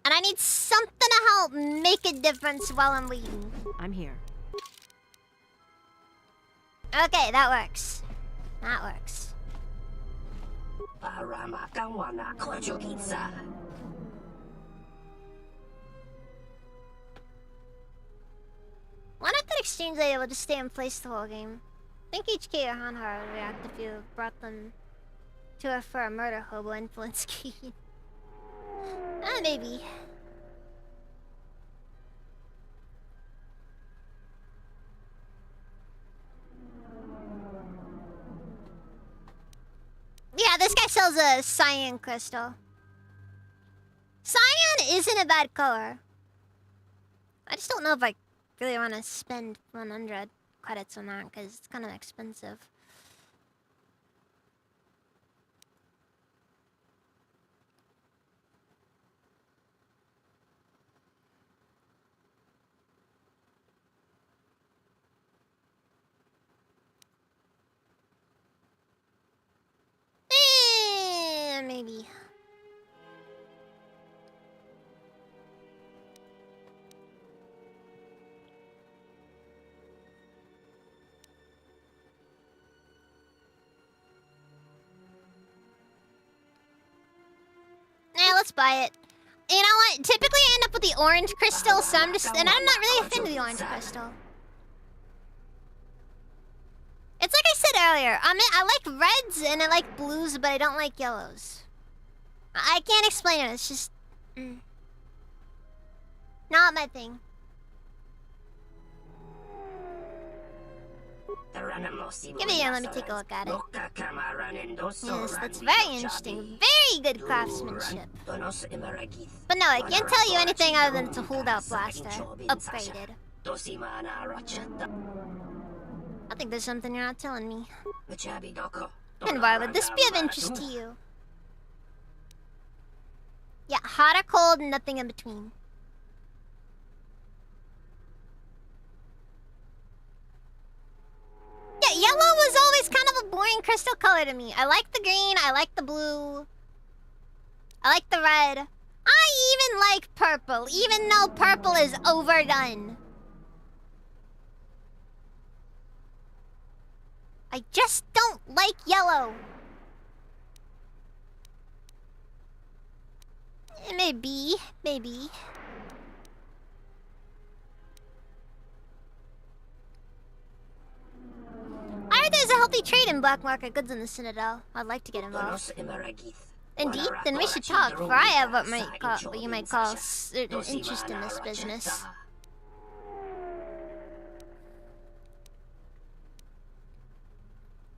And I need something to help make a difference while I'm waiting. I'm here. Okay, that works. That works. Why not that exchange they able to stay in place the whole game? I think HK or Hanhar would react if you brought them to her for a murder hobo influence scheme. Maybe. Yeah, this guy sells a cyan crystal. Cyan isn't a bad color. I just don't know if I really want to spend 100 credits on that because it's kind of expensive. Maybe. Let's buy it. You know what? Typically I end up with the orange crystal, so I'm just... And I'm not really a fan of the orange crystal. It's like I said earlier, I like reds and I like blues, but I don't like yellows. I can't explain it, it's just... not my thing. Give me here, let me take a look at it. Yes, that's very interesting. Very good craftsmanship. But no, I can't tell you anything other than it's a holdout blaster. Upgraded. I think there's something you're not telling me. And why would this be of interest to you? Yeah, hot or cold, nothing in between. Yeah, yellow was always kind of a boring crystal color to me. I like the green, I like the blue. I like the red. I even like purple, even though purple is overdone. I just don't like yellow. Maybe. I heard there's a healthy trade in black market goods in the Citadel. I'd like to get involved. Indeed? Then we should talk, for I have what you might call certain interest in this business.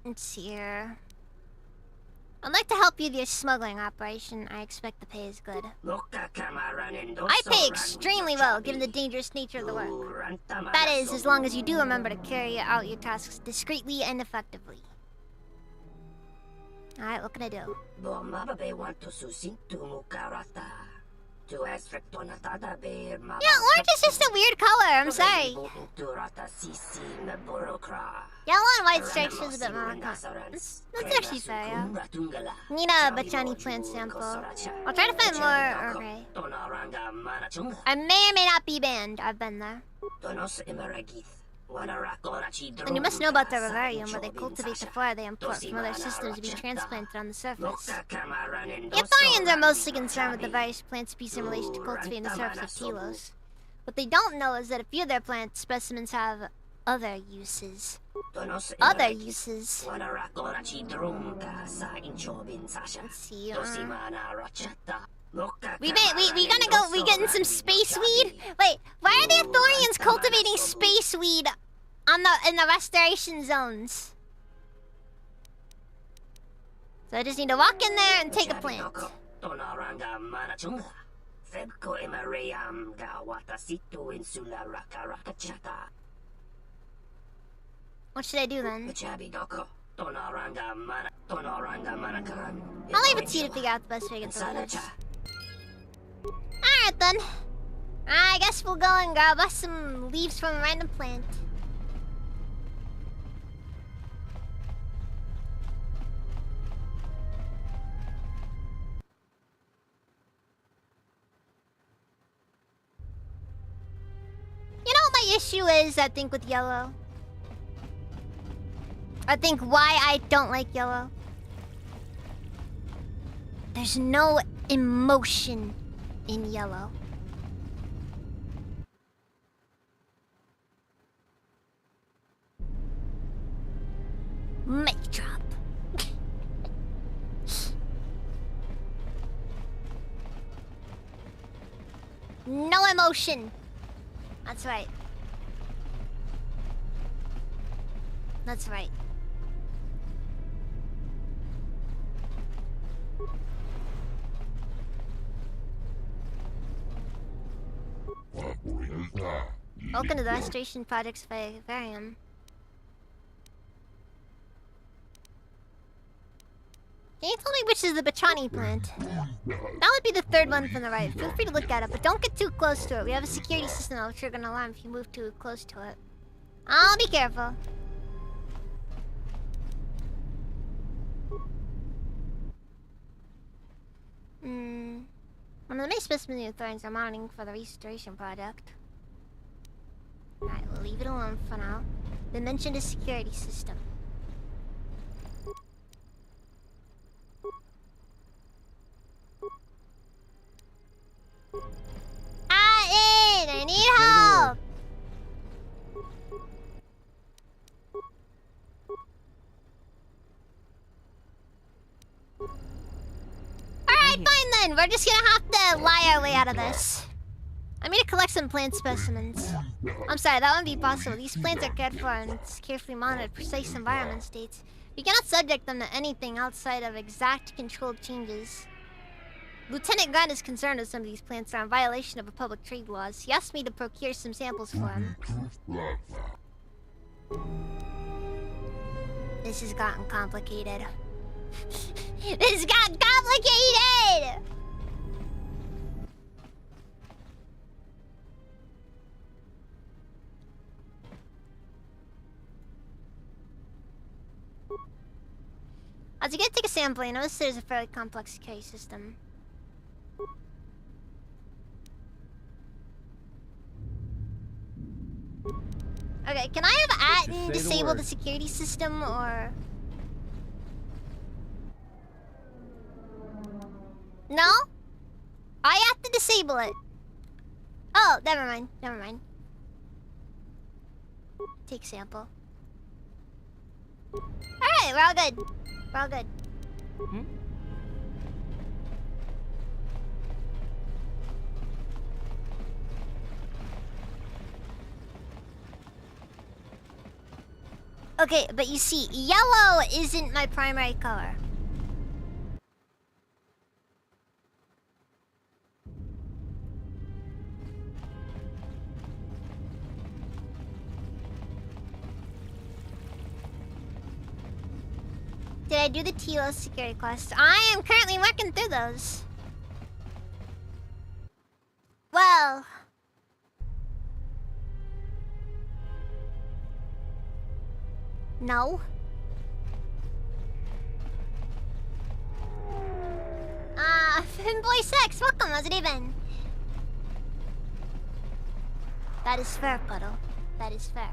Let's see here. I'd like to help you with your smuggling operation. I expect the pay is good. I pay extremely well, given the dangerous nature of the work. That is, as long as you do remember to carry out your tasks discreetly and effectively. Alright, what can I do? Yeah, orange is just a weird color, I'm sorry. Yellow and white stripes is a bit more that's actually fair, yeah. Need a Bachani plant sample. I'll try to find more. Okay. I may or may not be banned. I've been there. And you must know about the vivarium, where they cultivate the flora they import from other systems to be transplanted on the surface. The Ithorians are mostly concerned with the various plant species in relation to cultivating the surface of Telos. What they don't know is that a few of their plant specimens have other uses. Other uses. Let's see. We gonna go. We getting some space weed. Wait, why are the Ithorians cultivating space weed in the restoration zones? So I just need to walk in there and take a plant. What should I do then? I'll leave it to you to figure out the best way to get the footage. Alright then. I guess we'll go and grab us some leaves from a random plant. You know what my issue is, I think, with yellow? I think why I don't like yellow. There's no emotion in yellow. Mic drop. No emotion. That's right. That's right. Welcome to the Restoration Project's Vivarium. Can you tell me which is the Bachani plant? That would be the third one from the right. Feel free to look at it, but don't get too close to it. We have a security system that'll trigger an alarm if you move too close to it. I'll be careful. One of the main specimens of Ithorians are monitoring for the Restoration Project. Alright, we'll leave it alone for now. They mentioned a security system. I need help! Alright, fine then. We're just gonna have to lie our way out of this. I'm gonna collect some plant specimens. I'm sorry, that won't be possible. These plants are cared for and carefully monitored precise environment states. We cannot subject them to anything outside of exact controlled changes. Lieutenant Grant is concerned that some of these plants are in violation of public trade laws. He asked me to procure some samples for him. This has gotten complicated. This got complicated! As you get to take a sample, you notice there's a fairly complex security system. Okay, can I have Atten disable the security system, or... No? I have to disable it. Oh, never mind, never mind. Take sample. Alright, we're all good. We're all good. Okay, but you see, yellow isn't my primary color. Did I do the Telos security quests? I am currently working through those. well. No. Fanboy Sex, welcome, how's it even? That is fair, Puddle. That is fair.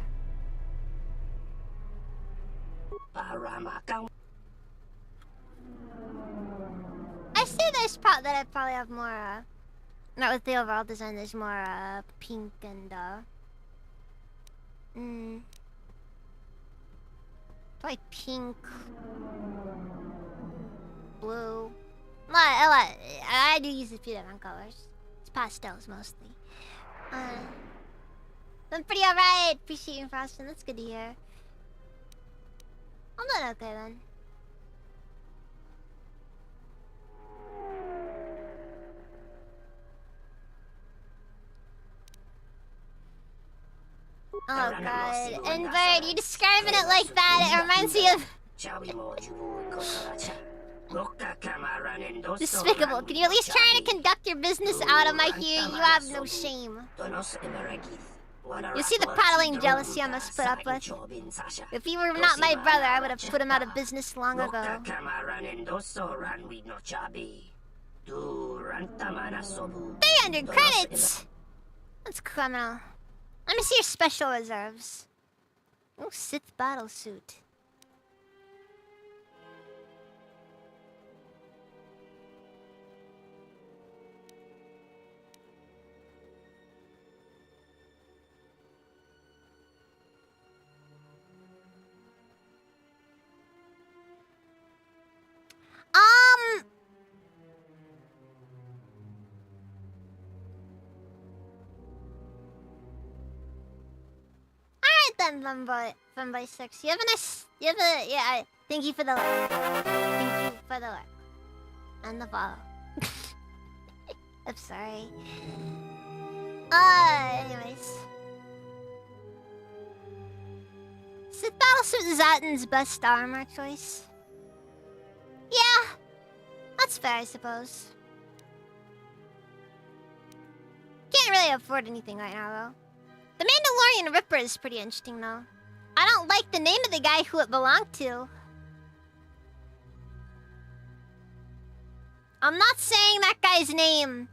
I see there's that I probably have more, not with the overall design, there's more, pink and, probably pink, blue. I do use a few different colors. It's pastels mostly. I'm pretty alright. Appreciate you, Frostin'. That's good to hear. I'm doing okay then. Oh god. Invert, you describing it like that, it reminds me of... Despicable. Can you at least try to conduct your business out of my here? You have no shame. You see the prattling jealousy I must put up with? If he were not my brother, I would have put him out of business long ago. 300 credits! That's criminal. Let me see your special reserves. Oh, Sith battle suit. Alright then, Femboy 6. You have a nice... thank you for the like. Thank you for the like. And the follow. I'm sorry. Anyways. Sith Battlesuit Zatan's best armor choice. Yeah. That's fair, I suppose. Can't really afford anything right now, though. The Mandalorian Ripper is pretty interesting, though. I don't like the name of the guy who it belonged to. I'm not saying that guy's name.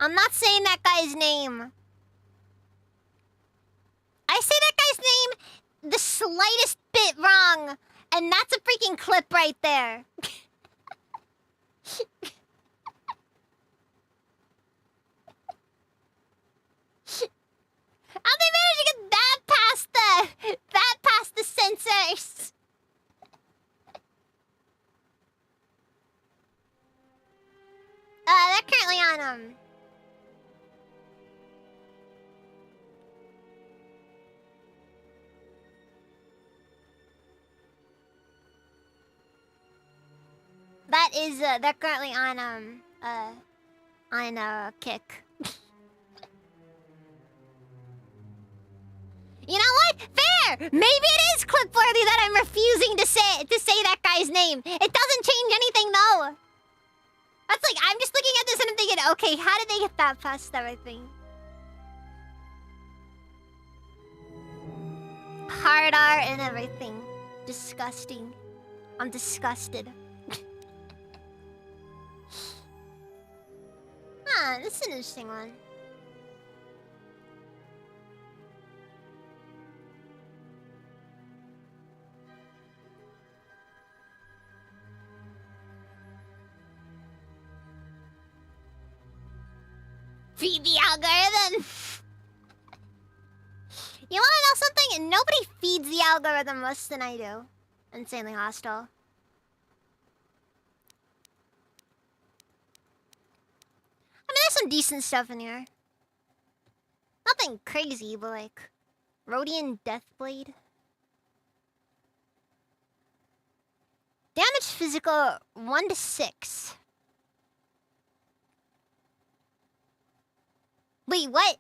I'm not saying that guy's name. I say that guy's name the slightest bit wrong, and that's a freaking clip right there. How'd they manage to get that past the censors? They're currently on that is they're currently on Kick. You know what? Fair! Maybe it is clip-worthy that I'm refusing to say that guy's name. It doesn't change anything, though. That's like, I'm just looking at this and I'm thinking, okay, how did they get that past everything? Hard R and everything. Disgusting. I'm disgusted. This is an interesting one. Feed the algorithm. You wanna know something? Nobody feeds the algorithm less than I do. Insanely hostile. I mean, there's some decent stuff in here. Nothing crazy, but like Rhodian Deathblade. Damage physical 1 to 6. Wait, what?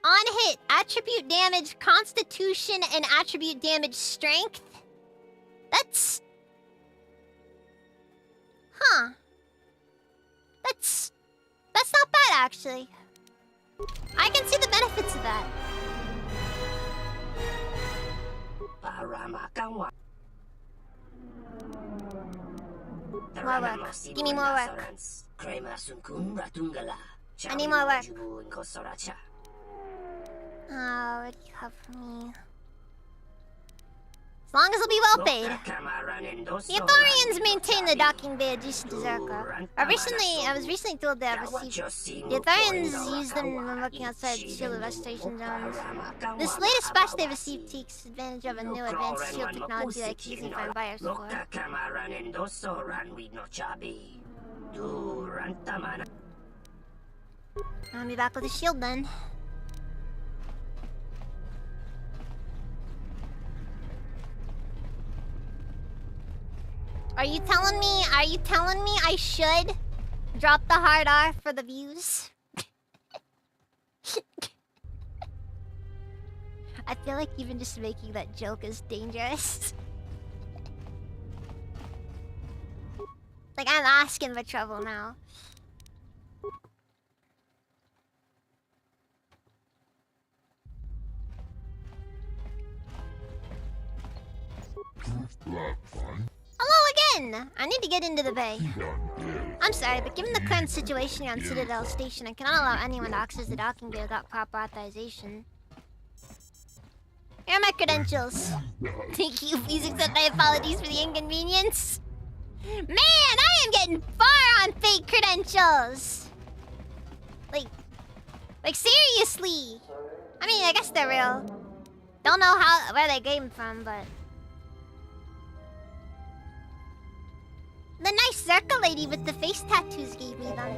On hit, attribute damage, constitution, and attribute damage strength? That's... Huh. That's not bad, actually. I can see the benefits of that. More work. Give me more work. I need more work. What do you have for me? As long as it'll be well paid. The Ithorians maintain the docking bay adjacent to Zerka. I was recently told they have received. The Ithorians use them when working outside shield restoration zones. This latest batch they received takes advantage of a new advanced shield technology that I can easily find buyers for. I'll be back with a shield then. Are you telling me I should drop the hard R for the views? I feel like even just making that joke is dangerous. Like, I'm asking for trouble now. Hello again! I need to get into the bay. I'm sorry, but given the current situation on Citadel Station, I cannot allow anyone to access the docking bay without proper authorization. Here are my credentials. Thank you. Please accept my apologies for the inconvenience. Man, I am getting far on fake credentials! Like seriously! I mean, I guess they're real. Don't know where they came from, but... The nice Zerka lady with the face tattoos gave me them.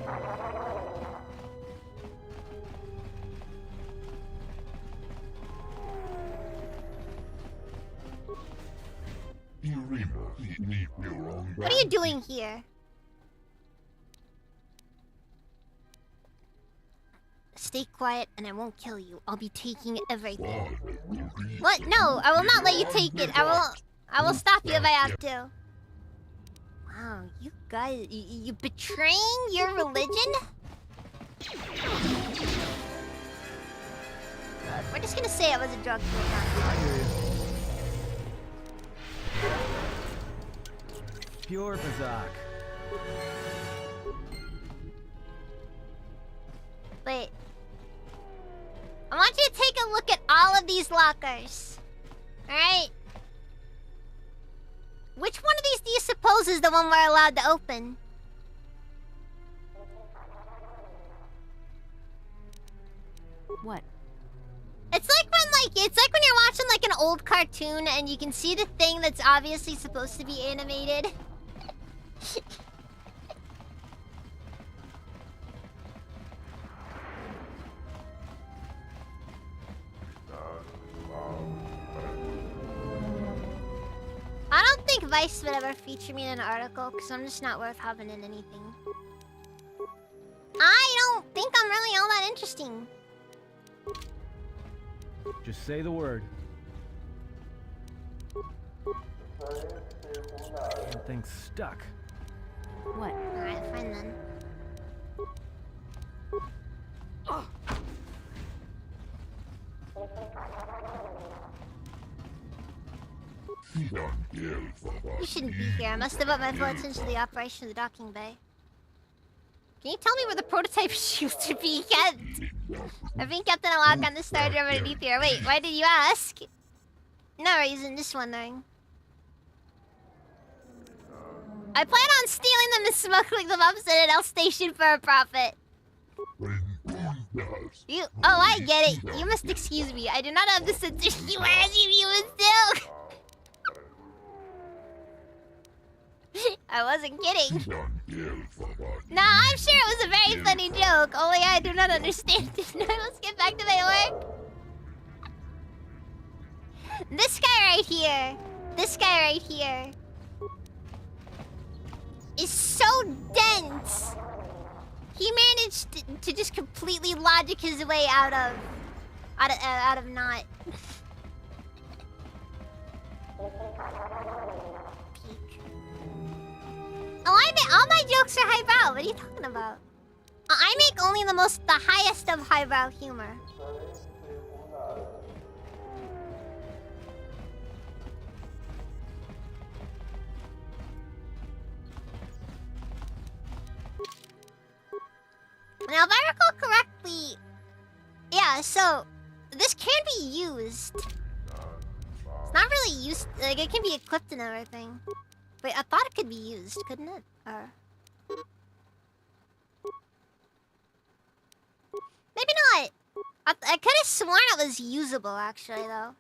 What are you doing here? Stay quiet and I won't kill you. I'll be taking everything. What? No, I will not let you take it. I will stop you if I have to. Wow, you guys, you betraying your religion? We're just gonna say it was a drug deal. Pure Bazak. Wait. I want you to take a look at all of these lockers. Alright? Which one of these do you suppose is the one we're allowed to open? What? It's like when you're watching like an old cartoon and you can see the thing that's obviously supposed to be animated. I don't think Vice would ever feature me in an article because I'm just not worth having in anything. I don't think I'm really all that interesting. Just say the word. That thing's stuck. What? Alright, fine then. You shouldn't be here. I must devote my full attention to the operation of the docking bay. Can you tell me where the prototype shields are being kept? They're being kept in a lock on the star drum underneath here. Wait, why did you ask? No reason, just wondering. I plan on stealing them and smuggling them up Citadel Station for a profit. Oh, I get it. You must excuse me. I do not have the sense of humor as you would still. I wasn't kidding. Nah, I'm sure it was a very funny joke. Only I do not understand it. I must get back to my work. This guy right here. This guy right here. Is so dense. He managed to just completely logic his way out of not. Peak. Oh, all my jokes are highbrow. What are you talking about? I make only the highest of highbrow humor. Now, if I recall correctly, yeah, so this can be used. It's not really used, like it can be equipped and everything. Wait, I thought it could be used, couldn't it? Or maybe not. I could have sworn it was usable, actually, though.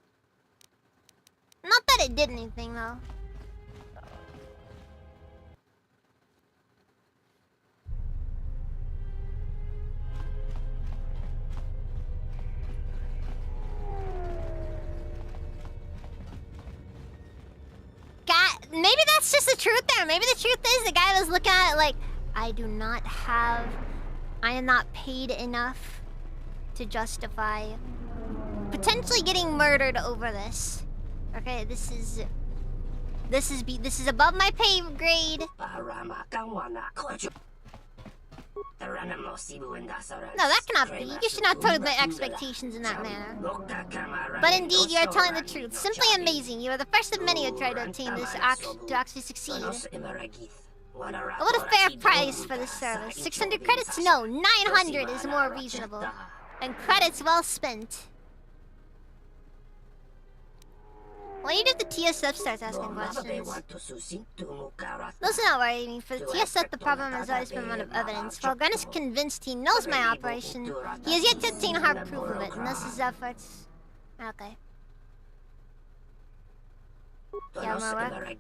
Not that it did anything, though. Maybe that's just the truth there. Maybe the truth is the guy was looking at it like, I am not paid enough to justify potentially getting murdered over this. Okay, this is above my pay grade. No, that cannot be. You should not put my expectations in that manner. But indeed, you are telling the truth. Simply amazing. You are the first of many who tried to obtain this to actually succeed. What a fair price for this service. 600 credits? No, 900 is more reasonable. And credits well spent. What do you do if the TSF starts asking questions? Those are not worrying me. For the TSF, the problem has always been one of evidence. While Gren is convinced he knows my operation, he has yet to obtain hard proof of it, and thus his efforts... Okay. Yeah, more work.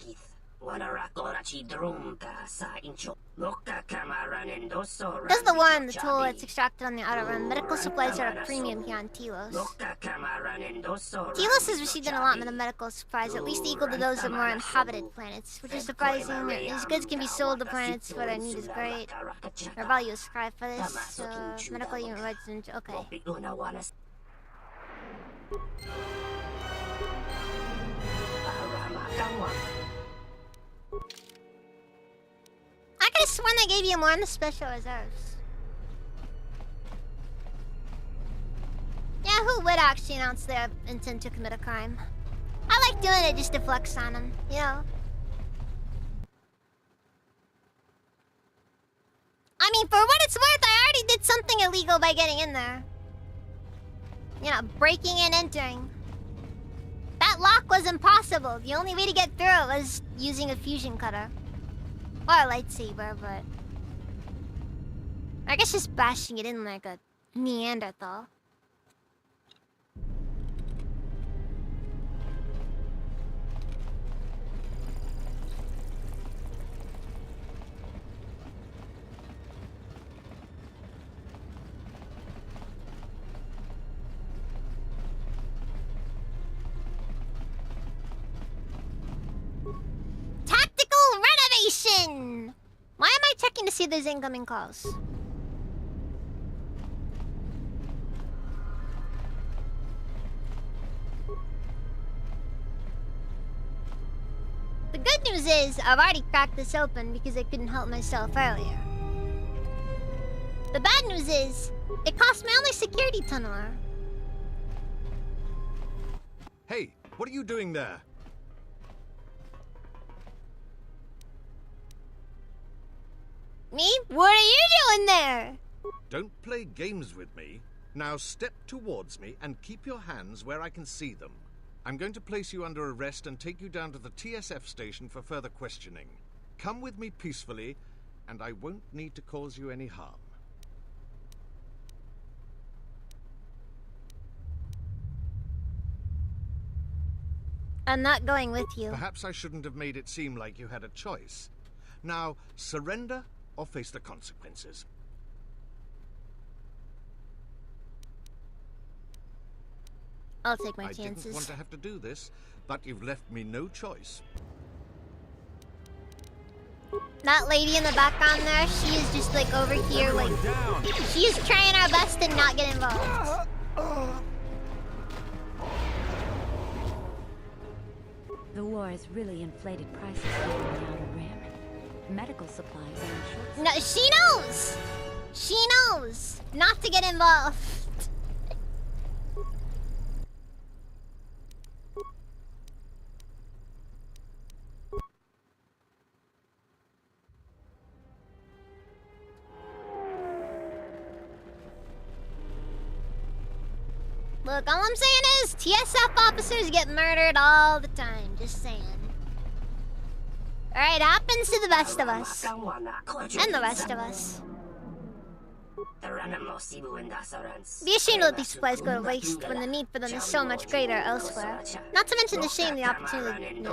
Does the war and the toll that's extracted on the outer rim. Medical supplies are a premium here on Telos. Telos has received an allotment of medical supplies, at least equal to those of more inhabited planets, which is surprising. These goods can be sold to planets where their need is great. Their value is high for this, medical unit resident. Okay. I could have sworn they gave you more in the special reserves. Yeah, who would actually announce their intent to commit a crime? I like doing it just to flex on them, you know? I mean, for what it's worth, I already did something illegal by getting in there. You know, breaking and entering. That lock was impossible. The only way to get through it was using a fusion cutter. Or a lightsaber, but... I guess just bashing it in like a Neanderthal. Tactical renovation! Why am I checking to see if there's incoming calls? The good news is, I've already cracked this open because I couldn't help myself earlier. The bad news is, it cost my only security tunneler. Hey, what are you doing there? Me? What are you doing there? Don't play games with me. Now step towards me and keep your hands where I can see them. I'm going to place you under arrest and take you down to the TSF station for further questioning. Come with me peacefully, and I won't need to cause you any harm. I'm not going with you. Perhaps I shouldn't have made it seem like you had a choice. Now, surrender or face the consequences. I'll take my I chances. didn't want to have to do this, but you've left me no choice. That lady in the background there, she is just like over here, like she is trying her best to not get involved. The war has really inflated prices here in the Outer Rim. Medical supplies are in short. No, she knows. She not to get involved. Look, all I'm saying is TSF officers get murdered all the time. Just saying. Alright, happens to the best of us. And the rest of us. Be ashamed to let these supplies go to waste when the need for them is so much greater elsewhere. Not to mention the shame the opportunity.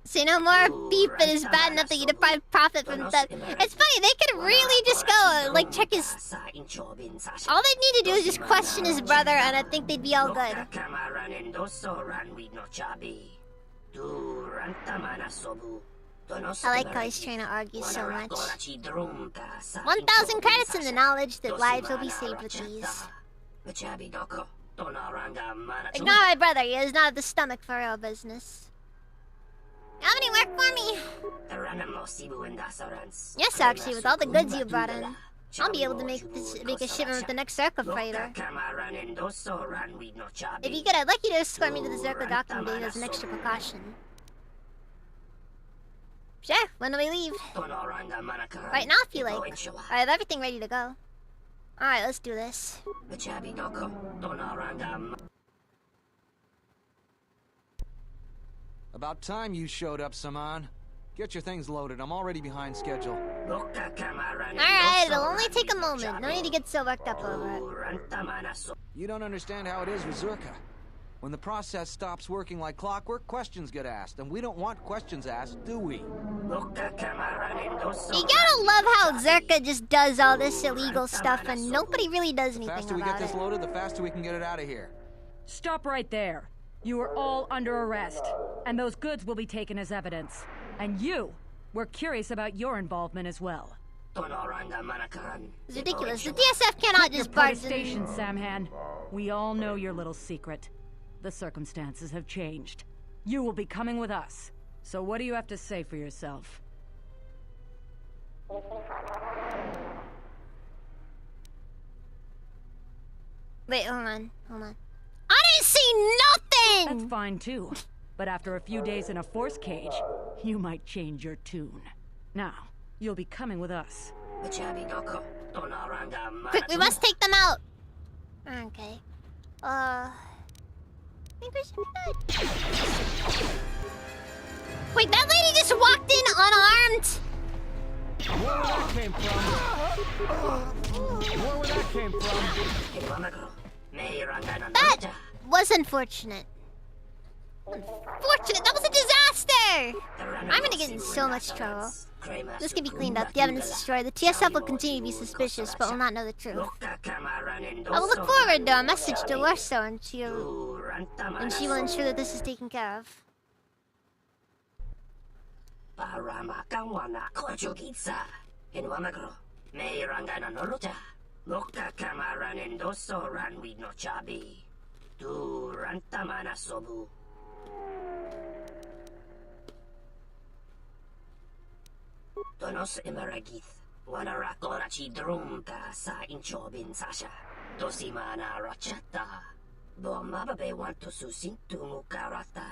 Say no more, beef it is bad enough that you deprive profit from theft. It's funny, they could really just go, like, check his... All they need to do is just question his brother, and I think they'd be all good. I like how he's trying to argue so much. 1,000 credits in the knowledge that lives will be saved with these. Ignore my brother, he is not the stomach for real business. Have any work for me? Yes, actually, with all the goods you brought in, I'll be able to make a shipment with the next Zerka freighter. If you could, I'd like you to escort me to the Zerka docking bay as an extra precaution. Sure, when do we leave? Right now, if you like. I have everything ready to go. Alright, let's do this. About time you showed up, Saman. Get your things loaded. I'm already behind schedule. Alright, it'll only take a moment. No need to get so worked up over it. You don't understand how it is with Zerka. When the process stops working like clockwork, questions get asked, and we don't want questions asked, do we? You gotta love how Zerka just does all this illegal stuff and nobody really does anything about it. The faster we get this loaded, the faster we can get it out of here. Stop right there. You are all under arrest, and those goods will be taken as evidence. And we're curious about your involvement as well. It's ridiculous. The DSF cannot just barge in. Station, Samhan. We all know your little secret. The circumstances have changed. You will be coming with us. So what do you have to say for yourself? Wait, hold on. I didn't see nothing! That's fine too. But after a few days in a force cage, you might change your tune. Now, you'll be coming with us. Quick, we must take them out! Okay. I think we should be good. Wait, that lady just walked in unarmed? Where that came from? That was unfortunate. That was a disaster! I'm gonna get in so much trouble. This can be cleaned up, the evidence destroyed. The TSF will continue to be suspicious, but will not know the truth. I will look forward to a message to Lorso, and she will ensure that this is taken care of. Donos emeragith, wanara korachi drumka sa inchobin sasha. Dosimana rachata. Bomababe want to susintu mukarata.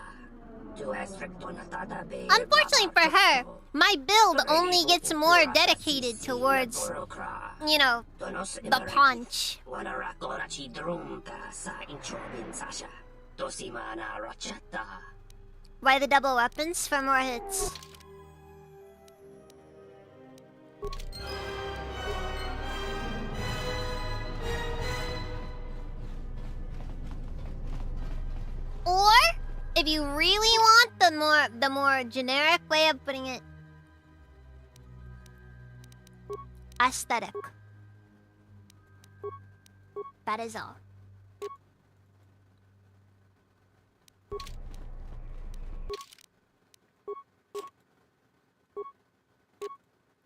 Unfortunately for her, my build only gets more dedicated towards, you know, the punch. Why the double weapons? For more hits. Or if you really want the more generic way of putting it, aesthetic. That is all.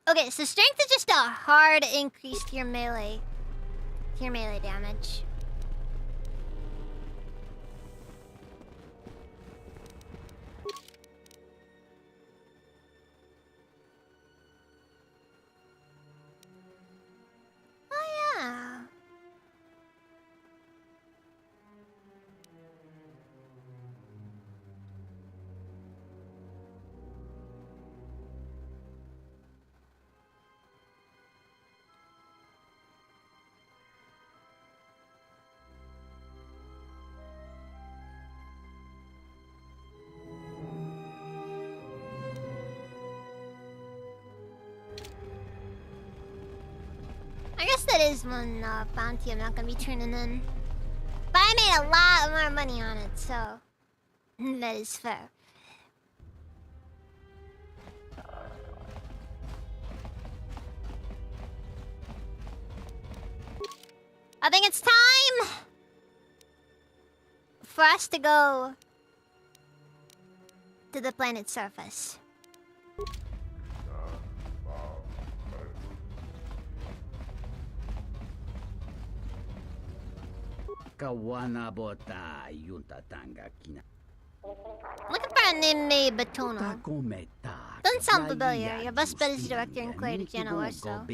Okay, so strength is just a hard increase to your melee damage. I guess that is one bounty I'm not gonna be turning in. But I made a lot more money on it, so that is fair. I think it's time for us to go to the planet's surface. Looking for a name named Batono. Doesn't sound familiar. Your best bet is director inquiry to Jenna Orso.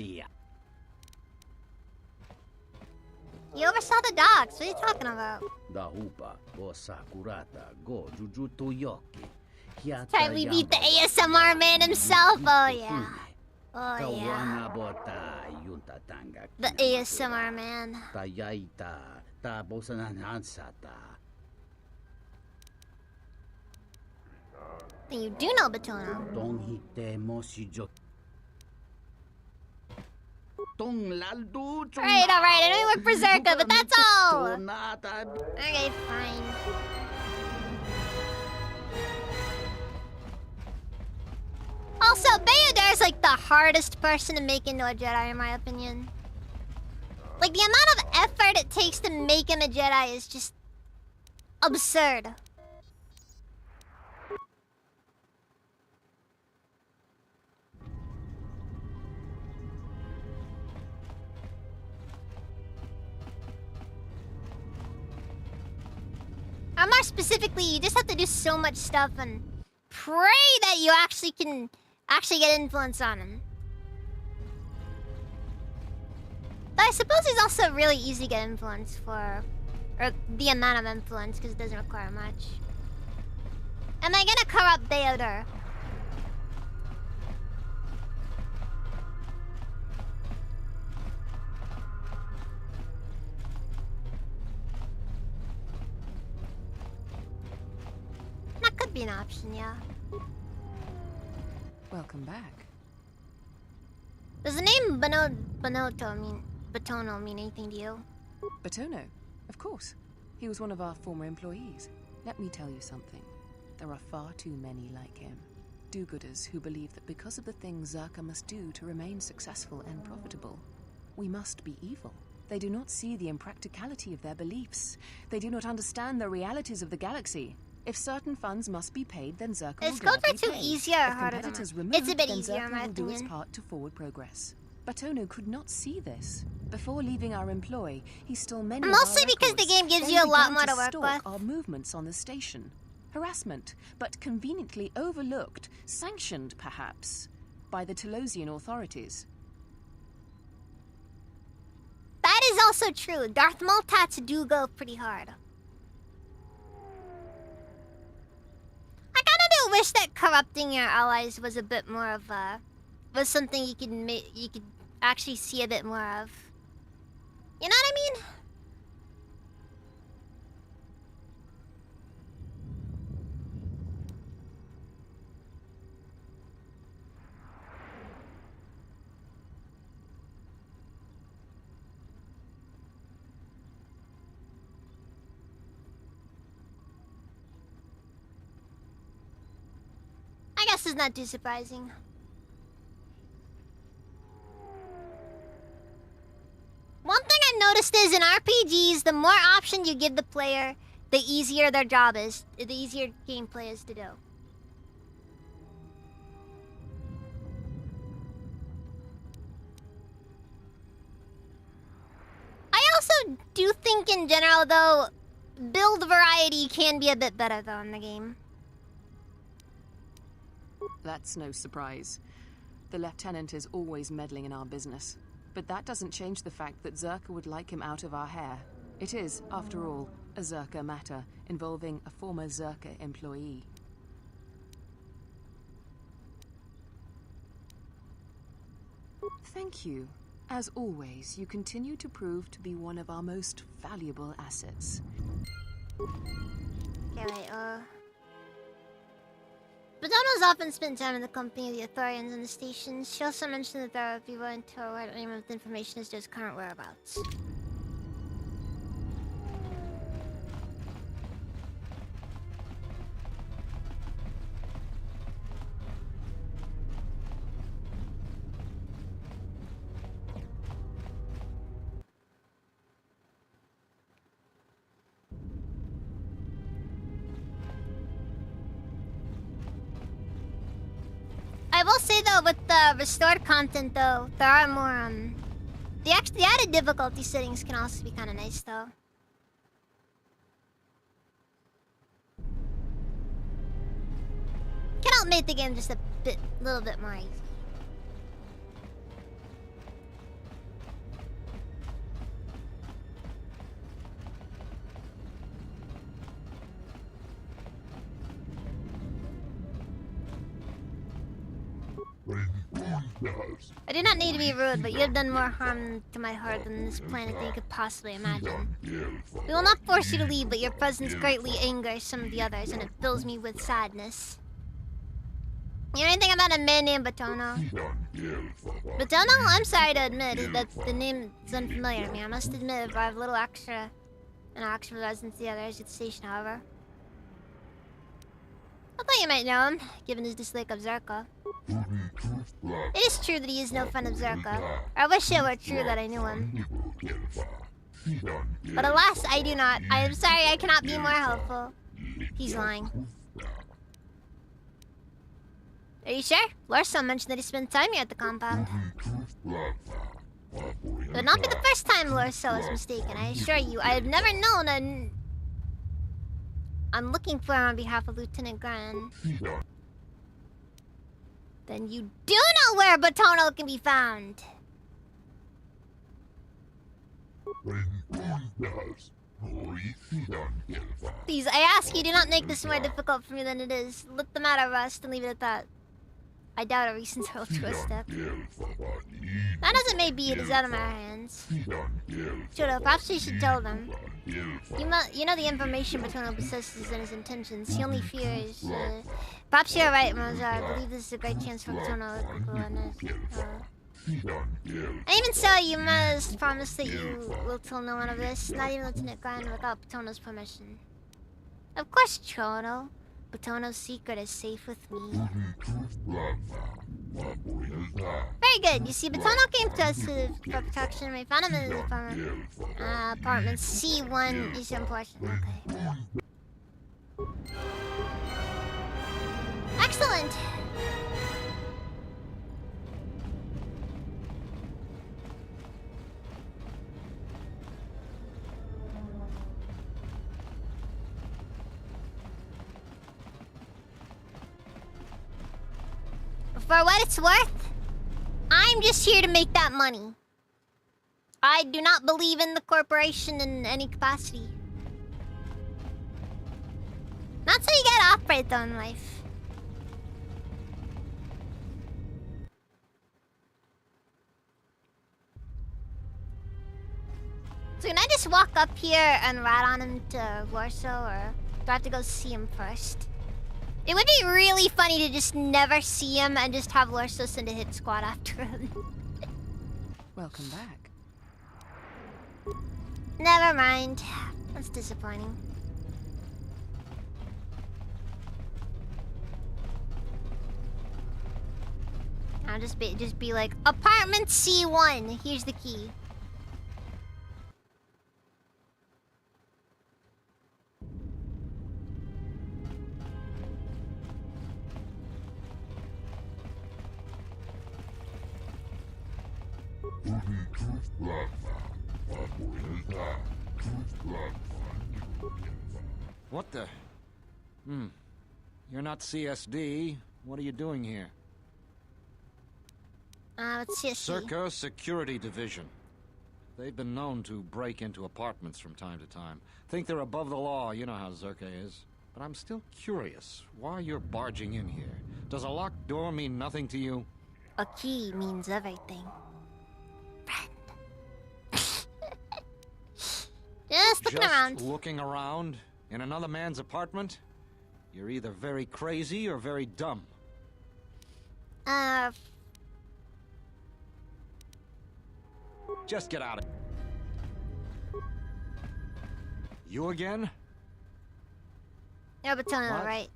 You oversaw the dogs. What are you talking about? Time we beat the ASMR man himself. Oh yeah. Oh yeah. The ASMR man. Then you do know Batono. Alright, I know you work for Zerka, but that's all! Okay, fine. Also, Bayador's like the hardest person to make into a Jedi, in my opinion. Like, the amount of effort it takes to make him a Jedi is just absurd. Or more specifically, you just have to do so much stuff and pray that you actually can get influence on him. But I suppose he's also really easy to get influence for, or the amount of influence, because it doesn't require much. Am I gonna corrupt Bayodor? That could be an option, yeah. Welcome back. Does the name Batono mean anything to you? Batono? Of course. He was one of our former employees. Let me tell you something. There are far too many like him. Do-gooders who believe that because of the things Zerka must do to remain successful and profitable, we must be evil. They do not see the impracticality of their beliefs. They do not understand the realities of the galaxy. If certain funds must be paid, then Zerka will gladly too pay. easier or If harder than competitors mine? removed, It's a bit then easier, in my Zerka will do its opinion. part to forward progress. Batono could not see this. Before leaving our employ, he stole many of our Mostly because the records, game gives then you a lot began more to to work stalk with. our movements on the station. Harassment, but conveniently overlooked, sanctioned perhaps, by the Telosian authorities. That is also true. Darth Multats do go pretty hard. I kinda do wish that corrupting your allies was a bit more of a... was something you could actually see a bit more of. You know what I mean? I guess it's not too surprising. One thing I've noticed is in RPGs, the more options you give the player, the easier their job is, the easier gameplay is to do. I also do think in general, though, build variety can be a bit better, though, in the game. That's no surprise. The Lieutenant is always meddling in our business. But that doesn't change the fact that Zerka would like him out of our hair. It is, after all, a Zerka matter involving a former Zerka employee. Thank you. As always, you continue to prove to be one of our most valuable assets. Okay, wait, Batono's does often spend time in the company of the Ithorians and the stations. She also mentioned that there would be willing to provide any of the information as to his current whereabouts. I will say though, with the restored content though, there are more the added difficulty settings can also be kind of nice though. Can help make the game just a little bit more easy. I do not need to be rude, but you have done more harm to my heart than this planet than you could possibly imagine. We will not force you to leave, but your presence greatly angers some of the others, and it fills me with sadness. You know anything about a man named Batono? Batono? I'm sorry to admit that the name is unfamiliar to me. I must admit, if I have a little extra presence to the others at the station, however. I thought you might know him, given his dislike of Zerka. It is true that he is no friend of Zerka. I wish it were true that I knew him. But alas, I do not. I am sorry, I cannot be more helpful. He's lying. Are you sure? Larson mentioned that he spent time here at the compound. It would not be the first time Larson was mistaken, I assure you. I have never known a... I'm looking for him on behalf of Lieutenant Gran. Then you do know where Batono can be found! Please, I ask you, do not make this more difficult for me than it is. Let the matter rest and leave it at that. I doubt a recent hurl to a step. That as it may be, it is out of my hands. Chodo, perhaps you should tell them. You know the information Batono possesses and his intentions. He only fears... Perhaps you're right, Mozart. I believe this is a great chance for Batono. And even so, you must promise that you will tell no one of this, not even Lieutenant Gran, without Batono's permission. Of course, Chodo. Batono's secret is safe with me. Very good. You see, Batono came to us for protection. We found him in his apartment C1 is important. Okay. Excellent. For what it's worth, I'm just here to make that money. I do not believe in the corporation in any capacity. Not so you get to operate though in life. So can I just walk up here and rat on him to Warsaw, or do I have to go see him first? It would be really funny to just never see him and just have Lorso send a hit squad after him. Welcome back. Never mind. That's disappointing. I'll just be like, apartment C1. Here's the key. What the? You're not CSD. What are you doing here? It's CSD. Zerka Security Division. They've been known to break into apartments from time to time. Think they're above the law, you know how Zerka is. But I'm still curious why you're barging in here. Does a locked door mean nothing to you? A key means everything. Just looking around. Looking around? In another man's apartment? You're either very crazy or very dumb. Just get out of... You again? Yeah, but tell me What? right.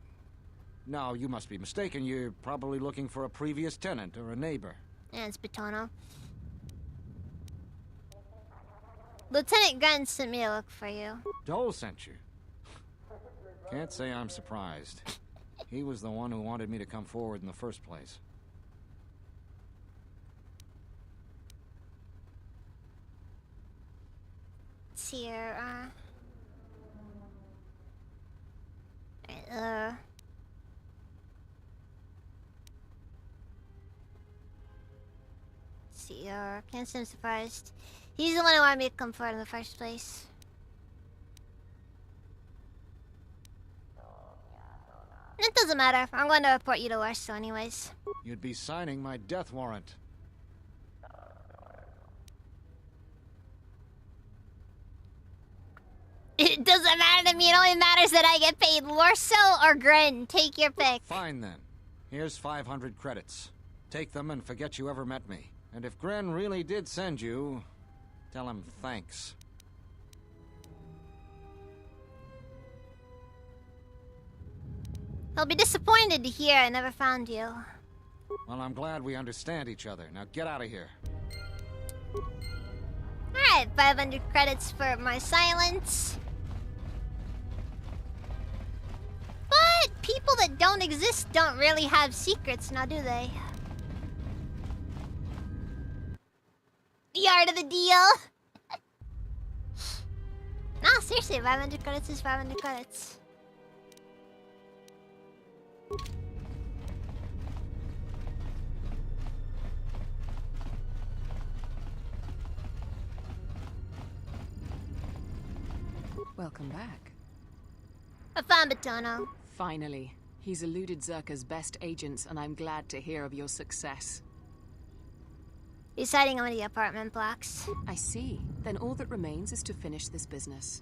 No, you must be mistaken. You're probably looking for a previous tenant or a neighbor. Yeah, it's Batono. Lieutenant Gunn sent me to look for you. Dole sent you. Can't say I'm surprised. He was the one who wanted me to come forward in the first place. It's here, see, can't seem surprised. He's the one who wanted me to come forward in the first place. It doesn't matter. I'm going to report you to Warsaw anyways. You'd be signing my death warrant. It doesn't matter to me. It only matters that I get paid. Lorso or Gren. Take your pick. Fine then. Here's 500 credits. Take them and forget you ever met me. And if Gren really did send you, tell him thanks. He'll be disappointed to hear I never found you. Well, I'm glad we understand each other. Now get out of here. Alright, 500 credits for my silence. But people that don't exist don't really have secrets, now do they? The art of the deal. No, seriously, 500 credits is 500 credits. Welcome back. I found Batono. Finally. He's eluded Zerka's best agents, and I'm glad to hear of your success. He's hiding under the apartment blocks. I see. Then all that remains is to finish this business.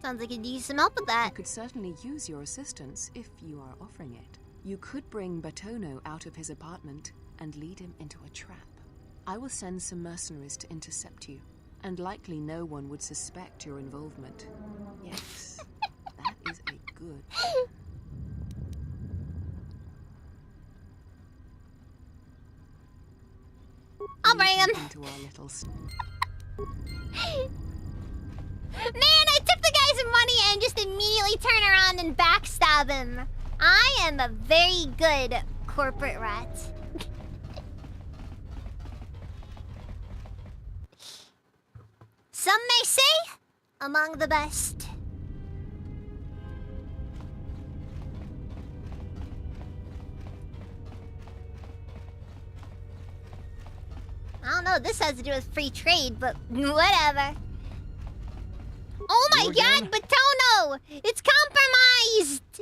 Sounds like you'd use some help with that. I could certainly use your assistance if you are offering it. You could bring Batono out of his apartment and lead him into a trap. I will send some mercenaries to intercept you, and likely no one would suspect your involvement. Yes, that is a good... I'll bring him. Into our little... Man, I took the guy's money and just immediately turn around and backstab him. I am a very good corporate rat. Some may say, among the best. I don't know what this has to do with free trade, but whatever. Oh my god, Batono! It's compromised!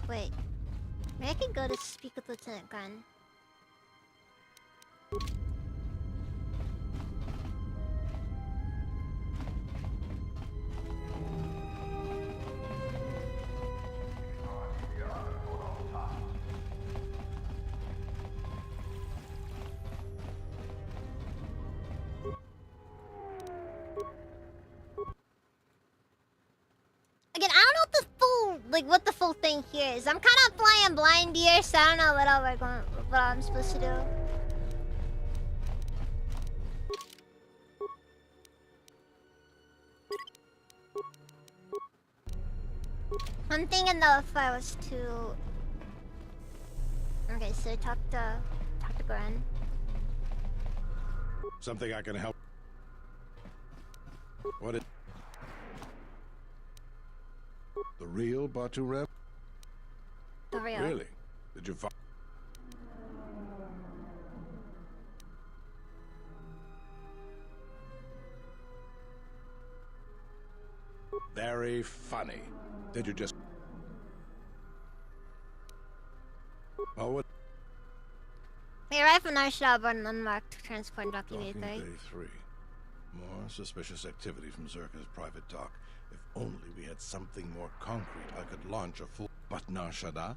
Wait. Maybe I can go to speak with Lieutenant Gunn. Again, I don't know what the full thing here is. I'm kind of flying blind here, so I don't know what I'm supposed to do. I'm thinking though if I was to... Okay, so talk to Gren. Something I can help. What is... The real Batu Rep? The real. Really? Did you find... Very funny. Did you just... Oh, what... We arrived from Nar Shaddaa aboard an unmarked transport dock Docking UA-3. Day 3. More suspicious activity from Zerka's private dock. If only we had something more concrete, I could launch a full... But Nar Shaddaa?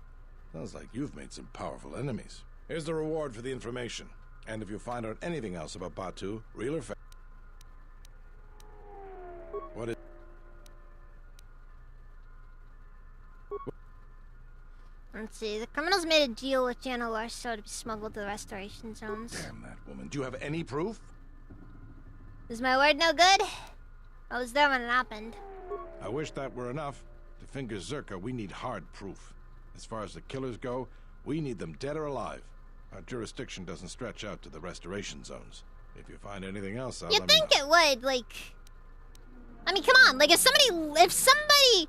Sounds like you've made some powerful enemies. Here's the reward for the information. And if you find out anything else about Batuu, real or fake... What is... Let's see. The criminals made a deal with General Larso to be smuggled to the restoration zones. Damn that woman. Do you have any proof? Is my word no good? I was there when it happened. I wish that were enough. To finger Zerka, we need hard proof. As far as the killers go, we need them dead or alive. Our jurisdiction doesn't stretch out to the restoration zones. If you find anything else, I'll You'd think it would, like... I mean, come on, like, if somebody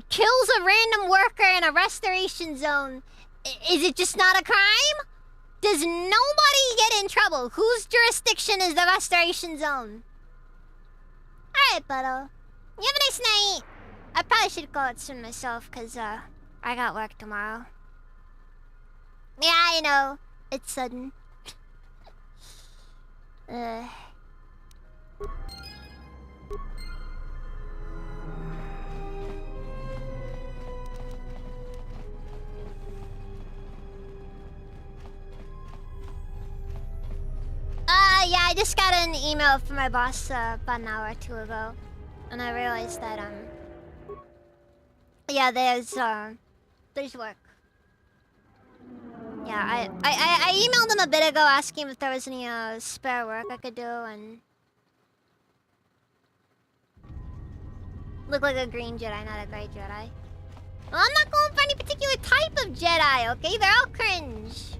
kills a random worker in a restoration zone, is it just not a crime? Does nobody get in trouble? Whose jurisdiction is the restoration zone? Alright, Butto. You have a nice night. I probably should go out soon myself, because, I got work tomorrow. Yeah, I know. It's sudden. Yeah, I just got an email from my boss about an hour or two ago, and I realized that yeah, there's work. Yeah, I emailed him a bit ago asking if there was any spare work I could do, and look like a green Jedi, not a gray Jedi. Well, I'm not going for any particular type of Jedi, okay? They're all cringe.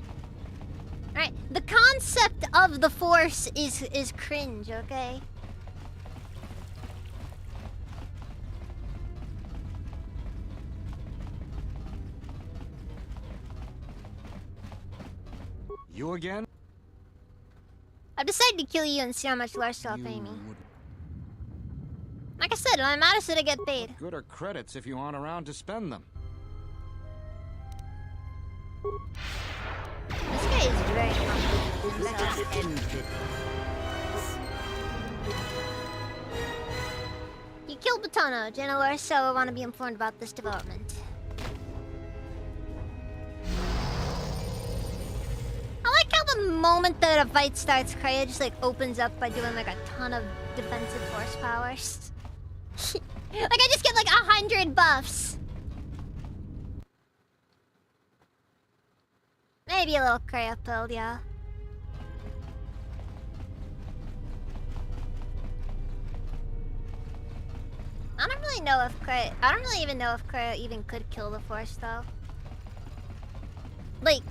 Alright, the concept of the Force is cringe, okay? You again? I've decided to kill you and see how much Larso will pay me. Like I said, I'm out to get paid. Good are credits if you aren't around to spend them. This guy is very confident. Let us end this. You killed Batono. General Larso will want to be informed about this development. I like how the moment that a fight starts, Kreia just like opens up by doing like a ton of defensive force powers. Like I just get like 100 buffs. Maybe a little Kreia build, yeah. I don't really know if Kreia... I don't really even know if Kreia even could kill the Force, though. Like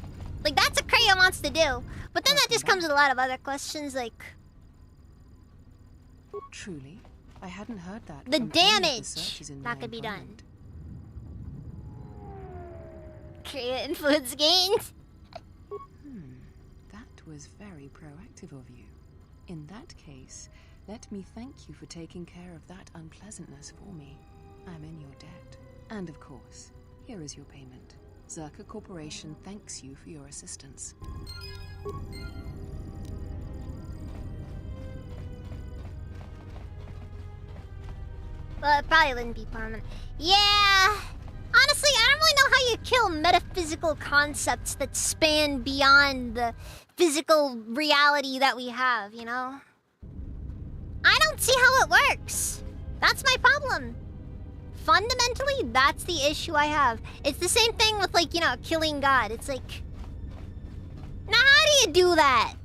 that's what Kreia wants to do. But then that just comes with a lot of other questions, like... Truly? I hadn't heard that. The from any of the damage searches in that my could be done. environment. Kreia influence gains. That was very proactive of you. In that case, let me thank you for taking care of that unpleasantness for me. I'm in your debt. And of course, here is your payment. Zerka Corporation thanks you for your assistance. Well, it probably wouldn't be permanent. Yeah! Honestly, I don't really know how you kill metaphysical concepts that span beyond the physical reality that we have, you know? I don't see how it works. That's my problem. Fundamentally, that's the issue I have. It's the same thing with, like, you know, killing God. It's like... Now, how do you do that?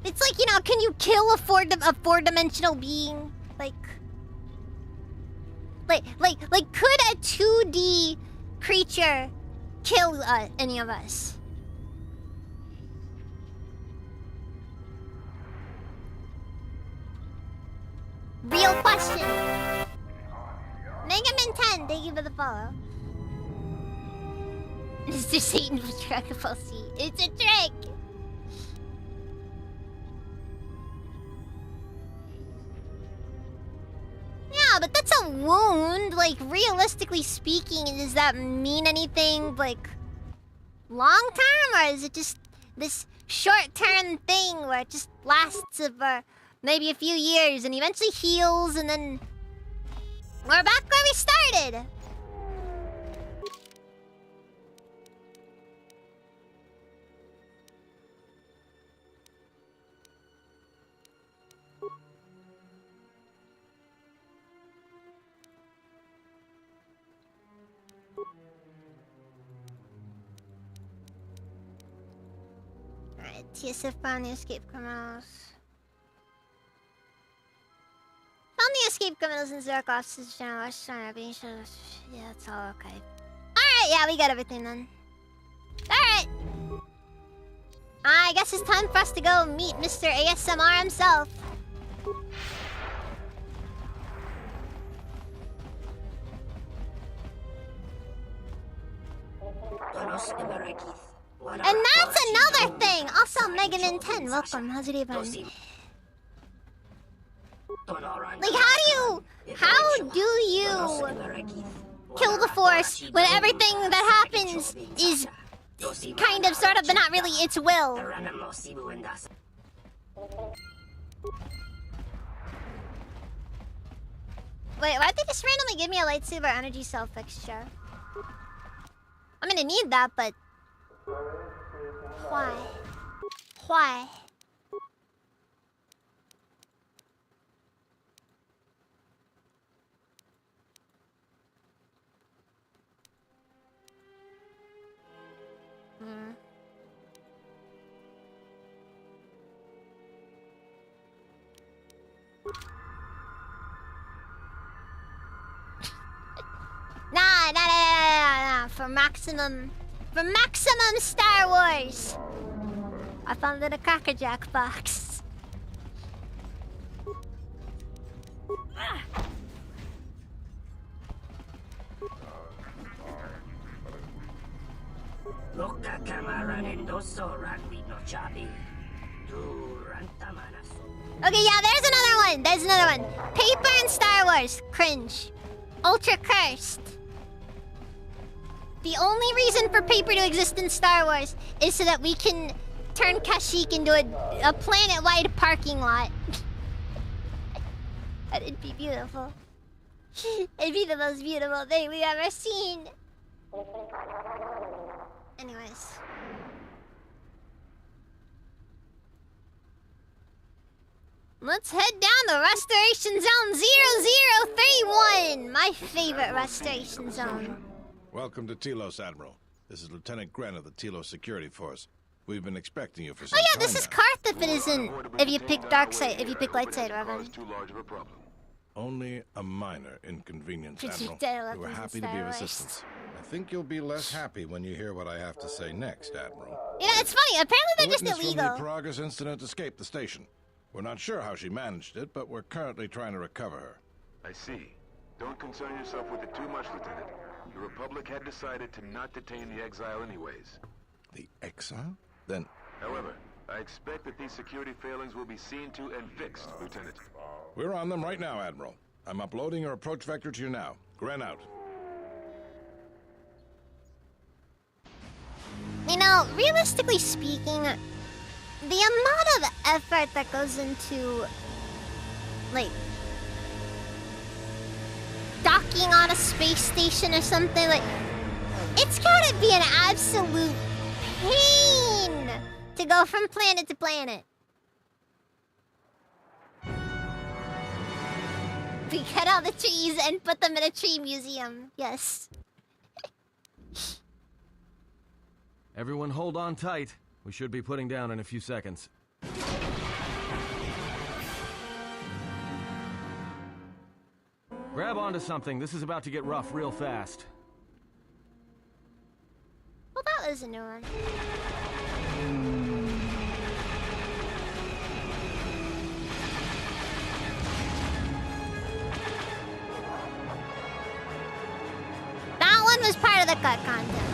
It's like, you know, can you kill a four-dimensional being? Like, could a 2D creature kill any of us? Real question. Mega Man 10, thank you for the follow. Mr. Satan for Dragon Ball Z. It's a trick! Yeah, but that's a wound. Like, realistically speaking, does that mean anything, like, long term? Or is it just... this short-term thing where it just lasts for maybe a few years and eventually heals, and then we're back where we started. Alright, TSF found the escape criminals. Found the escape criminals in Zerk offices, General Western. Yeah, it's all okay. Alright, yeah, we got everything then. Alright! I guess it's time for us to go meet Mr. ASMR himself. And that's another thing! Also, Megan and 10, welcome. How's your day been? Like, how do you kill the Force when everything that happens is kind of, sort of, but not really its will? Wait, why'd they just randomly give me a lightsaber energy cell fixture? I'm gonna need that, but why? Why? Nah. For maximum Star Wars. I found it in a Cracker Jack box. Okay, yeah, there's another one. Paper and Star Wars. Cringe. Ultra cursed. The only reason for paper to exist in Star Wars is so that we can turn Kashyyyk into a planet-wide parking lot. That'd be beautiful. It'd be the most beautiful thing we've ever seen. Anyways. Let's head down to Restoration Zone 0031! My favorite Restoration Zone. Welcome to Telos, Admiral. This is Lieutenant Gren of the Telos Security Force. We've been expecting you for some time this is Karth if it isn't. If you pick Darkseid, if you pick Lightsaber, Evan. Only a minor inconvenience, Admiral. We were happy to be of assistance. I think you'll be less happy when you hear what I have to say next, Admiral. You know, it's funny. Apparently they're just illegal. illegal. From the Paragus incident escaped the station. We're not sure how she managed it, but we're currently trying to recover her. I see. Don't concern yourself with it too much, Lieutenant. The Republic had decided to not detain the exile anyways. The exile? Then... However, I expect that these security failings will be seen to and fixed, Lieutenant. We're on them right now, Admiral. I'm uploading your approach vector to you now. Gren out. You know, realistically speaking, the amount of effort that goes into, like, docking on a space station or something, like, it's gotta be an absolute pain to go from planet to planet. We cut all the trees and put them in a tree museum. Yes. Everyone hold on tight. We should be putting down in a few seconds. Grab onto something. This is about to get rough real fast. Well, that was a new one. That one was part of the cut content.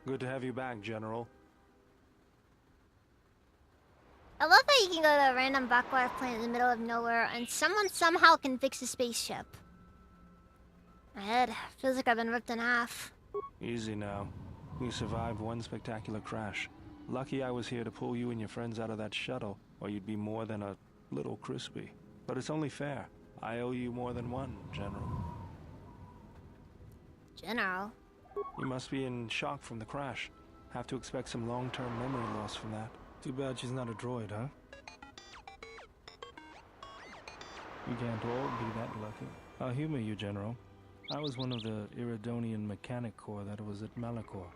Good to have you back, General. I love that you can go to a random backwater planet in the middle of nowhere and someone somehow can fix a spaceship. My head feels like I've been ripped in half. Easy now. We survived one spectacular crash. Lucky I was here to pull you and your friends out of that shuttle, or you'd be more than a little crispy. But it's only fair. I owe you more than one, General. General? You must be in shock from the crash. Have to expect some long-term memory loss from that. Too bad she's not a droid, huh? You can't all be that lucky. I'll humor you, General. I was one of the Iridonian Mechanic Corps that was at Malachor.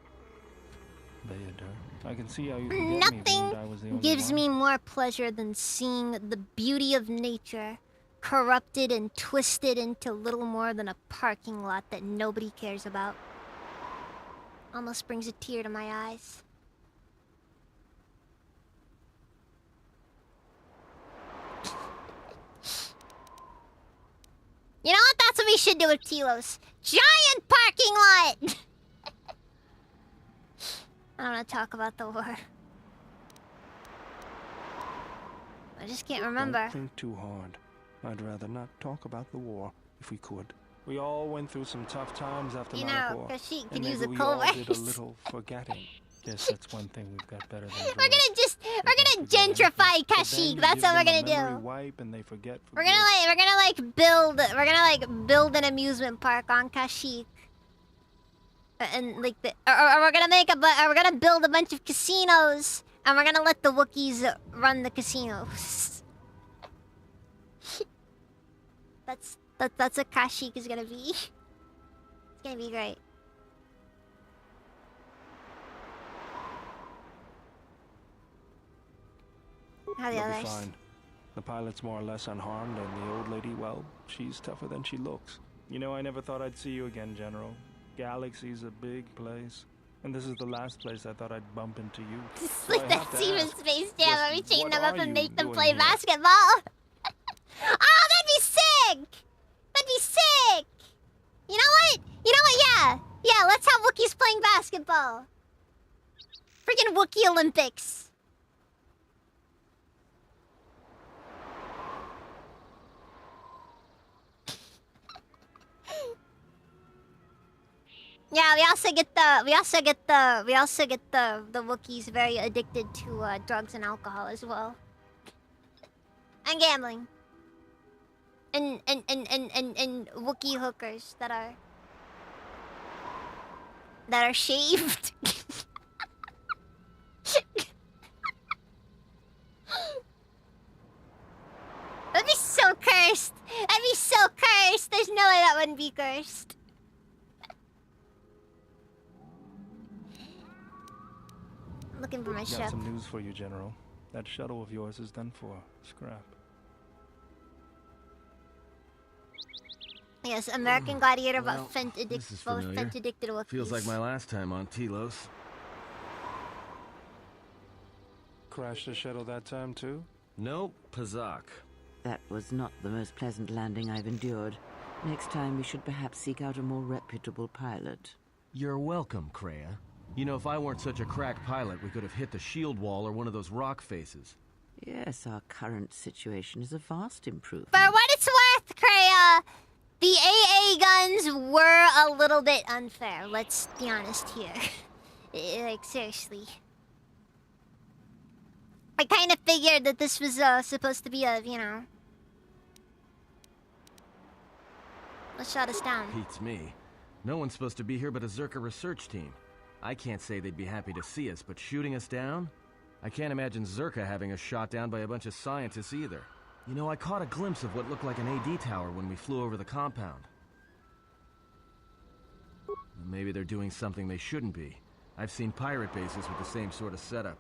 I can see how you can get me, but I was the only Gives one. me more pleasure than seeing the beauty of nature corrupted and twisted into little more than a parking lot that nobody cares about. Almost brings a tear to my eyes. You know what? That's what we should do with Telos. Giant parking lot! I don't want to talk about the war. I just can't remember. Don't think too hard. I'd rather not talk about the war, if we could. We all went through some tough times after You know, Malachor. 'cause she could and use maybe a we all cold did a race. little forgetting. Guess that's one thing we've got better than We're gonna gentrify Kashyyyk. That's what we're gonna do. Wipe and they forget. We're gonna build an amusement park on Kashyyyk. And like we're gonna build a bunch of casinos and we're gonna let the Wookiees run the casinos. that's what Kashyyyk is gonna be. It's gonna be great. How are the They'll be others? fine. The pilot's more or less unharmed, and the old lady, well, she's tougher than she looks. You know, I never thought I'd see you again, General. Galaxy's a big place, and this is the last place I thought I'd bump into you. It's So like I that have to scene in ask, Space Jam where we chain what them up are and you make them doing play here? basketball. Oh, that'd be sick! That'd be sick! You know what? Yeah. Yeah, let's have Wookiees playing basketball. Freaking Wookiee Olympics. Yeah, we also get the Wookiees very addicted to drugs and alcohol as well. And gambling. And Wookiee hookers that are shaved. That'd be so cursed. That'd be so cursed. There's no way that wouldn't be cursed. I'm looking for my Got ship. some news for you, General. That shuttle of yours is done for. Scrap. Yes, American Gladiator, Well, but this is both familiar. Fent-addicted Wookiees. Feels like my last time on Telos. Crashed the shuttle that time, too? Nope, Pazak. That was not the most pleasant landing I've endured. Next time we should perhaps seek out a more reputable pilot. You're welcome, Kreia. You know, if I weren't such a crack pilot, we could have hit the shield wall or one of those rock faces. Yes, our current situation is a vast improvement. For what it's worth, Kreia, the AA guns were a little bit unfair. Let's be honest here. Like, seriously. I kind of figured that this was supposed to be a, you know... Let's shut us down. Beats me. No one's supposed to be here but a Zerka research team. I can't say they'd be happy to see us, but shooting us down? I can't imagine Zerka having us shot down by a bunch of scientists either. You know, I caught a glimpse of what looked like an AD tower when we flew over the compound. Maybe they're doing something they shouldn't be. I've seen pirate bases with the same sort of setup.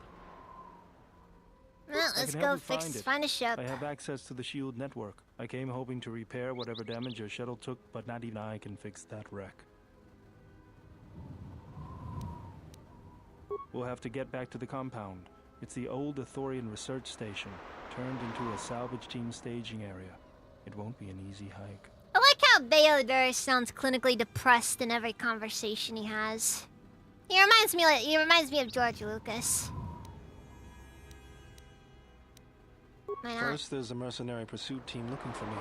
Well, I let's can go help you find a ship. I have access to the shield network. I came hoping to repair whatever damage your shuttle took, but not even I can fix that wreck. We'll have to get back to the compound. It's the old Athorian research station, turned into a salvage team staging area. It won't be an easy hike. I like how Bayo Durst sounds clinically depressed in every conversation he has. He reminds me of George Lucas. Why not? First, there's a mercenary pursuit team looking for me.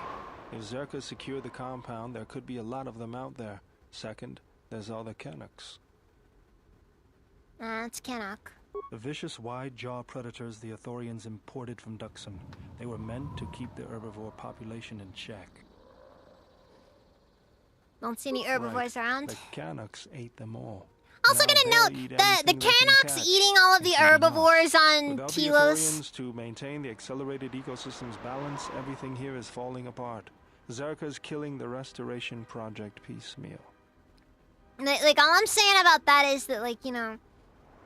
If Zerka secured the compound, there could be a lot of them out there. Second, there's all the Canucks. It's Canuck. The vicious wide-jaw predators the Ithorians imported from Duxum. They were meant to keep the herbivore population in check. Don't see any herbivores around. The Canucks ate them all. Also gonna note, the Canucks eating all of the herbivores on Without Telos. the Ithorians to maintain the accelerated ecosystem's balance, everything here is falling apart. Zerka's killing the restoration project piecemeal. Like, all I'm saying about that is that, like, you know,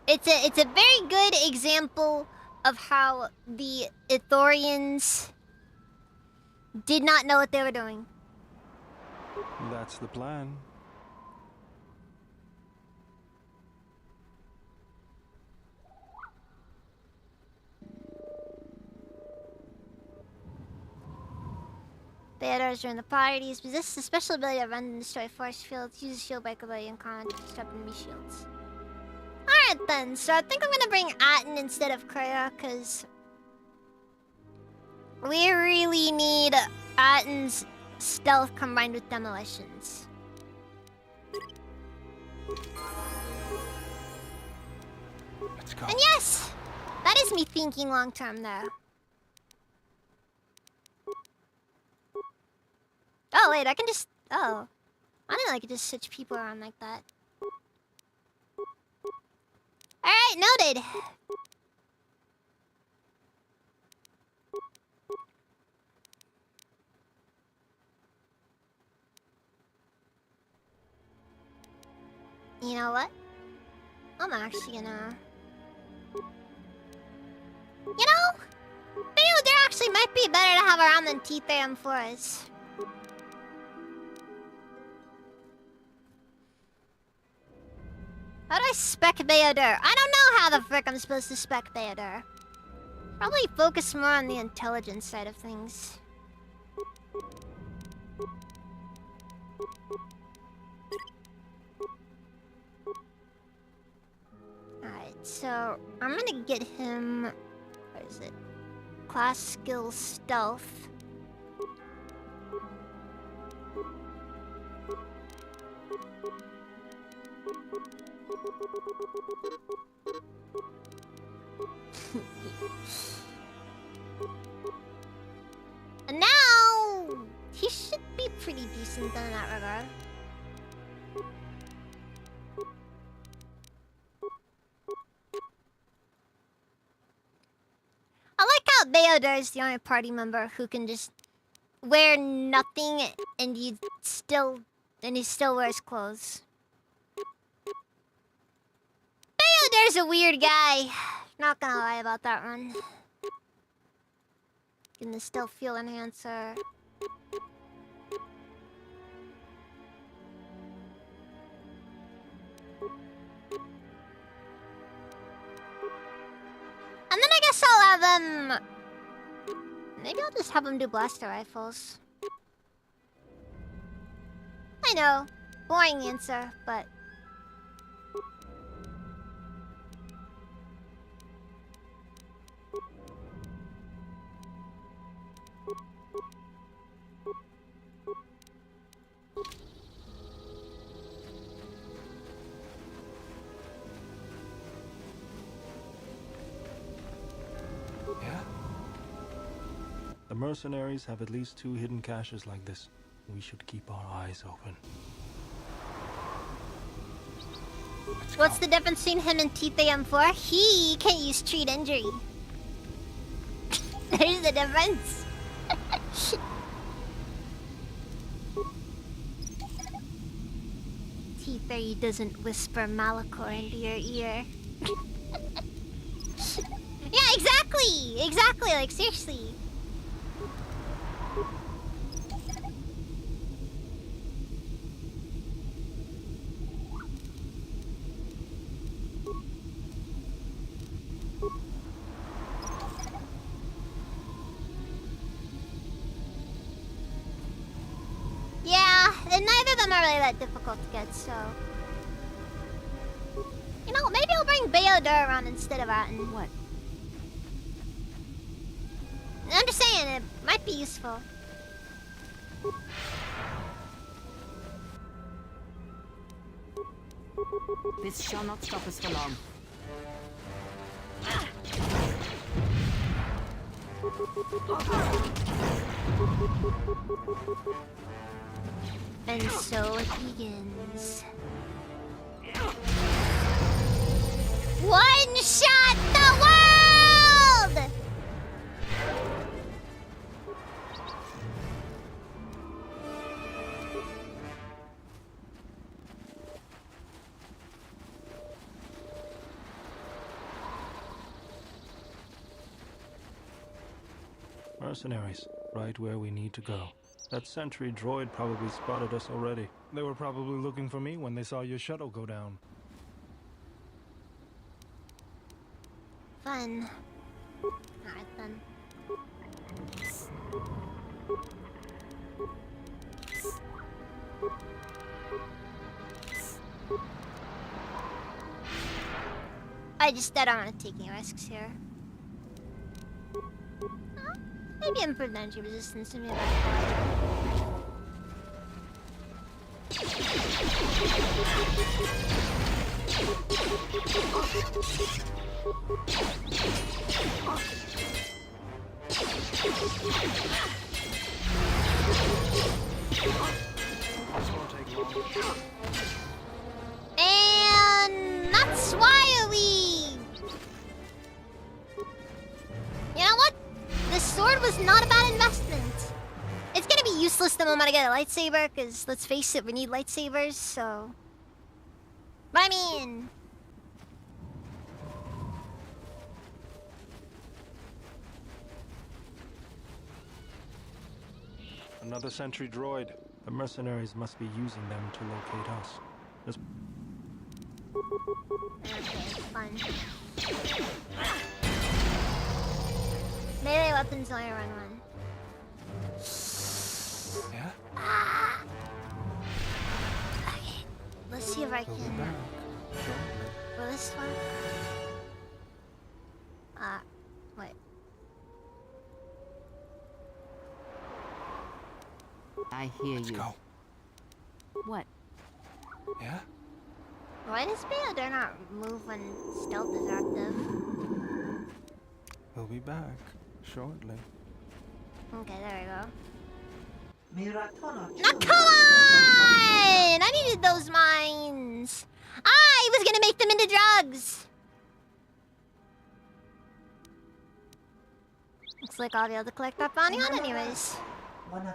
it's a very good example of how the Ithorians did not know what they were doing. That's the plan. Theodores during the parties possesses the special ability to run and destroy force fields, uses shield break ability in common to disrupt enemy shields. Alright then, so I think I'm gonna bring Atten instead of Kreia, because we really need Atten's stealth combined with demolitions. Let's go. And yes! That is me thinking long term though. Oh wait, I can just... Oh. I didn't know I could just switch people around like that. Alright, noted! You know what? I'm actually gonna... You know? There actually might be better to have around than T3 M4s. How do I spec Theodore? I don't know how the frick I'm supposed to spec Theodore. Probably focus more on the intelligence side of things. Alright, so I'm gonna get him... What is it? Class skill stealth. And now he should be pretty decent in that regard. I like how Theodore is the only party member who can just wear nothing and he still wears clothes. Theodore's a weird guy. Not gonna lie about that one. Getting the stealth field enhancer. And then I guess I'll have them... Maybe I'll just have them do blaster rifles. I know. Boring answer, but... The mercenaries have at least 2 hidden caches like this. We should keep our eyes open. What's the difference between him and T3M4? He can't use treat injury. There's the difference. T3 doesn't whisper Malachor into your ear. Yeah, exactly! Exactly, like seriously. Yeah, and neither of them are really that difficult to get, so... You know, maybe I'll bring Beodur around instead of Atten. What? I'm just saying, it might be useful. This shall not stop us for long. And so it begins. One shot the world! Mercenaries, right where we need to go. That sentry droid probably spotted us already. They were probably looking for me when they saw your shuttle go down. Fun. Alright then. I don't want to take any risks here. Maybe improved energy resistance to me back. And that's why we... You know what? This sword was not a bad investment. It's gonna be useless the moment I get a lightsaber, because let's face it, we need lightsabers, so... But I mean... Another sentry droid. The mercenaries must be using them to locate us. This... Okay, fun. Melee weapons only run one. Yeah? Ah! Okay, let's see if I can... Will this work? Wait. I hear you. Go. What? Yeah? Why does Beodur not move when stealth is active? We'll be back shortly. Okay, there we go. Now Now come on! I needed those mines! I was gonna make them into drugs! Looks like I'll be able to collect that bounty on anyways. I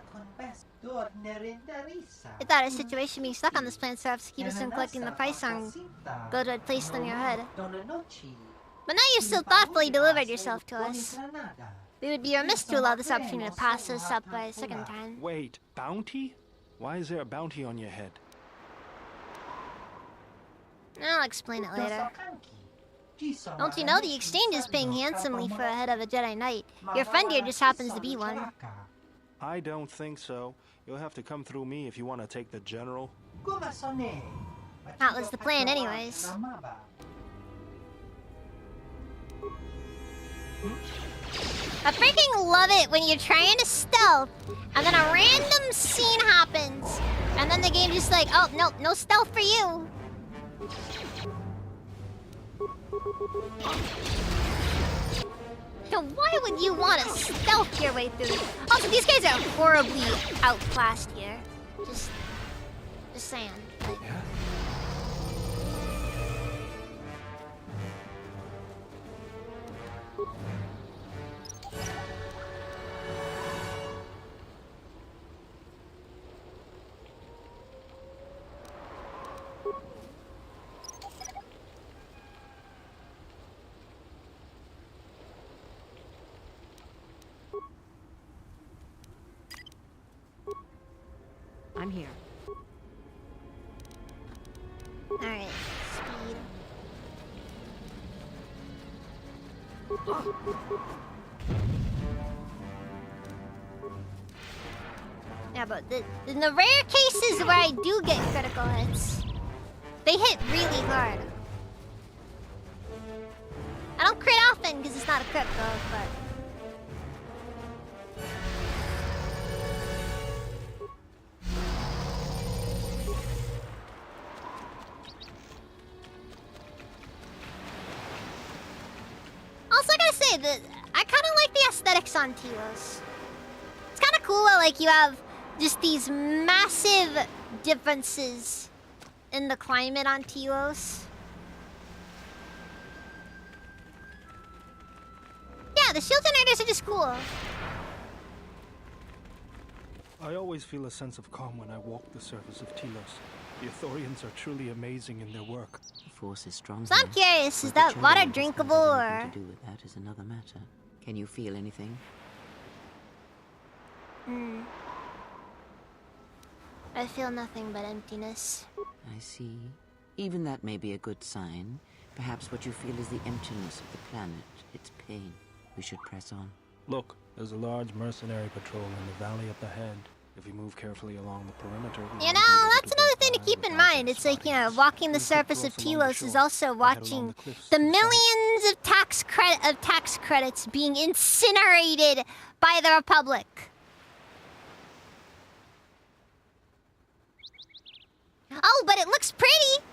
thought a situation being stuck on this planet serves to keep us from collecting the price on gold I'd placed on your head. But now you've so thoughtfully delivered yourself to us. We would be remiss to allow this opportunity to pass us up by a second time. Wait, bounty? Why is there a bounty on your head? I'll explain it later. Don't you know the exchange is paying handsomely for a head of a Jedi Knight? Your friend here just happens to be one. I don't think so. You'll have to come through me if you want to take the general. That was the plan anyways. I freaking love it when you're trying to stealth, and then a random scene happens, and then the game just like, oh, no, no stealth for you. So why would you want to stealth your way through this? Also, these guys are horribly outclassed here. Just saying. Like, yeah. I'm here. Alright, speed. Yeah, but in the rare cases where I do get critical hits, they hit really hard. don't crit often because it's not a crit build, but... Also, I gotta say that I kind of like the aesthetics on Telos. It's kind of cool that, like, you have just these massive differences in the climate on Telos. Yeah, the shield generators are just cool. I always feel a sense of calm when I walk the surface of Telos. The Ithorians are truly amazing in their work. The force is strong. So I'm curious, is that water drinkable or... To do with that is another matter. Can you feel anything? I feel nothing but emptiness. I see. Even that may be a good sign. Perhaps what you feel is the emptiness of the planet, its pain. We should press on. Look, there's a large mercenary patrol in the valley up ahead. If we move carefully along the perimeter... You know, that's another thing to keep in mind. It's like, you know, walking the surface of Telos is also watching the millions of tax credits being incinerated by the Republic. Oh, but it looks pretty!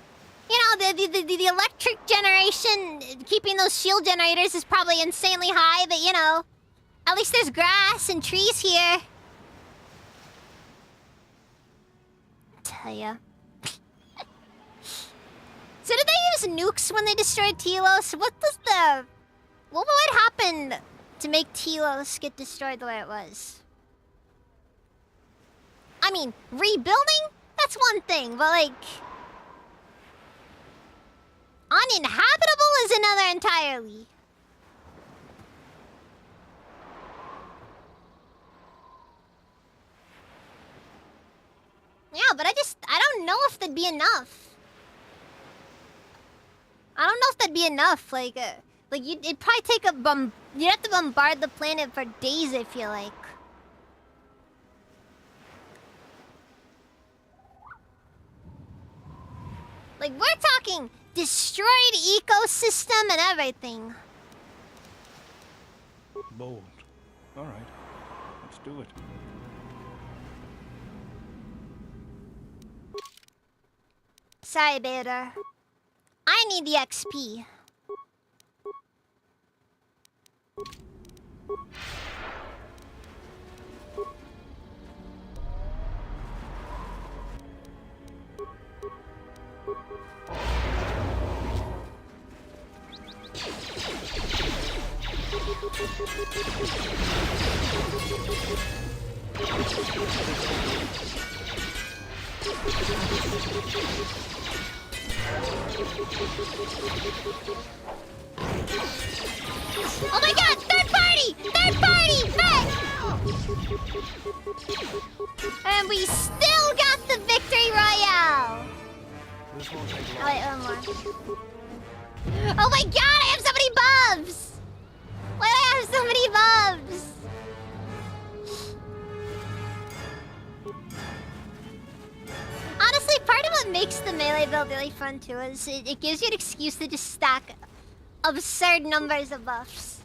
You know, the electric generation, keeping those shield generators is probably insanely high, but, you know, at least there's grass and trees here. Tell ya. So did they use nukes when they destroyed Telos? What would happen to make Telos get destroyed the way it was? I mean, rebuilding? That's one thing, but like... uninhabitable is another entirely. Yeah, but I don't know if that'd be enough. I don't know if that'd be enough. Like it'd probably take you'd have to bombard the planet for days, I feel like. Like, we're talking destroyed ecosystem and everything. Bold. All right. Let's do it. Sorry, Bader. I need the XP. Oh my god! Third party! Third party! Back! And we still got the victory royale! Oh wait, one more. Oh my god, I have so many buffs! Why do I have so many buffs? Honestly, part of what makes the melee build really fun too is it gives you an excuse to just stack absurd numbers of buffs.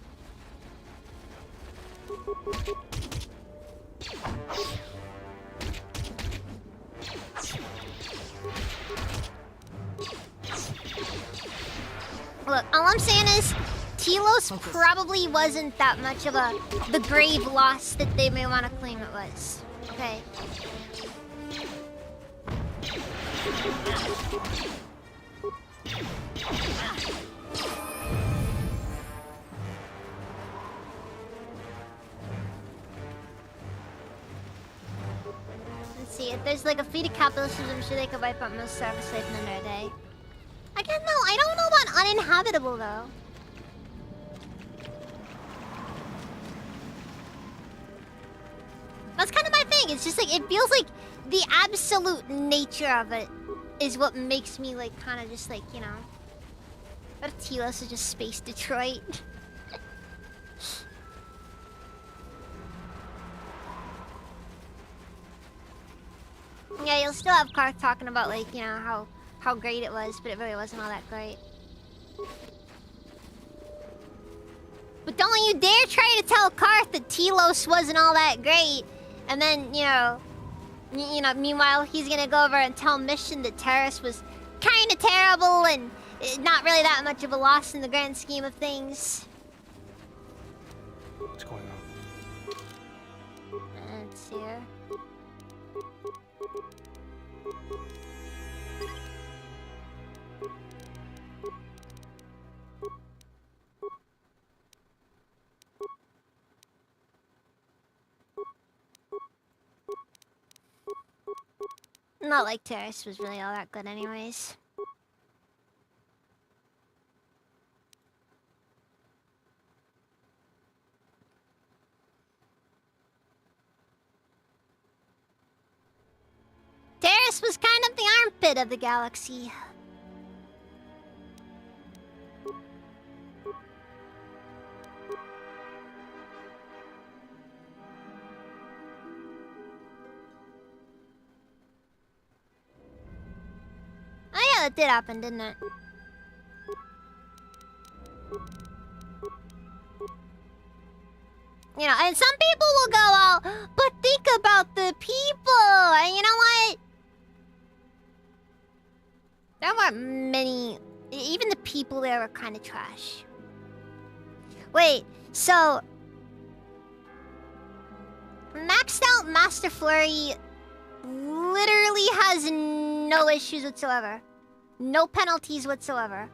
Look, all I'm saying is Telos probably wasn't that much of the grave loss that they may want to claim it was. Okay. Let's see, if there's like a fleet of capitalists, I'm sure they could wipe out most service life in under a day. Again, no, I don't know about uninhabitable though. That's kind of my thing. It's just like, it feels like the absolute nature of it is what makes me like kind of just like, you know. But Telos is just space Detroit. Yeah, you'll still have Karth talking about like, you know, how great it was, but it really wasn't all that great. But don't you dare try to tell Karth that Telos wasn't all that great. And then, meanwhile, he's gonna go over and tell Mission that Terrace was kind of terrible and not really that much of a loss in the grand scheme of things. What's going on? Let's see here. Not like Terrace was really all that good anyways. Terrace was kind of the armpit of the galaxy. Oh yeah, that did happen, didn't it? And some people will go out, but think about the people. And you know what? There weren't many. Even the people there were kind of trash. Wait, so maxed out Master Flurry literally has no issues whatsoever. No penalties whatsoever.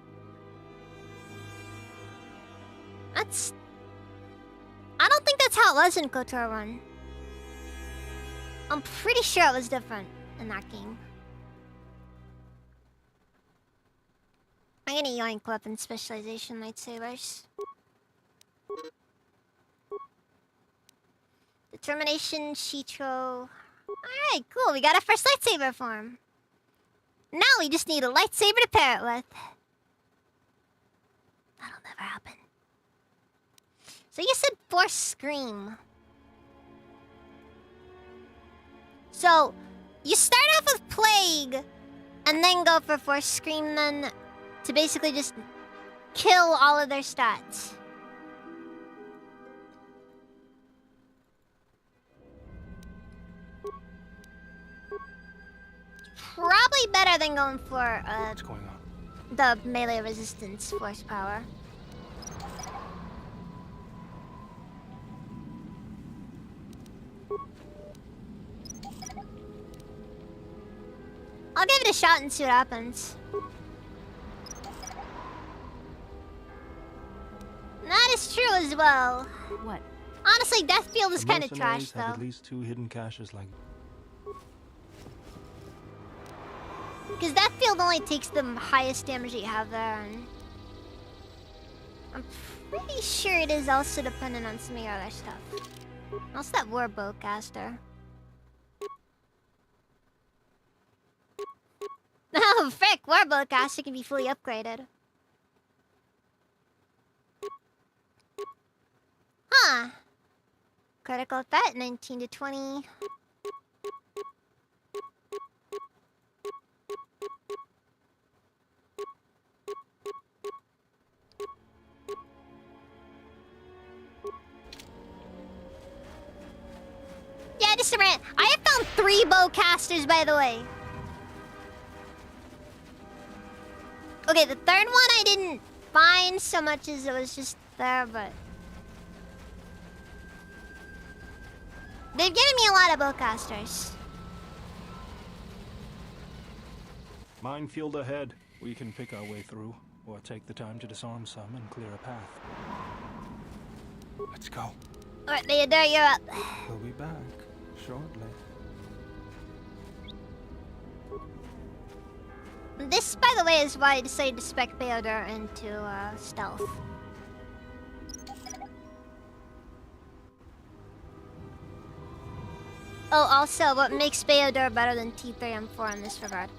I don't think that's how it was in KOTOR 1. I'm pretty sure it was different in that game. I'm gonna yoink weapon specialization lightsabers. Determination, Shitro. Alright, cool. We got our first lightsaber form. Now we just need a lightsaber to pair it with. That'll never happen. So you said Force Scream. So you start off with Plague and then go for Force Scream then to basically just kill all of their stats. Probably better than going for What's going on? the melee resistance force power. I'll give it a shot and see what happens. That is true as well. What? Honestly, Deathfield is The kind of trash, mercenaries have though. at least 2 hidden caches like. Because Deathfield only takes the highest damage that you have there, and I'm pretty sure it is also dependent on some of your other stuff. Also that Warbowcaster. Oh, frick! Warbowcaster can be fully upgraded. Huh. Critical threat, 19 to 20. Yeah, just a minute. I have found 3 bowcasters, by the way. Okay, the third one I didn't find so much as it was just there, but they've given me a lot of bowcasters. Minefield ahead. We can pick our way through, or take the time to disarm some and clear a path. Let's go. Alright, Theodore, you're up. We'll be back shortly. This, by the way, is why I decided to spec Theodore into stealth. Oh, also, what makes Theodore better than T3M4 in this regard?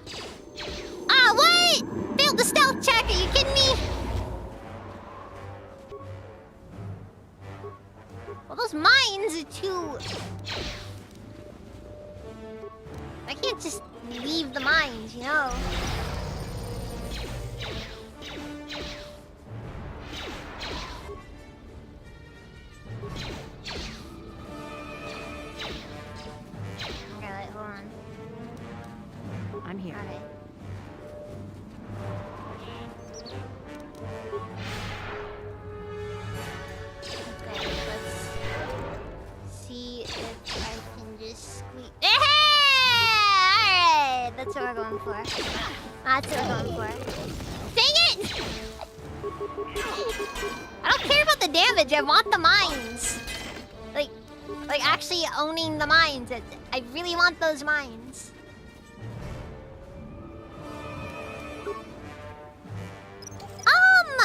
Ah, what? Failed the stealth check, are you kidding me? Well, those mines are too... I can't just leave the mines, you know? for. That's what we're going for. Dang it! I don't care about the damage. I want the mines. Like actually owning the mines. I really want those mines.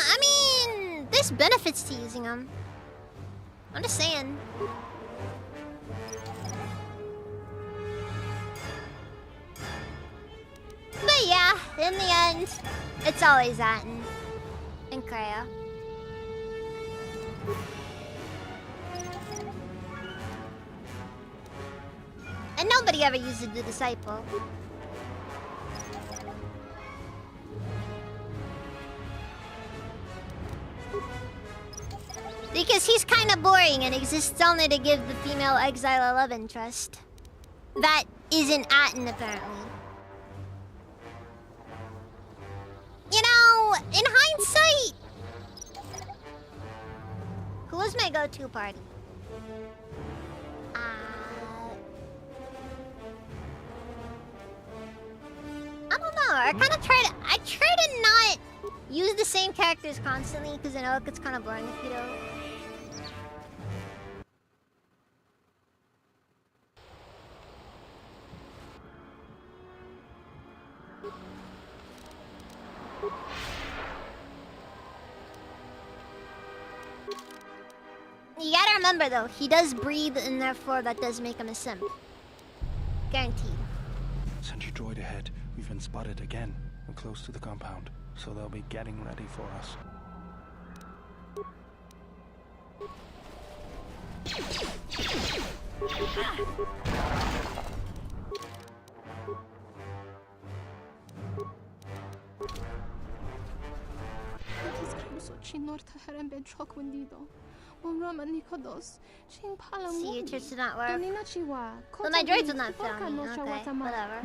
I mean, there's benefits to using them. I'm just saying. But yeah, in the end, it's always Atten and Kreia. And nobody ever uses the Disciple. Because he's kind of boring and exists only to give the female exile a love interest. That isn't Atten, apparently. You know, in hindsight... Who was my go-to party? I don't know. I try to not use the same characters constantly because I know it gets kind of boring if you don't. You gotta remember though, he does breathe and therefore that does make him a simp. Guaranteed. Sentry droid ahead. We've been spotted again. We're close to the compound, so they'll be getting ready for us. See, your tricks did not work. Well, my droids would not fail me. Okay, whatever.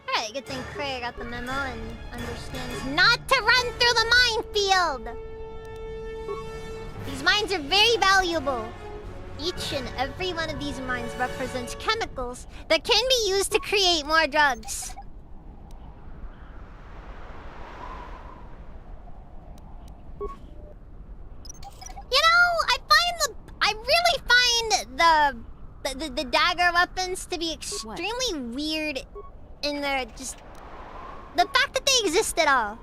Alright, good thing Kreia got the memo and understands not to run through the minefield! These mines are very valuable. Each and every one of these mines represents chemicals that can be used to create more drugs. You know, I really find the dagger weapons to be extremely weird in their just the fact that they exist at all.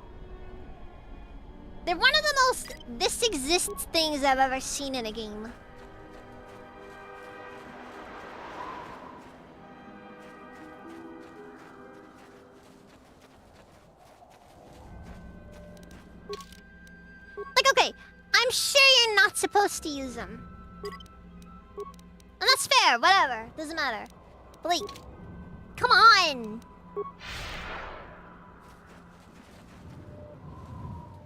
They're one of the most this exists things I've ever seen in a game. Like, okay, I'm sure you're not supposed to use them. And that's fair, whatever. Doesn't matter. But like, come on!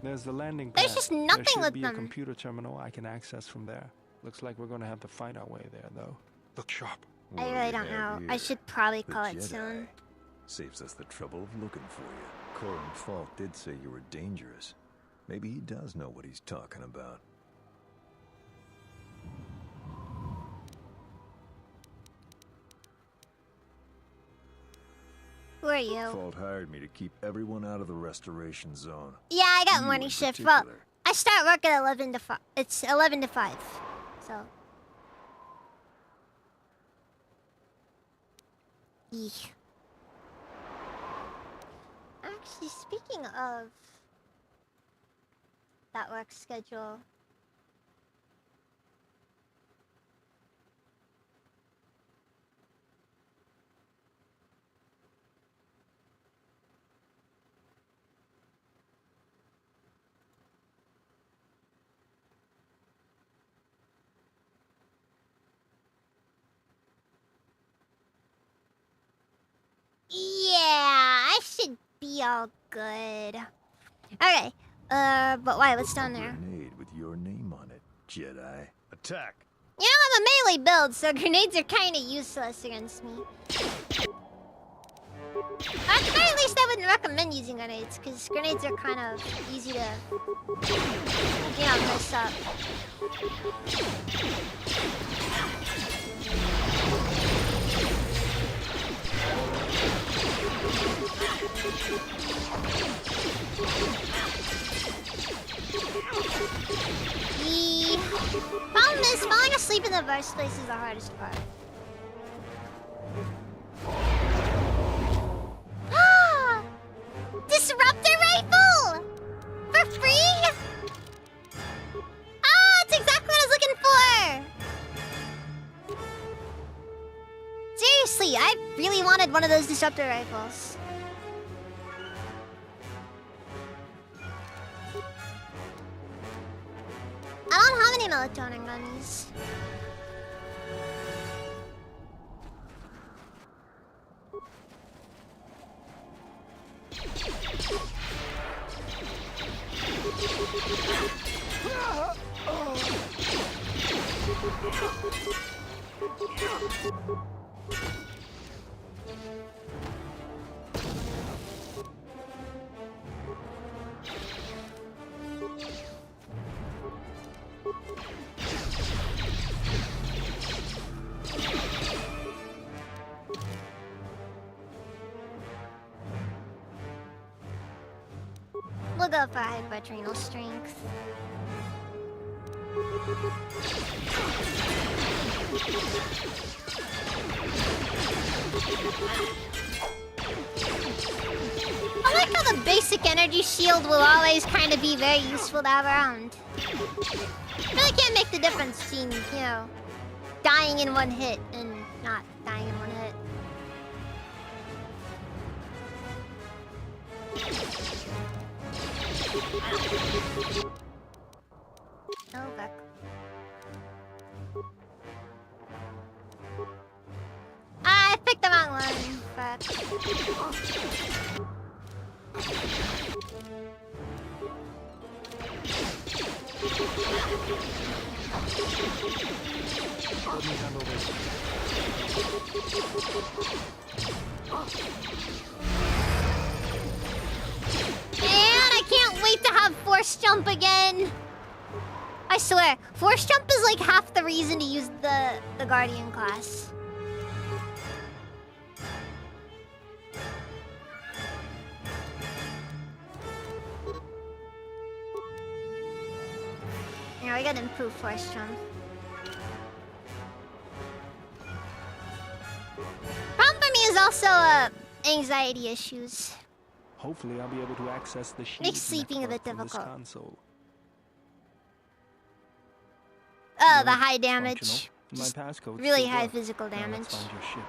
There's the landing pad. There's just nothing there should with be them. A computer terminal I can access from there. Looks like we're gonna have to fight our way there, though. Look sharp. I really don't know. I should probably call it soon. Saves us the trouble of looking for you. Corin Falk did say you were dangerous. Maybe he does know what he's talking about. Who are you? Fault hired me to keep everyone out of the restoration zone. Yeah, I got You morning in shift. Well, particular. I start work at 11 to 5. It's 11 to 5. So. Eek. Actually, speaking of that work schedule. Yeah, I should be all good. Okay, but why? What's down there? Grenade with your name on it, Jedi. Attack! You know, I'm a melee build, so grenades are kinda useless against me. At the very least, I wouldn't recommend using grenades, because grenades are kind of easy to, mess up. The problem is, falling asleep in the first place is the hardest part. Disruptor rifle! For free? It's exactly what I was looking for! Seriously, I really wanted one of those disruptor rifles. I don't have any melatonin guns. We'll go for hypertrenal strength. I like how the basic energy shield will always kind of be very useful to have around. Really can't make the difference between, dying in one hit and not dying in one hit. Oh, fuck. I picked the wrong one. Fuck. Man, I can't wait to have Force Jump again. I swear, Force Jump is like half the reason to use the Guardian class. Yeah, we gotta improve Force Jump. Problem for me is also anxiety issues. Hopefully, I'll be able to access the shield Makes sleeping a bit network from this difficult. console. Oh, the high damage. My passcode Really still high works. physical Now damage. let's find your ship.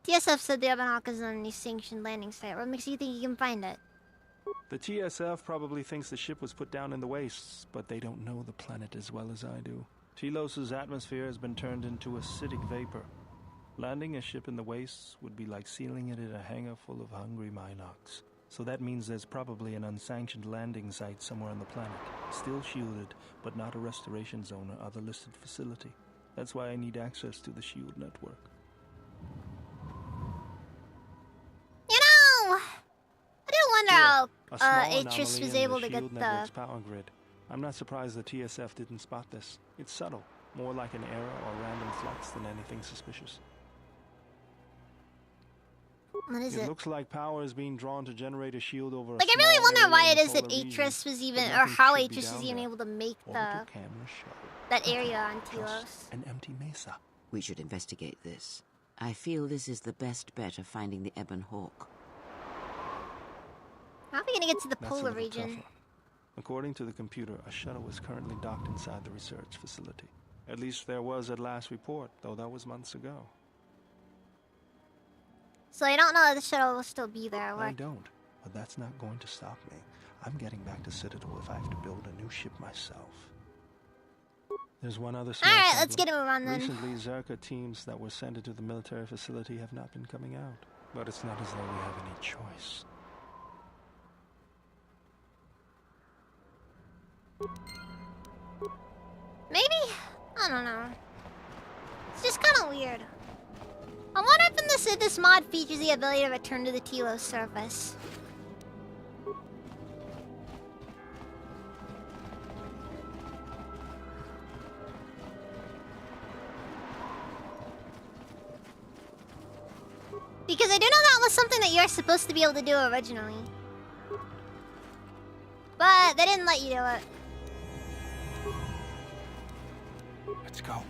TSF said the Ebonhawk is on the sanctioned landing site. What makes you think you can find it? The TSF probably thinks the ship was put down in the wastes, but they don't know the planet as well as I do. Telos' atmosphere has been turned into acidic vapor. Landing a ship in the wastes would be like sealing it in a hangar full of hungry Minocs. So that means there's probably an unsanctioned landing site somewhere on the planet, still shielded, but not a restoration zone or other listed facility. That's why I need access to the shield network. You know, I do wonder how A small Atris anomaly was in able the to get shield the... network's power grid. I'm not surprised the TSF didn't spot this. It's subtle, more like an error or random flux than anything suspicious. What is it? Looks like power is being drawn to generate a shield over a Like, I really small wonder area why in it is the that polar region, Atris was but even, or nothing how should be Atris was down even there. able to make Orbital camera show. that area on Telos. An empty mesa. We should investigate this. I feel this is the best bet of finding the Ebon Hawk. How are we gonna get to the That's a polar little region? tougher. According to the computer, a shuttle is currently docked inside the research facility. At least there was at last report, though that was months ago. So I don't know if the shuttle will still be there. I don't, but that's not going to stop me. I'm getting back to Citadel if I have to build a new ship myself. There's one other small Alright, problem. let's get a move on then. Recently, Zerka teams that were sent into the military facility have not been coming out. But it's not as though we have any choice. Maybe? I don't know. It's just kind of weird. I wonder if this mod features the ability to return to the Telos surface. Because I do know that was something that you're supposed to be able to do originally. But they didn't let you do it. Let's go.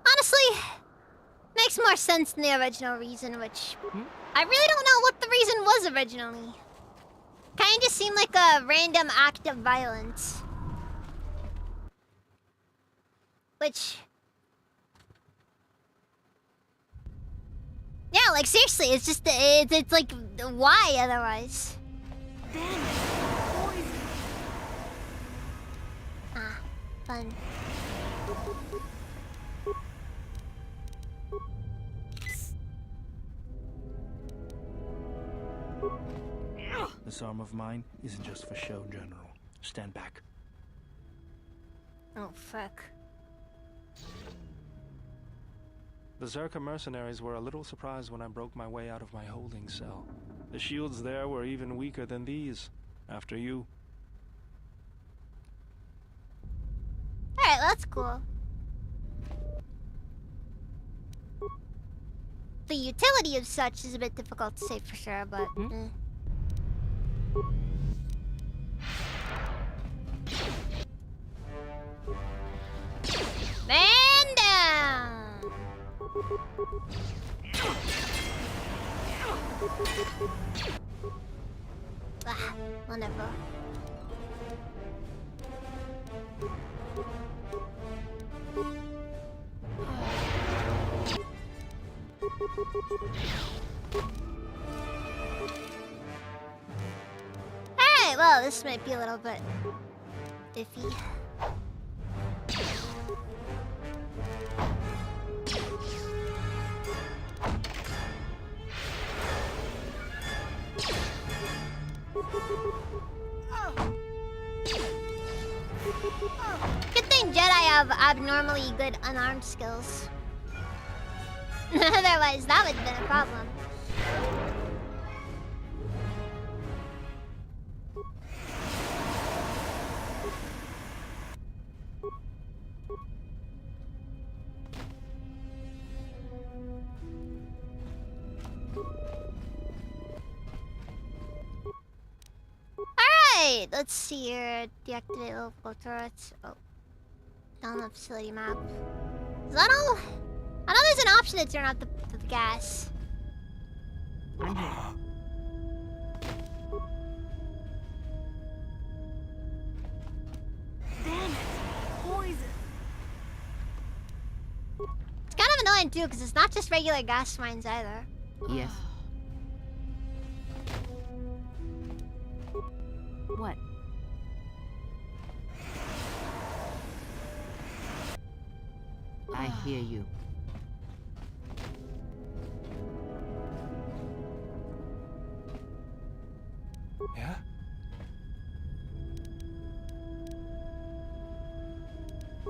Honestly, makes more sense than the original reason, which I really don't know what the reason was originally. Kinda just seemed like a random act of violence. Which... yeah, like seriously, it's just, it's like, why otherwise? Ah, fun. This arm of mine isn't just for show, General. Stand back. Oh, fuck. The Zerka mercenaries were a little surprised when I broke my way out of my holding cell. The shields there were even weaker than these. After you. Alright, that's cool. The utility of such is a bit difficult to say for sure, but... Man down! Ah, whatever. Alright, well, this might be a little bit iffy. Good thing Jedi have abnormally good unarmed skills. Otherwise, that would have been a problem. Alright, let's see here. Deactivate local turrets. Oh. Down the facility map. Is that all? I know there's an option to turn off the gas. I'm here. Damn it! Poison! It's kind of annoying too, because it's not just regular gas mines either. Yes. What? I hear you. Yeah?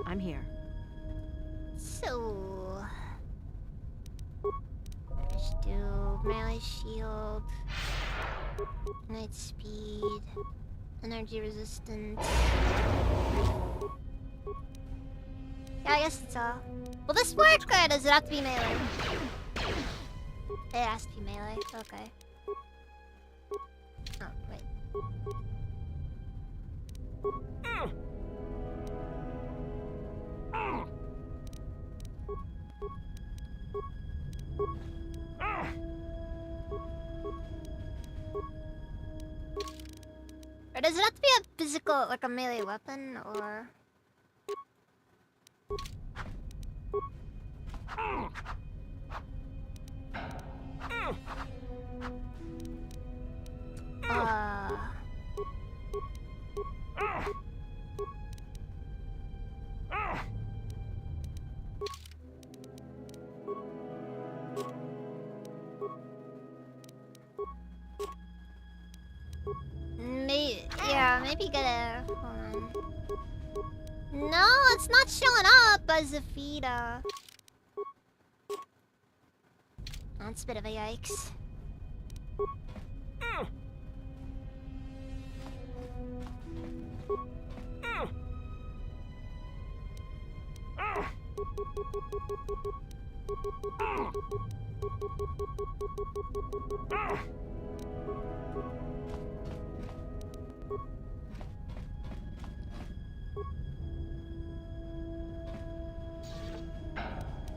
I'm here. So... let's do melee shield, night speed, energy resistance. Yeah, I guess it's all. Will this work, or does it have to be melee? It has to be melee, okay. Oh, wait. Or does it have to be a physical, like a melee weapon, or... maybe get a... Hold on. No, it's not showing up as a feed. That's a bit of a yikes.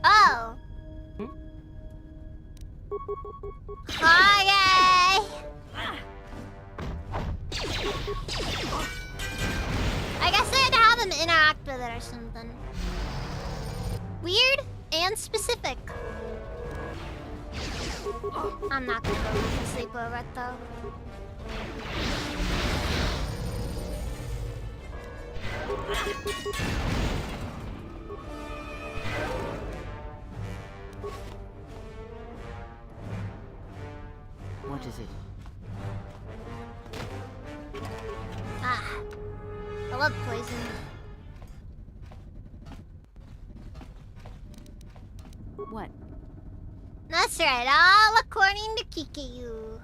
Oh. Okay. I guess I had to have him interact with it or something. Weird and specific. I'm not gonna go sleep over it though. What is it? Ah. I love poison. What? That's right, all according to Kikiyu.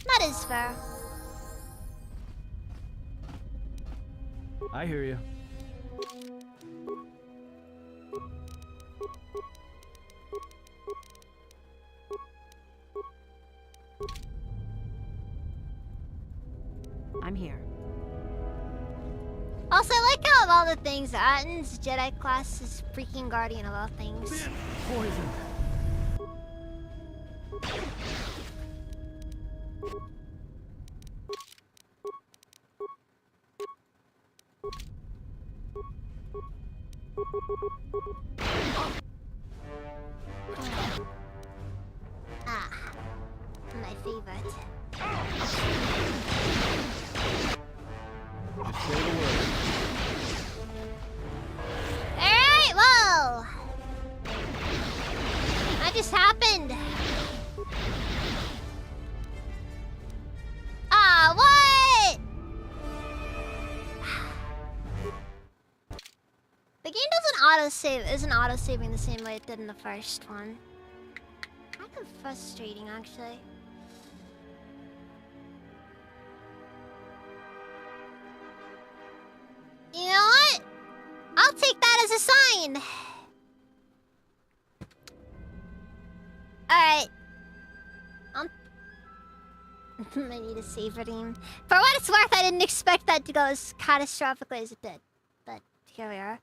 That is fair. I hear you. I'm here. Also, I like how of all the things, Atten's Jedi class is freaking guardian of all things. Poison. Ah, my favorite. Just say the word. Alright, whoa! That just happened. Ah, what? The game isn't auto-saving the same way it did in the first one. Kind of frustrating, actually. You know what? I'll take that as a sign. Alright. I need a save redeem. For what it's worth, I didn't expect that to go as catastrophically as it did. But here we are.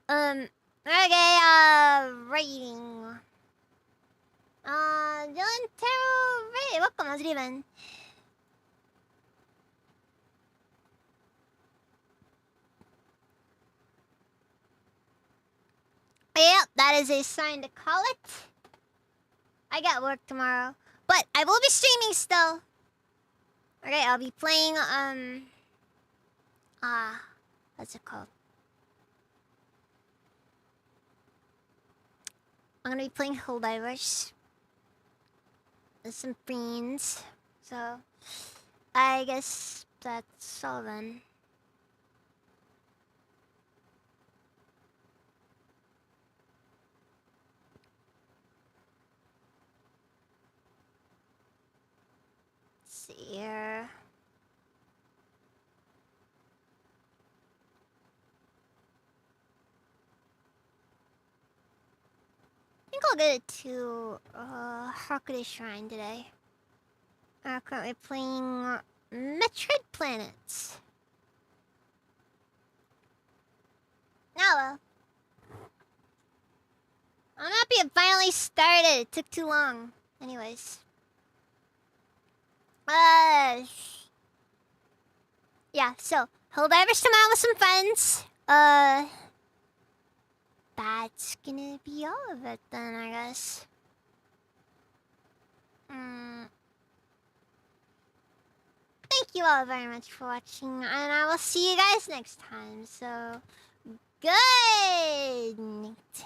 Okay, rating. Dylan Taro Ray, welcome, how's it even? Yep, that is a sign to call it. I got work tomorrow, but I will be streaming still. Okay, I'll be playing, what's it called? I'm gonna be playing Helldivers with some friends, so I guess that's all then. Let's see here. I think I'll get it to Hakude Shrine today. I'm currently playing Metroid Planets. Now, well. I'm happy it finally started. It took too long. Anyways. Yeah, so Helldivers tomorrow with some friends. That's gonna be all of it then, I guess. Thank you all very much for watching, and I will see you guys next time. So, Good night.